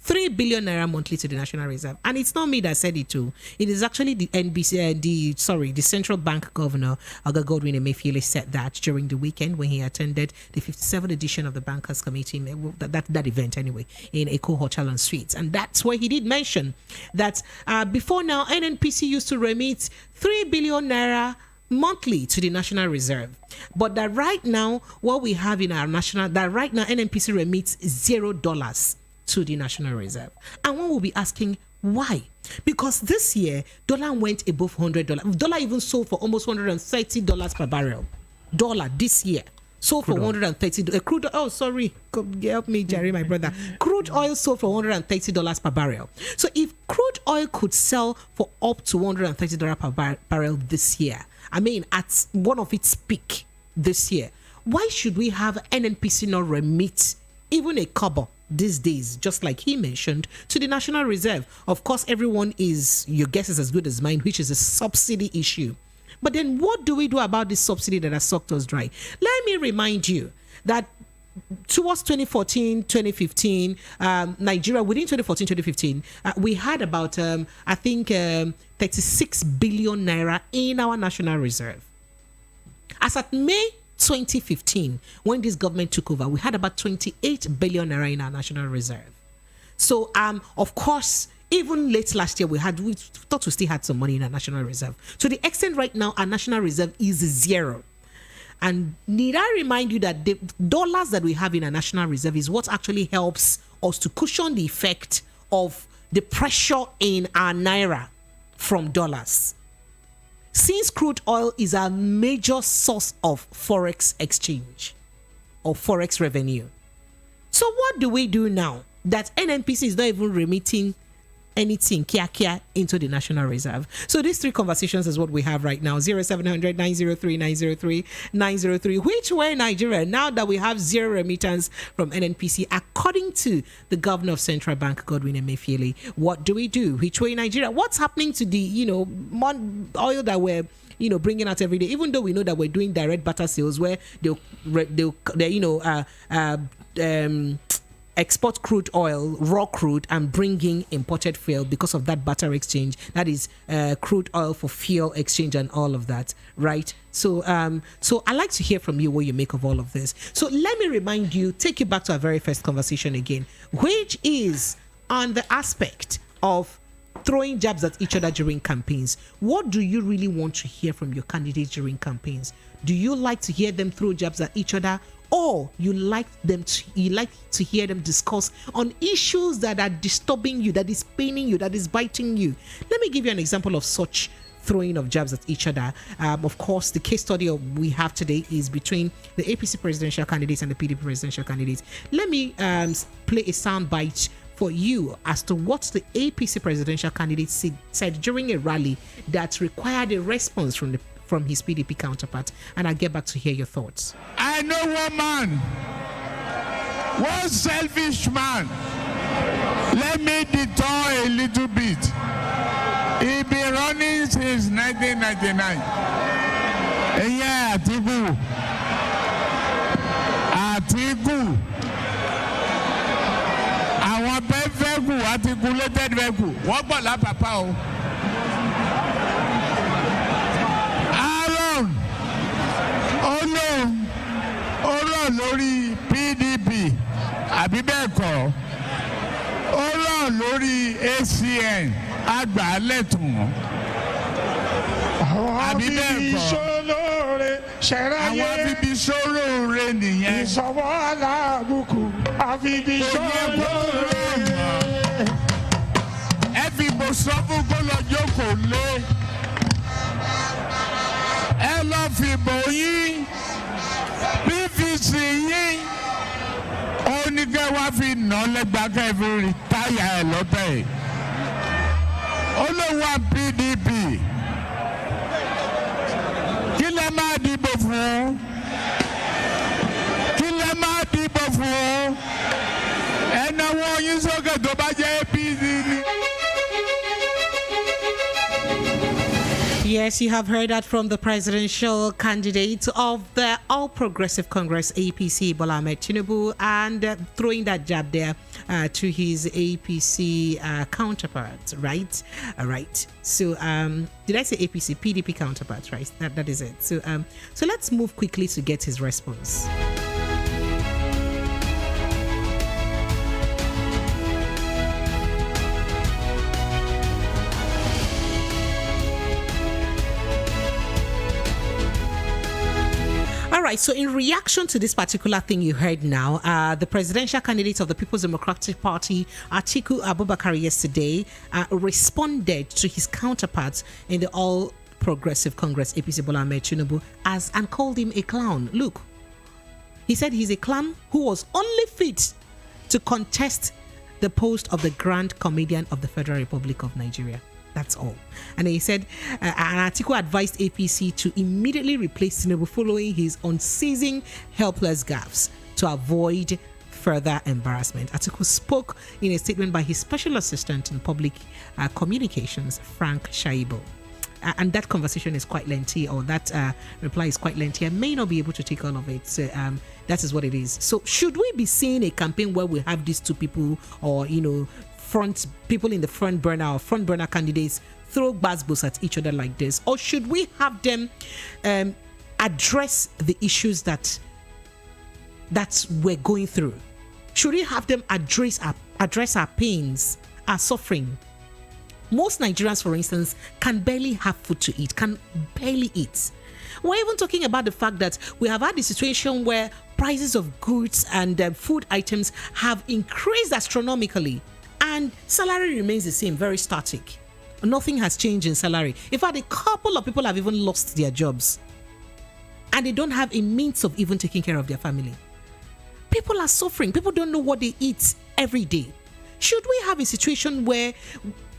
3 billion naira monthly to the National Reserve. And it's not me that said it too. It is actually the the Central Bank Governor, Oga Godwin Emefiele, said that during the weekend when he attended the 57th edition of the Bankers Committee, that event anyway, in Eko Hotel and Suites. And that's where he did mention that before now, NNPC used to remit 3 billion naira monthly to the National Reserve, but that right now what we have in our right now NNPC remits $0 to the National Reserve. And one will be asking why? Because this year dollar went above $100. Dollar even sold for almost $130 per barrel. Dollar this year sold for $130. Crude. Oh, sorry, help me, Jerry, my brother. Crude oil sold for $130 per barrel. So if crude oil could sell for up to $130 per barrel this year, I mean, at one of its peak this year, why should we have NNPC not remit even a kobo these days, just like he mentioned, to the National Reserve? Of course, your guess is as good as mine, which is a subsidy issue. But then what do we do about this subsidy that has sucked us dry? Let me remind you that towards 2014, 2015, Nigeria, within 2014, 2015, we had about, 36 billion naira in our National Reserve. As at May 2015, when this government took over, we had about 28 billion naira in our National Reserve. So, of course, even late last year, we thought we still had some money in our National Reserve. To the extent right now, our National Reserve is zero. And need I remind you that the dollars that we have in our National Reserve is what actually helps us to cushion the effect of the pressure in our naira from dollars. Since crude oil is a major source of forex exchange or forex revenue. So what do we do now that NNPC is not even remitting anything kia into the National Reserve. So these three conversations is what we have right now. 0700 903 903 903. Which way Nigeria, now that we have zero remittance from NNPC, according to the governor of Central Bank, Godwin Emefiele, what do we do? Which way Nigeria? What's happening to the, oil that we're bringing out every day, even though we know that we're doing direct barter sales where they'll export crude oil, raw crude, and bring in imported fuel because of that barter exchange. That is crude oil for fuel exchange and all of that, right? So I'd like to hear from you what you make of all of this. So let me remind you, take you back to our very first conversation again, which is on the aspect of throwing jabs at each other during campaigns. What do you really want to hear from your candidates during campaigns? Do you like to hear them throw jabs at each other, or you like to hear them discuss on issues that are disturbing you, that is paining you, that is biting you? Let me give you an example of such throwing of jabs at each other. Of course, the case study we have today is between the APC presidential candidates and the PDP presidential candidates. Let me play a sound bite for you as to what the APC presidential candidate said during a rally that required a response from his PDP counterpart, and I'll get back to hear your thoughts. I know one man, one selfish man. Let me detour a little bit. He been running since 1999. Yeah, Atiku. Àwọn vehicle, articulated vehicle, wọ́n gbọ́ lápapá o. Aaron Olóò lórí PDP àbí bẹ́ẹ̀ kọ́, Olóò lórí ACN àgbàlẹ̀tùn àbí bẹ́ẹ̀ kọ́. Àwọn afibi sólóore nìyẹn. Ìsọ̀wọ́ aláàbùkù afibi sólóore. Ẹ fi bò sọ fún kó lọ jókòó lé. Ẹ lọ fìbò yín, PVC yín. Ó ní kẹ́ wá fi nà lẹ́gbàá kẹ́ fi rìtáyà ẹ̀ lọ́tẹ̀. Ó lè wá PDP. Kí lẹ máa dìbò fún? Kí lẹ máa dìbò fún? Ẹ náwó yín sókè tó bá jẹ́ APC ni. Yes, you have heard that from the presidential candidate of the All Progressive Congress, APC, Bola Ahmed Tinubu, and throwing that jab there to his APC counterpart, right? All right. So, did I say APC? PDP counterpart, right? That is it. So, so let's move quickly to get his response. All right, so in reaction to this particular thing you heard now, the presidential candidate of the People's Democratic Party, Atiku Abubakar, yesterday responded to his counterparts in the All Progressive Congress, APC, Bola Ahmed Tinubu, and called him a clown. Look, he said he's a clown who was only fit to contest the post of the Grand Comedian of the Federal Republic of Nigeria. That's all. And he said, Atiku advised APC to immediately replace Tinubu following his unceasing helpless gaffes to avoid further embarrassment. Atiku spoke in a statement by his special assistant in public communications, Frank Shaibo. And that conversation is quite lengthy, or that reply is quite lengthy. I may not be able to take all of it. So that is what it is. So should we be seeing a campaign where we have these two people, or, people in the front burner or front burner candidates throw buzzwords at each other like this? Or should we have them address the issues that we're going through? Should we have them address our pains, our suffering? Most Nigerians, for instance, can barely have food to eat, can barely eat. We're even talking about the fact that we have had a situation where prices of goods and food items have increased astronomically, and salary remains the same, very static. Nothing has changed in salary. In fact, a couple of people have even lost their jobs, and they don't have a means of even taking care of their family. People are suffering. People don't know what they eat every day. Should we have a situation where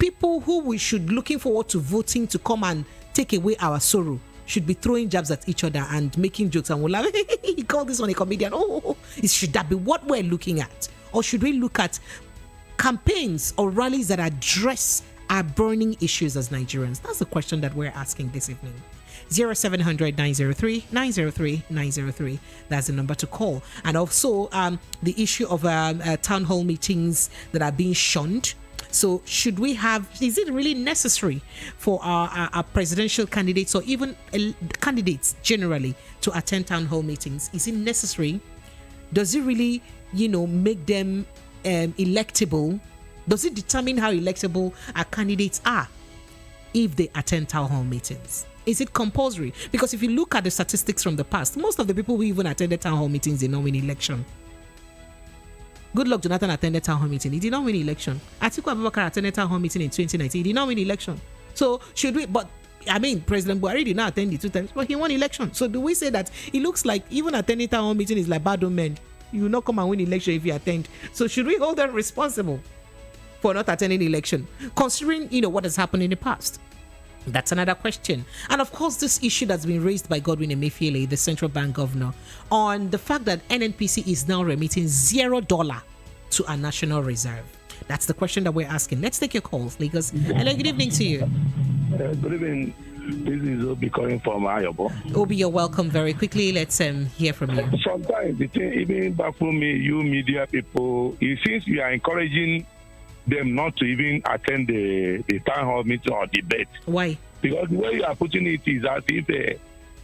people who we should looking forward to voting to come and take away our sorrow should be throwing jabs at each other and making jokes, and we'll like, he called this one a comedian. Should that be what we're looking at? Or should we look at campaigns or rallies that address our burning issues as Nigerians? That's the question that we're asking this evening. 0700 903 903 903. That's the number to call. And also the issue of town hall meetings that are being shunned. So should we have, is it really necessary for our presidential candidates or even candidates generally to attend town hall meetings? Is it necessary? Does it really, make them electable? Does it determine how electable our candidates are if they attend town hall meetings? Is it compulsory? Because if you look at the statistics from the past, most of the people who even attended town hall meetings did not win election. Good luck, Jonathan attended town hall meeting. He did not win election. Atiku Abubakar attended town hall meeting in 2019. He did not win election. So should we? But President Buhari did not attend it 2 times, but he won election. So do we say that it looks like even attending town hall meeting is like bad omen? You will not come and win election if you attend. So should we hold them responsible for not attending election, considering what has happened in the past? That's another question. And of course, this issue that's been raised by Godwin Emefiele, the central bank governor, on the fact that NNPC is now remitting $0 to our national reserve. That's the question that we're asking. Let's take your calls, Lagos. Hello, good evening to you. Good evening. This is Obi calling from Ayobo. Obi, you're welcome. Very quickly, let's hear from you. Sometimes the thing even baffles me, you media people, it seems you are encouraging them not to even attend the town hall meeting or debate. Why? Because the way you are putting it is as if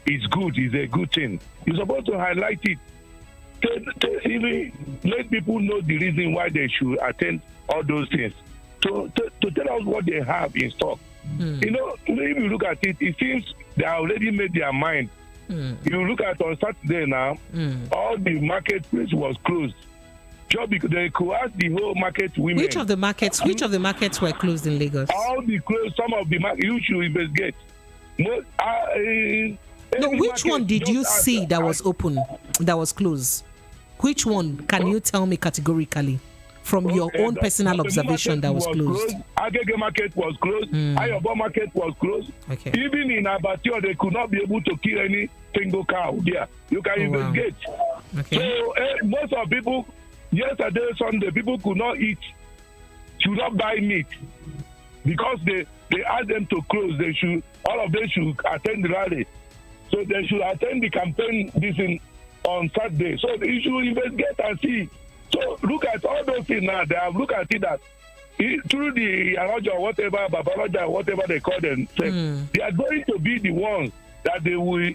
it's good, it's a good thing. You're supposed to highlight it. Even let people know the reason why they should attend all those things. To tell us what they have in stock. If you look at it, it seems they already made their mind. You look at on Saturday now, all the marketplace was closed. Just because they coerced the whole market women. Which of the markets were closed in Lagos? All the closed, some of the markets, you should investigate. Which one did you see that was open, that was closed? Which one can you tell me categorically from your own personal observation that was closed? Agege market was closed. Ayobo market was closed. Okay. Even in Abattoir, they could not be able to kill any single cow there. You can investigate. Wow. Okay. So most of people, yesterday, Sunday, people could not eat, should not buy meat because they asked them to close. All of them should attend the rally. So they should attend the campaign on Saturday. So you should investigate and see. So look at all those things now. They have looked at it that through the Araja or whatever, Babaraja or whatever they call them, they are going to be the ones that they will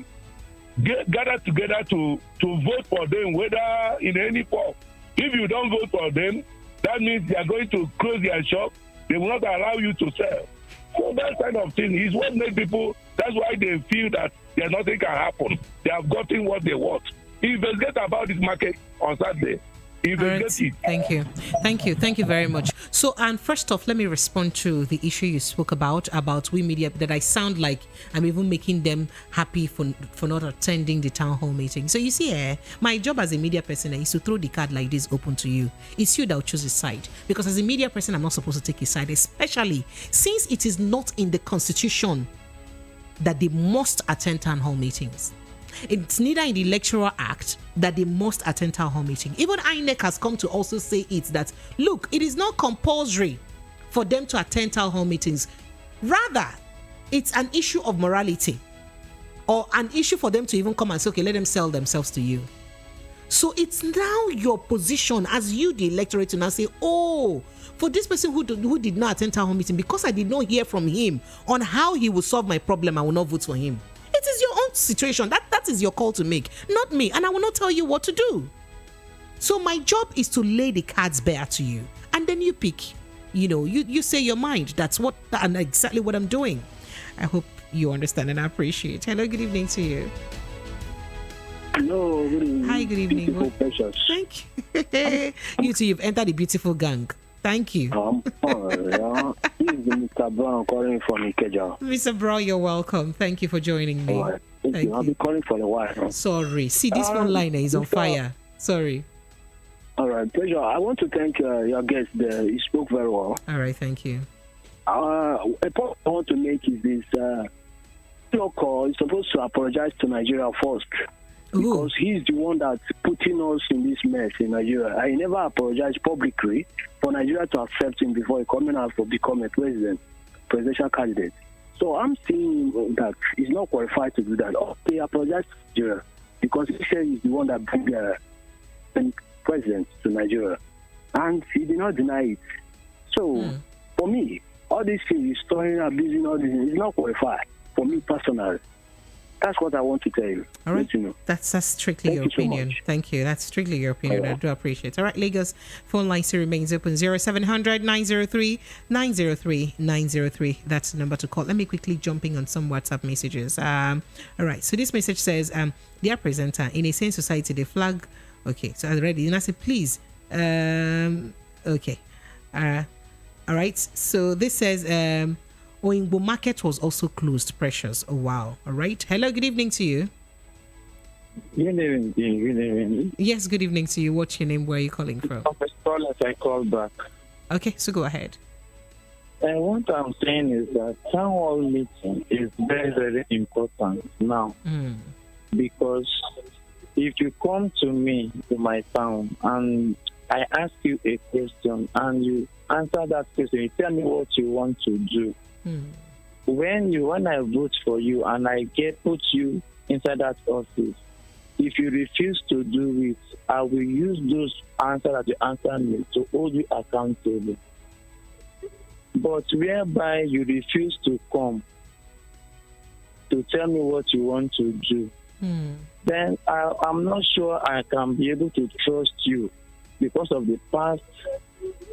gather together to vote for them, whether in any form. If you don't vote for them, that means they are going to close their shop. They will not allow you to sell. So that kind of thing is what makes people, that's why they feel that nothing can happen. They have gotten what they want. Investigate about this market on Saturday. Right. Thank you very much. So, and first off, let me respond to the issue you spoke about we media, that I sound like I'm even making them happy for not attending the town hall meeting. So you see, my job as a media person is to throw the card like this open to you. It's you that will choose a side, because as a media person, I'm not supposed to take a side, especially since it is not in the constitution that they must attend town hall meetings. It's neither in the Electoral Act that they must attend town hall meeting. Even INEC has come to also say it, that look, it is not compulsory for them to attend town hall meetings. Rather, it's an issue of morality, or an issue for them to even come and say, okay, let them sell themselves to you. So it's now your position as you, the electorate, to now say, oh, for this person who did not attend town hall meeting, because I did not hear from him on how he will solve my problem, I will not vote for him. It is your own situation. That is your call to make, not me. And I will not tell you what to do. So my job is to lay the cards bare to you. And then you pick, you say your mind. That's exactly what I'm doing. I hope you understand and I appreciate. Hello, good evening to you. Hello, good evening. Hi, good evening. Precious. Thank you. You too, you've entered the beautiful gang. Thank you. This is Mr. Brown calling from Ikeja. Mr. Brown, you're welcome. Thank you for joining me. Right. Thank you. I've been calling for a while. Sorry. See, this one liner is on fire. Sorry. All right, pleasure. I want to thank your guest there. He spoke very well. All right, thank you. A point I want to make is this: Loko is supposed to apologize to Nigeria first. Because he's the one that's putting us in this mess in Nigeria. I never apologized publicly for Nigeria to accept him before he coming out for become a presidential candidate. So I'm seeing that he's not qualified to do that. They apologize to Nigeria because he said he's the one that bring the president to Nigeria. And he did not deny it. So for me, all these things, storing, abusing, all these things, he's not qualified for me personally. That's what I want to tell you. All right. You know. That's strictly your opinion. So Thank you. That's strictly your opinion. I do appreciate it. All right, Lagos phone line still remains open. 0700 903 903 903. That's the number to call. Let me quickly jumping on some WhatsApp messages. All right. So this message says, dear presenter, in a sane society, the flag. Okay. So I read it. And I said, please. Okay. All right. So this says, Oingbo market was also closed. Precious. Oh wow. All right. Hello. Good evening to you. Good evening. Yes. Good evening to you. What's your name? Where are you calling from? I call back. Okay. So go ahead. And what I'm saying is that town hall meeting is very, very important now because if you come to me to my town and I ask you a question and you answer that question, you tell me what you want to do. When I vote for you and I put you inside that office, if you refuse to do it, I will use those answers that you answer me to hold you accountable. But whereby you refuse to come to tell me what you want to do, then I'm not sure I can be able to trust you because of the past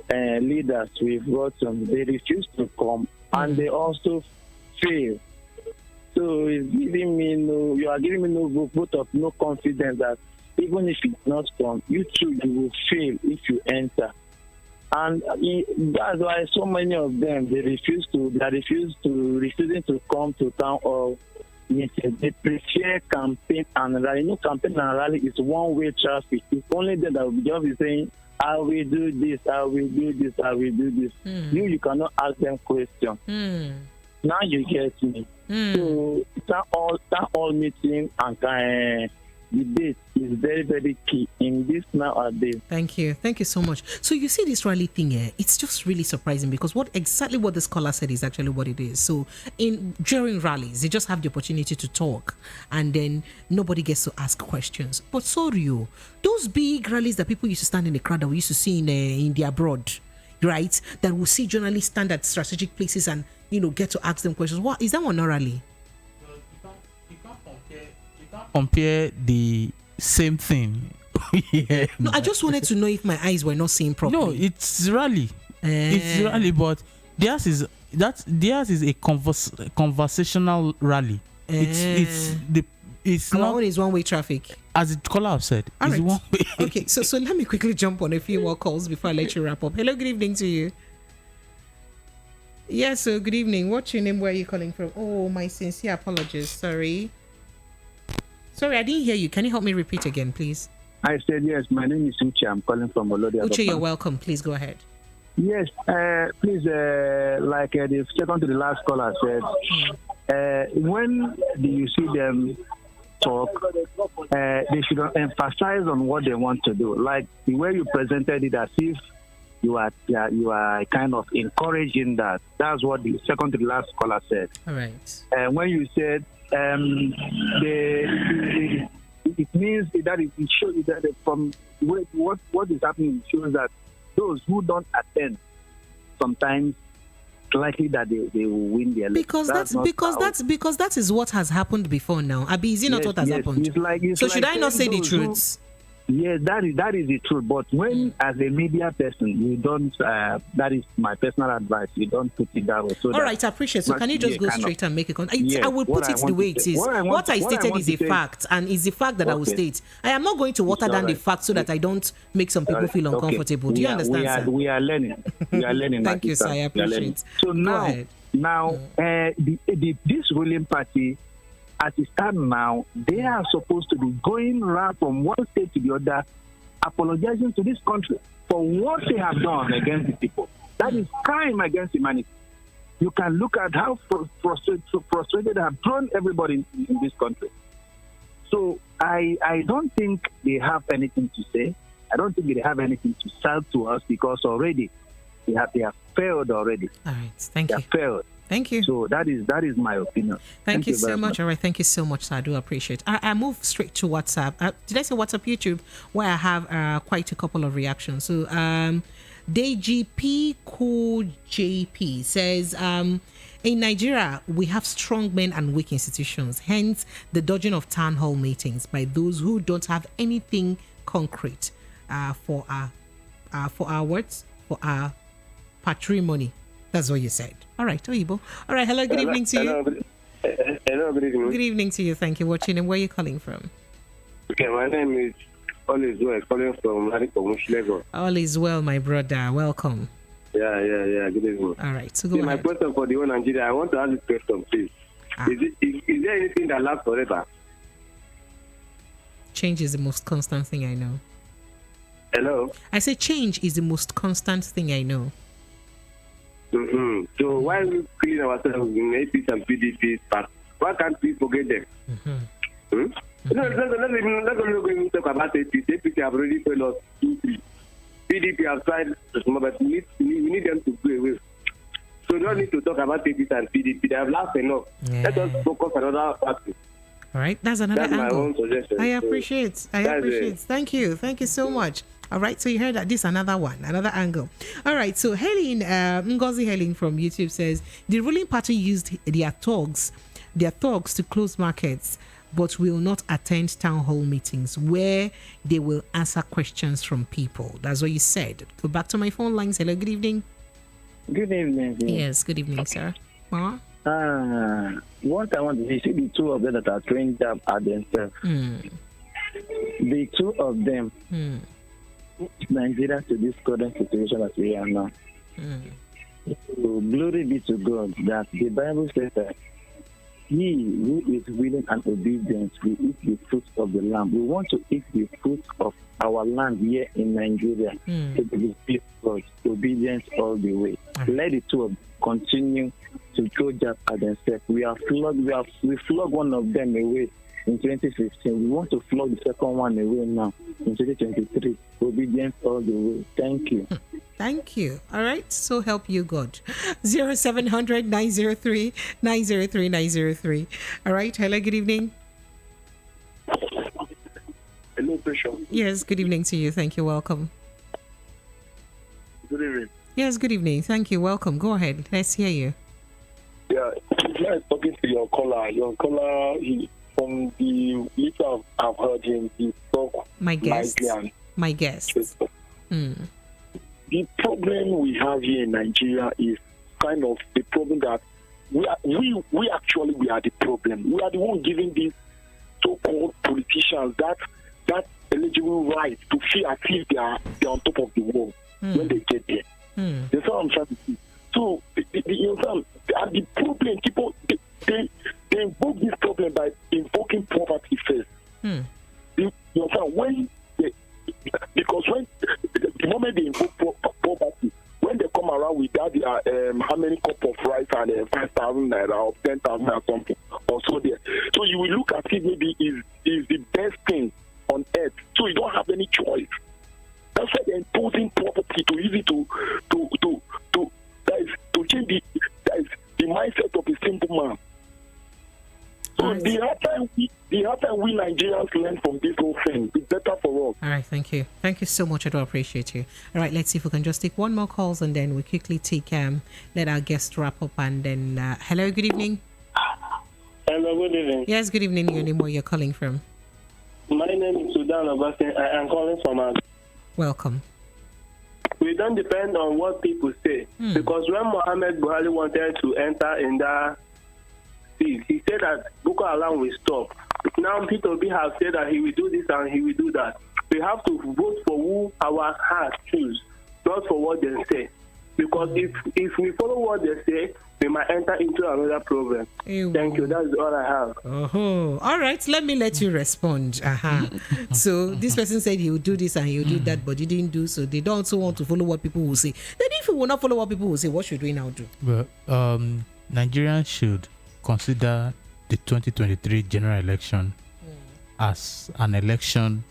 leaders we've gotten. They refuse to come. And they also fail. So it's giving me you are giving me no vote of no confidence that even if you not come, you too you will fail if you enter. And that's why so many of them refusing to come to town hall meeting. They prefer campaign and rally. Campaign and rally is one-way traffic. It's only them that will just be saying, I will do this, I will do this, I will do this. You cannot ask them questions. Now you get me. So that all meeting and debate is very, very key in this nowadays. Thank you so much. So you see this rally thing here, it's just really surprising because what the scholar said is actually what it is. So during rallies, they just have the opportunity to talk and then nobody gets to ask questions. But sorry, those big rallies that people used to stand in the crowd that we used to see in the abroad, right? That we'll see journalists stand at strategic places and get to ask them questions. What is that one not rally? Compare the same thing. Yeah. No, I just wanted to know if my eyes were not seeing properly. No, it's rally. It's rally, but theirs is a conversational rally. It's not. One is one-way traffic, as the caller have said. All right. One way. Okay, so let me quickly jump on a few more calls before I let you wrap up. Hello, good evening to you. Yes, so good evening. What's your name? Where are you calling from? Oh, my sincere apologies. Sorry, I didn't hear you. Can you help me repeat again, please? I said yes. My name is Uche. I'm calling from Olodi. Uche, you're welcome. Please go ahead. Yes, please. Like the second to the last caller said, when do you see them talk? They should emphasize on what they want to do. Like the way you presented it, as if you are kind of encouraging that. That's what the second to the last caller said. All right. When you said it means that it shows that from what is happening, it shows that those who don't attend sometimes likely that they will win the election. Because that is what has happened before now. Abi, is it not what has happened? Should I not say the truth? Yes, that is the truth. But when, as a media person, you don't, that is my personal advice, you don't put it that way. So all right, I appreciate. So can you just go straight and make a comment? I will put it the way it is. What I stated is a fact, and is the fact that I will state. I am not going to water down the fact so that I don't make some people feel uncomfortable. Do you understand, sir? We are learning. We are learning. Thank you, sir. I appreciate. So now, this ruling party, as it stands now, they are supposed to be going around from one state to the other, apologizing to this country for what they have done against the people. That is crime against humanity. You can look at how frustrated they have thrown everybody in this country. So I don't think they have anything to say. I don't think they have anything to sell to us because already they have failed already. All right, thank you. They have failed. Thank you. So that is my opinion. Thank you so very much. All right, thank you so much, sir. I do appreciate it. I move straight to WhatsApp. Did I say WhatsApp, YouTube, where I have quite a couple of reactions. So DGP Cool JP says, in Nigeria, we have strong men and weak institutions, hence the dodging of town hall meetings by those who don't have anything concrete for our patrimony. That's what you said. All right, Oyibo. All right, hello, good evening to you. Hello, good evening. Good evening to you. Thank you. Watching and where are you calling from? Okay, my name is All is Well, calling from Lagos. All is well, my brother. Welcome. Yeah. Good evening. All right, so go ahead. My question for the whole Nigeria, I want to ask this question, please. Is there anything that lasts forever? Change is the most constant thing I know. Hello? I say change is the most constant thing I know. Mm-hmm. So why are we killing ourselves in APC and PDP? But why can't we forget them? Mm-hmm. Let's even talk about APC. APC have already failed us 2-3. PDP have tried, but we need them to go away. So we don't need to talk about APC and PDP. They have lasted enough. Yeah. Let us focus on another party. All right, that's another angle. My own suggestion. I appreciate. Thank you so much. All right, so you heard that this is another one, another angle. All right, so Helen, Ngozi Helen from YouTube says the ruling party used their thugs to close markets, but will not attend town hall meetings where they will answer questions from people. That's what you said. Go back to my phone lines. Hello, good evening. Good evening. Yes, good evening, sir. What I want to see the two of them that are trained up at themselves. The two of them. Nigeria to this current situation that we are now. So glory be to God that the Bible says that he who is willing and obedient will eat the fruit of the land. We want to eat the fruit of our land here in Nigeria. So we be God, obedience all the way. Let the two of them continue to go just at themselves. We flogged one of them away in 2015. We want to flog the second one away now in 2023. Obedience all the way. Thank you. Thank you. All right. So help you God. 0700 903 903 903. All right. Hello. Good evening. Hello, Bishop. Yes. Good evening to you. Thank you. Welcome. Good evening. Yes. Good evening. Thank you. Welcome. Go ahead. Let's hear you. Yeah. I'm talking to your caller. Your caller, from the little I've heard him, he spoke my guest. My guest. The problem we have here in Nigeria is kind of the problem that we are the problem. We are the one giving these so-called politicians that eligible right to feel as if they are on top of the world when they get there. That's what I'm trying to see. So you know, the problem, people they invoke this problem by invoking poverty first. You know, because when the moment they invoke poverty, when they come around with that, how many cup of rice and 5,000 naira or 10,000 or something, or so there. So you will look at it maybe is the best thing on earth. So you don't have any choice. That's why they're imposing poverty to use it to change the mindset of a simple man. So the other we Nigerians learn from this whole thing, it's better for us. All right, thank you. Thank you so much. I do appreciate you. All right, let's see if we can just take one more calls and then we quickly take let our guest wrap up and then hello, good evening. Hello, good evening. Yes, good evening. Your name, where you're calling from? My name is Sudan Abasin. I am calling from Welcome. We don't depend on what people say because when Mohammed Buhari wanted to enter in that seat, he said that Boko Haram will stop. Now Peter Obi has said that he will do this and he will do that. We have to vote for who our heart choose, not for what they say. Because if we follow what they say, we might enter into another problem. Thank you. That's all I have. All right. Let you respond. So this person said he will do this and he will do that, but he didn't do so. They don't also want to follow what people will say. Then if we will not follow what people will say, what should we now do? Well, Nigerians should consider the 2023 general election as an election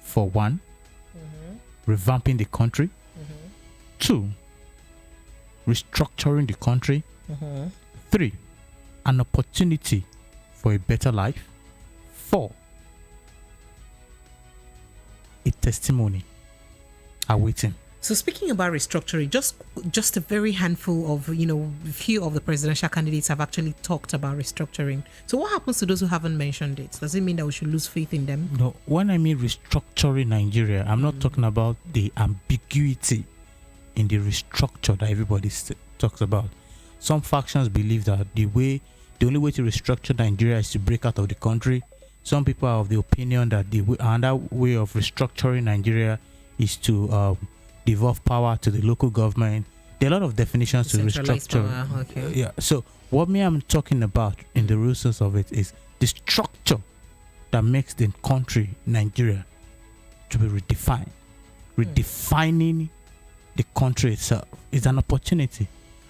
for one, revamping the country, two, restructuring the country, three, an opportunity for a better life, four, a testimony awaiting. So speaking about restructuring, just a very handful of, few of the presidential candidates have actually talked about restructuring. So what happens to those who haven't mentioned it? Does it mean that we should lose faith in them? No, when I mean restructuring Nigeria, I'm not talking about the ambiguity in the restructure that everybody talks about. Some factions believe that the only way to restructure Nigeria is to break out of the country. Some people are of the opinion that another way of restructuring Nigeria is to devolve power to the local government. There are a lot of definitions to restructure. Power, okay. Yeah. So what I'm talking about in the real sense of it is the structure that makes the country Nigeria to be redefined. Redefining the country itself is an opportunity,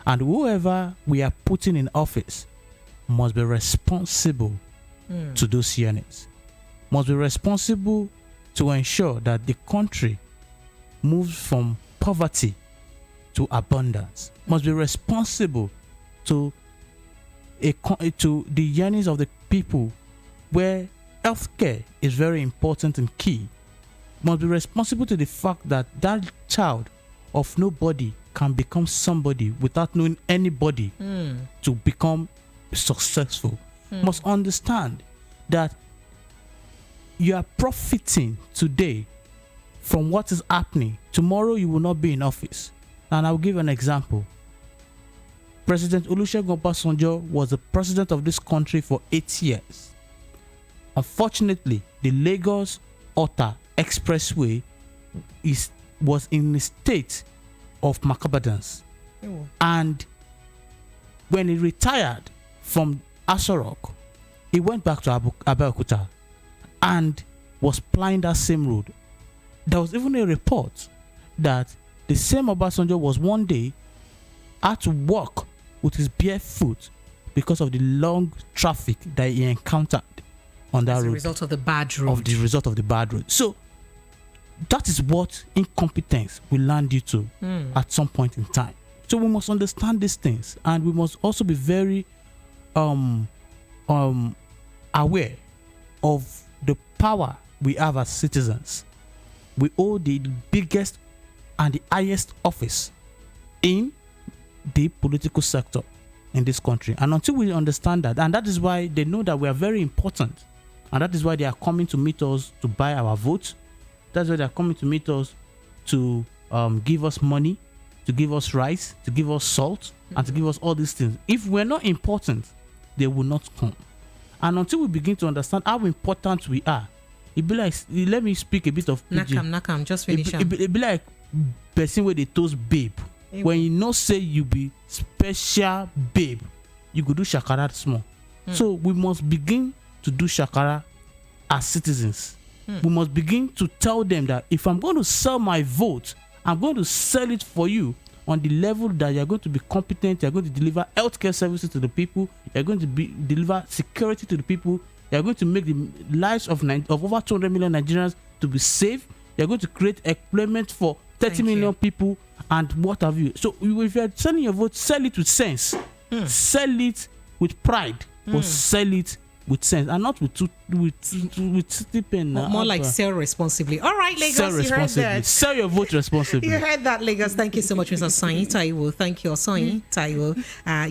and whoever we are putting in office must be responsible to those yearnings, must be responsible to ensure that the country moves from poverty to abundance, must be responsible to the yearnings of the people, where healthcare is very important and key, must be responsible to the fact that that child of nobody can become somebody without knowing anybody to become successful. Must understand that you are profiting today from what is happening. Tomorrow you will not be in office. And I'll give an example. President Olusegun Obasanjo was the president of this country for 8 years. Unfortunately, the Lagos-Ota Expressway was in a state of macabadance. And when he retired from Asorok, he went back to Abeokuta and was plying that same road. There was even a report that the same Obasanjo was one day had to walk with his bare foot because of the long traffic that he encountered on that road. As a result of the bad road. So that is what incompetence will land you to at some point in time. So we must understand these things, and we must also be very aware of the power we have as citizens. We hold the biggest and the highest office in the political sector in this country. And until we understand that, and that is why they know that we are very important, and that is why they are coming to meet us to buy our votes. That's why they are coming to meet us to give us money, to give us rice, to give us salt, and to give us all these things. If we're not important, they will not come. And until we begin to understand how important we are, it be like, let me speak a bit of pidgin. Nakam, just finish. It be like person where they toast babe. When you know say you be special babe, you go do shakara small. So we must begin to do shakara as citizens. We must begin to tell them that if I'm going to sell my vote, I'm going to sell it for you on the level that you're going to be competent, you're going to deliver healthcare services to the people, you're going to deliver security to the people, you're going to make the lives of over 200 million Nigerians to be safe, you're going to create employment for 30 million people, and what have you. So if you're selling your vote, sell it with sense, sell it with pride, or sell it with sense, and not with stipend. More like sell responsibly. All right, Lagos, sell you heard that. Sell your vote responsibly. You heard that, Lagos. Thank you so much, Mr. Osani Taiwo. Thank you, Osani Taiwo.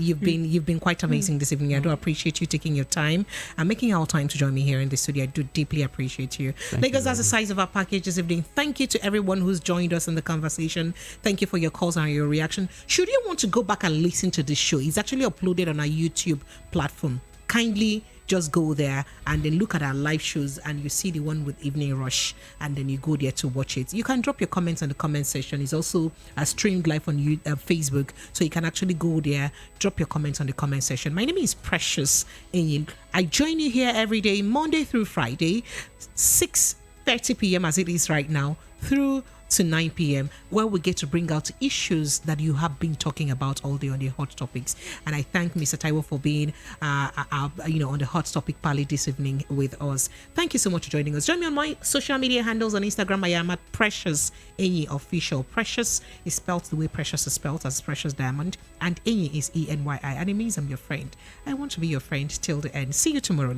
You've been quite amazing this evening. I do appreciate you taking your time and making our time to join me here in the studio. I do deeply appreciate you. Lagos, that's the size of our package this evening. Thank you to everyone who's joined us in the conversation. Thank you for your calls and your reaction. Should you want to go back and listen to this show, it's actually uploaded on our YouTube platform. Kindly just go there and then look at our live shows, and you see the one with Evening Rush, and then you go there to watch it. You can drop your comments on the comment section. It's also streamed live on Facebook, so you can actually go there, drop your comments on the comment section. My name is Precious Enyin. I join you here every day, Monday through Friday, 6:30 p.m. as it is right now, through to 9 p.m., where we get to bring out issues that you have been talking about all day on the Hot Topics. And I thank Mr. Taiwo for being, on the Hot Topic Pally this evening with us. Thank you so much for joining us. Join me on my social media handles on Instagram. I am at Precious Enyi Official. Precious is spelled the way Precious is spelled, as Precious Diamond, and Enyi is Enyi, and it means I'm your friend. I want to be your friend till the end. See you tomorrow.